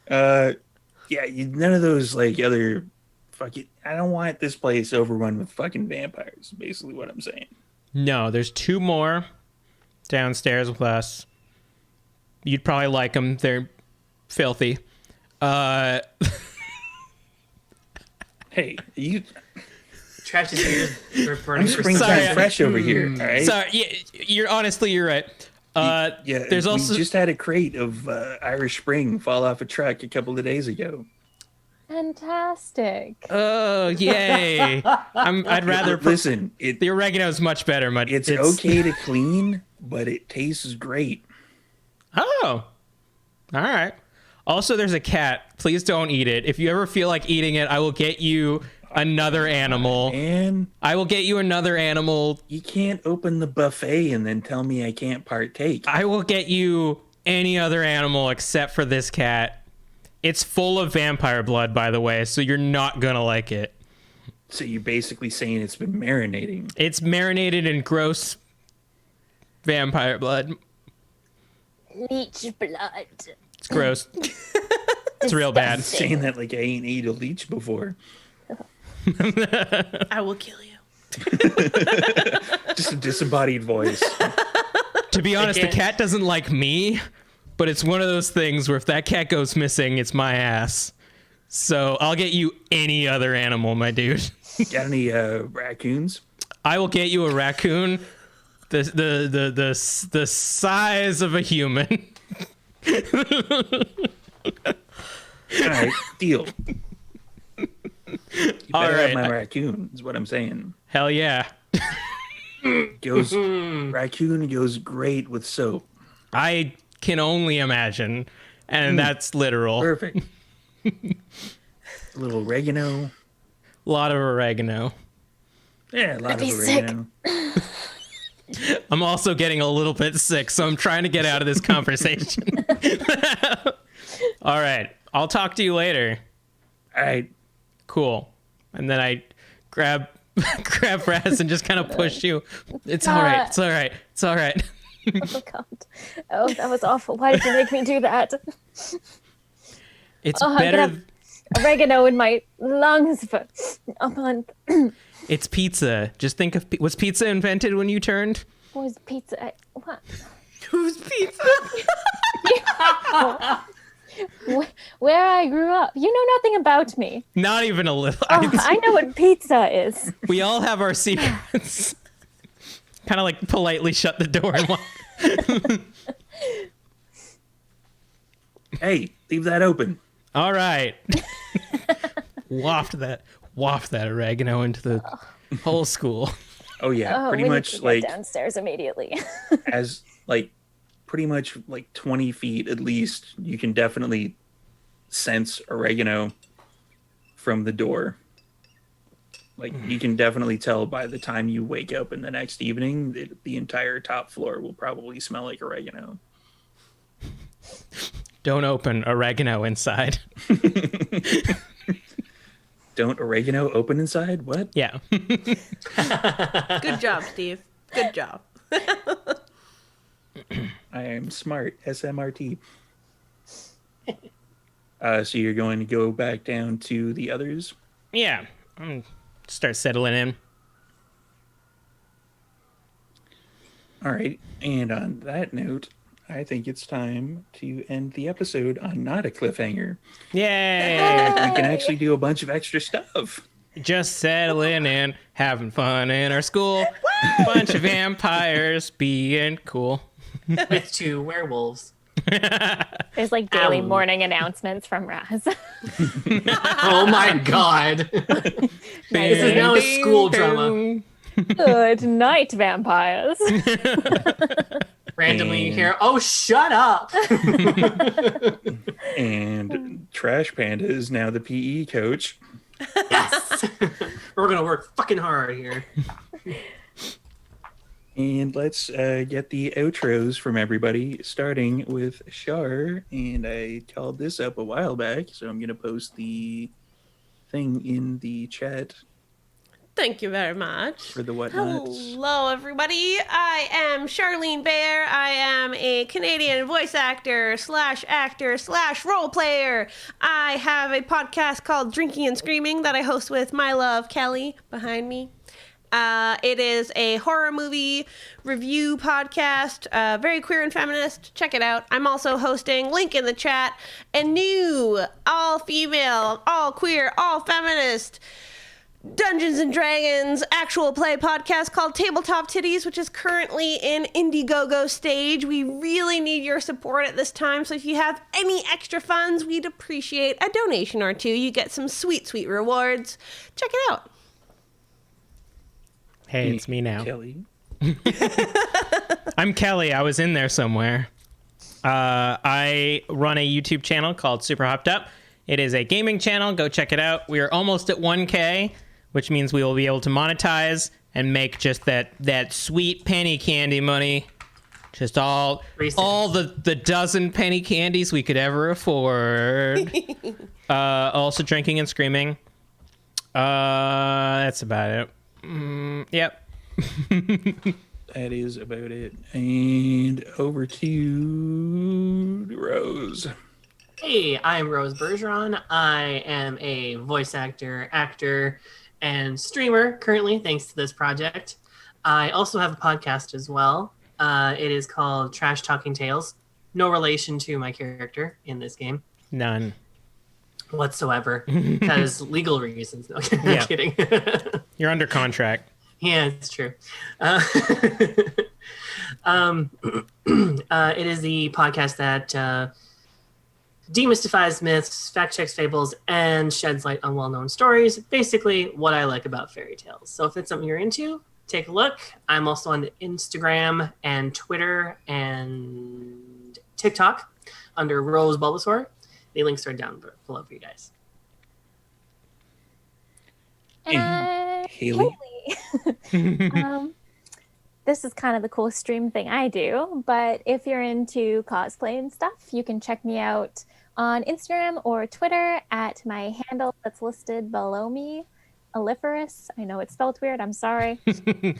none of those like other fucking. I don't want this place overrun with fucking vampires. Basically, what I'm saying. No, there's 2 more downstairs with us. You'd probably like them. They're filthy. Hey, you. Trash is here. I'm springtime fresh over here. All right. Sorry, you're right. There's also we just had a crate of Irish Spring fall off a truck a couple of days ago. Fantastic. Oh, yay! I'd rather listen. The oregano is much better, but it's okay to clean, but it tastes great. Oh, all right. Also, there's a cat. Please don't eat it. If you ever feel like eating it, I will get you another animal. And I will get you another animal. You can't open the buffet and then tell me I can't partake. I will get you any other animal except for this cat. It's full of vampire blood, by the way, so you're not gonna like it. So you're basically saying it's been marinating. It's marinated in gross vampire blood. Leech blood. It's gross. It's real bad. Saying that like I ain't ate a leech before. I will kill you. Just a disembodied voice. To be honest, the cat doesn't like me, but it's one of those things where if that cat goes missing, it's my ass. So I'll get you any other animal, my dude. Got any raccoons? I will get you a raccoon, the size of a human. All right, deal. You better right. have my raccoon, is what I'm saying. Hell yeah. Raccoon goes great with soap. I can only imagine, and that's literal. Perfect. A little oregano. A lot of oregano. Yeah, a lot of oregano. I'm also getting a little bit sick, so I'm trying to get out of this conversation. All right. I'll talk to you later. All right. Cool. And then I grab Raz and just kind of push you. It's all right. It's all right. It's all right. Oh, God. Oh, that was awful. Why did you make me do that? It's I'm better. gonna have oregano in my lungs for a month. It's pizza. Just think of was pizza invented when you turned? Was pizza? What? Who's pizza? Where I grew up. You know nothing about me. Not even a little. Oh, I know what pizza is. We all have our secrets. Kind of like politely shut the door and walk. Hey, leave that open. All right. Waft that oregano into the whole school. Oh yeah, Oh, pretty we need much to get like downstairs immediately. as like pretty much like 20 feet at least, you can definitely sense oregano from the door. Like you can definitely tell by the time you wake up in the next evening that the entire top floor will probably smell like oregano. Don't open oregano inside. Don't oregano open inside? What? Yeah. Good job, Steve. Good job. I am smart. SMRT. So you're going to go back down to the others? Yeah. Start settling in. All right. And on that note, I think it's time to end the episode on not a cliffhanger. Yay! We can actually do a bunch of extra stuff. Just settling in, having fun in our school. Bunch of vampires being cool. With 2 werewolves. There's like daily Ow. morning announcements from Raz. Oh my god. This is now a school drama. Good night, vampires. Randomly you hear, oh, shut up. And Trash Panda is now the PE coach. Yes. We're going to work fucking hard here. And let's get the outros from everybody, starting with Shar. And I called this up a while back, so I'm going to post the thing in the chat Thank you very much. for the whatnots. Hello, everybody. I am Charlene Bear. I am a Canadian voice actor / role player. I have a podcast called Drinking and Screaming that I host with my love, Kelly, behind me. It is a horror movie review podcast, very queer and feminist. Check it out. I'm also hosting, link in the chat, a new all-female, all-queer, all-feminist Dungeons and Dragons actual play podcast called Tabletop Titties, which is currently in Indiegogo stage. We really need your support at this time, so if you have any extra funds, we'd appreciate a donation or two. You get some sweet, sweet rewards. Check it out. Hey, it's me now. Kelly. I'm Kelly. I was in there somewhere. I run a YouTube channel called Super Hopped Up. It is a gaming channel. Go check it out. We are almost at 1K, which means we will be able to monetize and make just that sweet penny candy money. Just all the dozen penny candies we could ever afford. Also drinking and screaming. That's about it. Yep. That is about it. And over to Rose. Hey, I'm Rose Bergeron. I am a voice actor, and streamer currently, thanks to this project. I also have a podcast as well. It is called Trash Talking Tales. No relation to my character in this game. None. Whatsoever. Because legal reasons. No, I'm Yeah. kidding. You're under contract. Yeah, it's true. It is the podcast that demystifies myths, fact checks fables, and sheds light on well-known stories. Basically, what I like about fairy tales. So if it's something you're into, take a look. I'm also on Instagram and Twitter and TikTok under Rose Bulbasaur. The links are down below for you guys. And Haley. This is kind of the cool stream thing I do, but if you're into cosplay and stuff, you can check me out on Instagram or Twitter at my handle that's listed below me, Aliferous. I know it's spelled weird, I'm sorry. But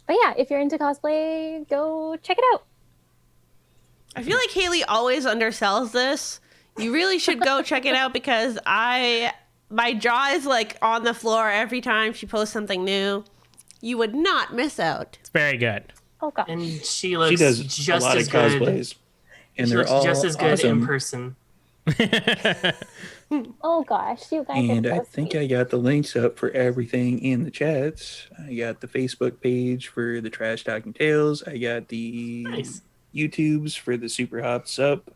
yeah, if you're into cosplay, go check it out. I feel like Haley always undersells this. You really should go check it out because my jaw is like on the floor every time she posts something new. You would not miss out. It's very good. Oh gosh. And she looks She does just a lot as of good. cosplays. And She they're looks all just as good awesome. in person. Oh gosh, you guys And are so I think sweet. I got the links up for everything in the chats. I got the Facebook page for the Trash Talking Tales. I got the Nice. YouTubes for the Super Hops Up.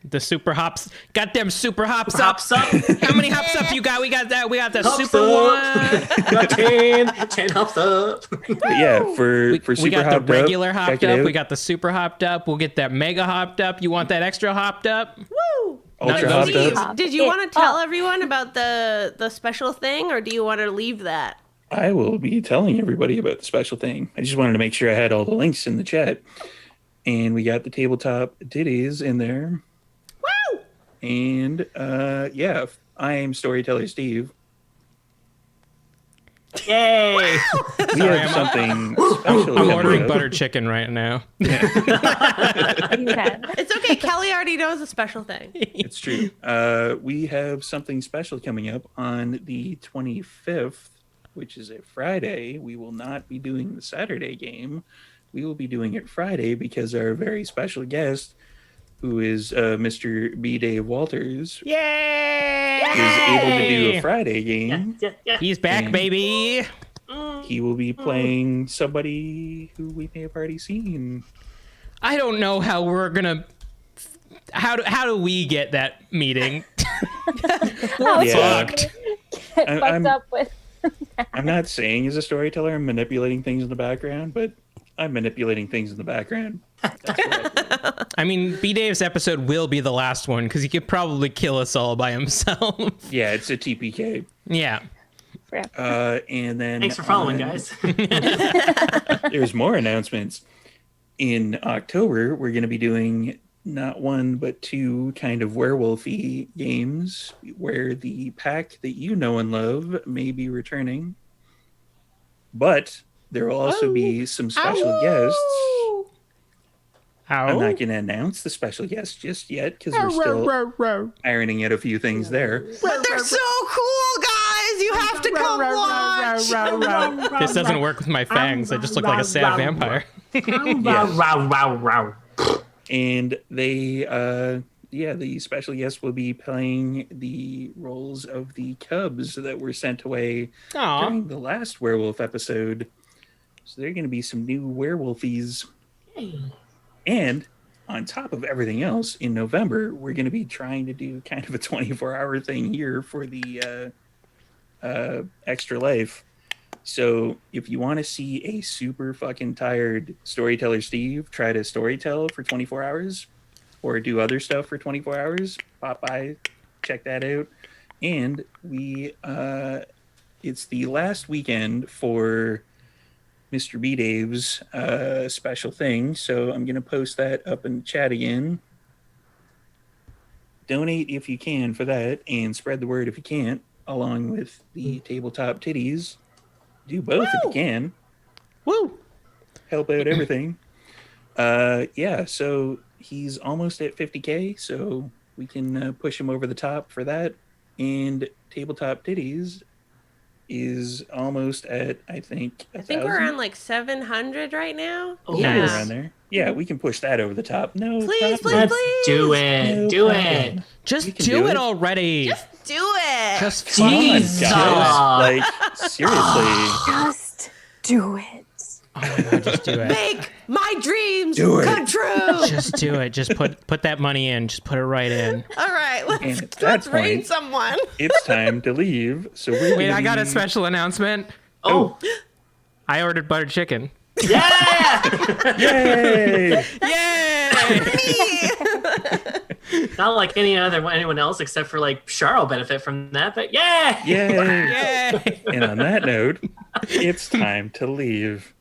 The super hops. Got them super hops up. Hops up. How many hops up you got? We got that. We got the Hops super up. one. Got 10 hops up. But yeah, for We Super got the Hopped regular Up, hopped check it up. out. We got the super hopped up. We'll get that mega hopped up. You want that extra hopped up? Woo! Ultra None of Hopped those Up. Did you want to tell Oh. everyone about the special thing, or do you want to leave that? I will be telling everybody about the special thing. I just wanted to make sure I had all the links in the chat. And we got the tabletop titties in there. Woo! And yeah, I am Storyteller Steve. Yay. We have something special. I'm coming ordering up. butter chicken right now. You can. It's okay. Kelly already knows a special thing. It's true. We have something special coming up on the 25th, which is a Friday. We will not be doing the Saturday game. We will be doing it Friday because our very special guest, who is Mr. B. Dave Walters, Yay! is able to do a Friday game. Yeah. He's back, And- baby. He will be playing somebody who we may have already seen. I don't know how we're gonna. How do we get that meeting? We're Yeah. fucked. Get I'm- fucked I'm- up with. I'm not saying as a storyteller I'm manipulating things in the background, but I'm manipulating things in the background. That's what I do. I mean, B Dave's episode will be the last one because he could probably kill us all by himself. Yeah, it's a TPK. Yeah. And then Thanks for following, guys. There's more announcements. In October, we're going to be doing not one but two kind of werewolfy games where the pack that you know and love may be returning, but there will also be some special guests. I'm not going to announce the special guests just yet because we're still ironing out a few things there. But they're so cool, guys. You have to come watch. This doesn't work with my fangs. I just look like a sad vampire. And they, the special guests will be playing the roles of the cubs that were sent away during the last werewolf episode. So they're going to be some new werewolfies. And on top of everything else, in November, we're going to be trying to do kind of a 24-hour thing here for the Extra Life. So if you want to see a super fucking tired storyteller Steve try to storytell for 24 hours or do other stuff for 24 hours, pop by, check that out. And it's the last weekend for Mr. B Dave's special thing. So I'm going to post that up in the chat again. Donate if you can for that and spread the word if you can't, along with the tabletop titties. Do both if you can. Woo! Help out everything. So he's almost at 50K, so we can push him over the top for that. And tabletop titties is almost at, I think 1,000. I think we're on like 700 right now. Oh, Yeah, nice. we're around there. Yeah, we can push that over the top. No, Please, problem. please. Do it. No Do problem. it. Just You can do do it it. already. Just do it. Just Come on, Jesus. guys. Like, seriously. Just do it. Oh my God, just do it. Make my dreams Do it. come true. Just do it. Just put that money in. Just put it right in. All right, And at let's that raid point- someone. It's time to leave. So we're Wait, gonna I got a be- special announcement. Oh, I ordered buttered chicken. yeah! Yay! Yay! Not like anyone else except for like Char will benefit from that, but yeah! Yay! Yay! And on that note, it's time to leave.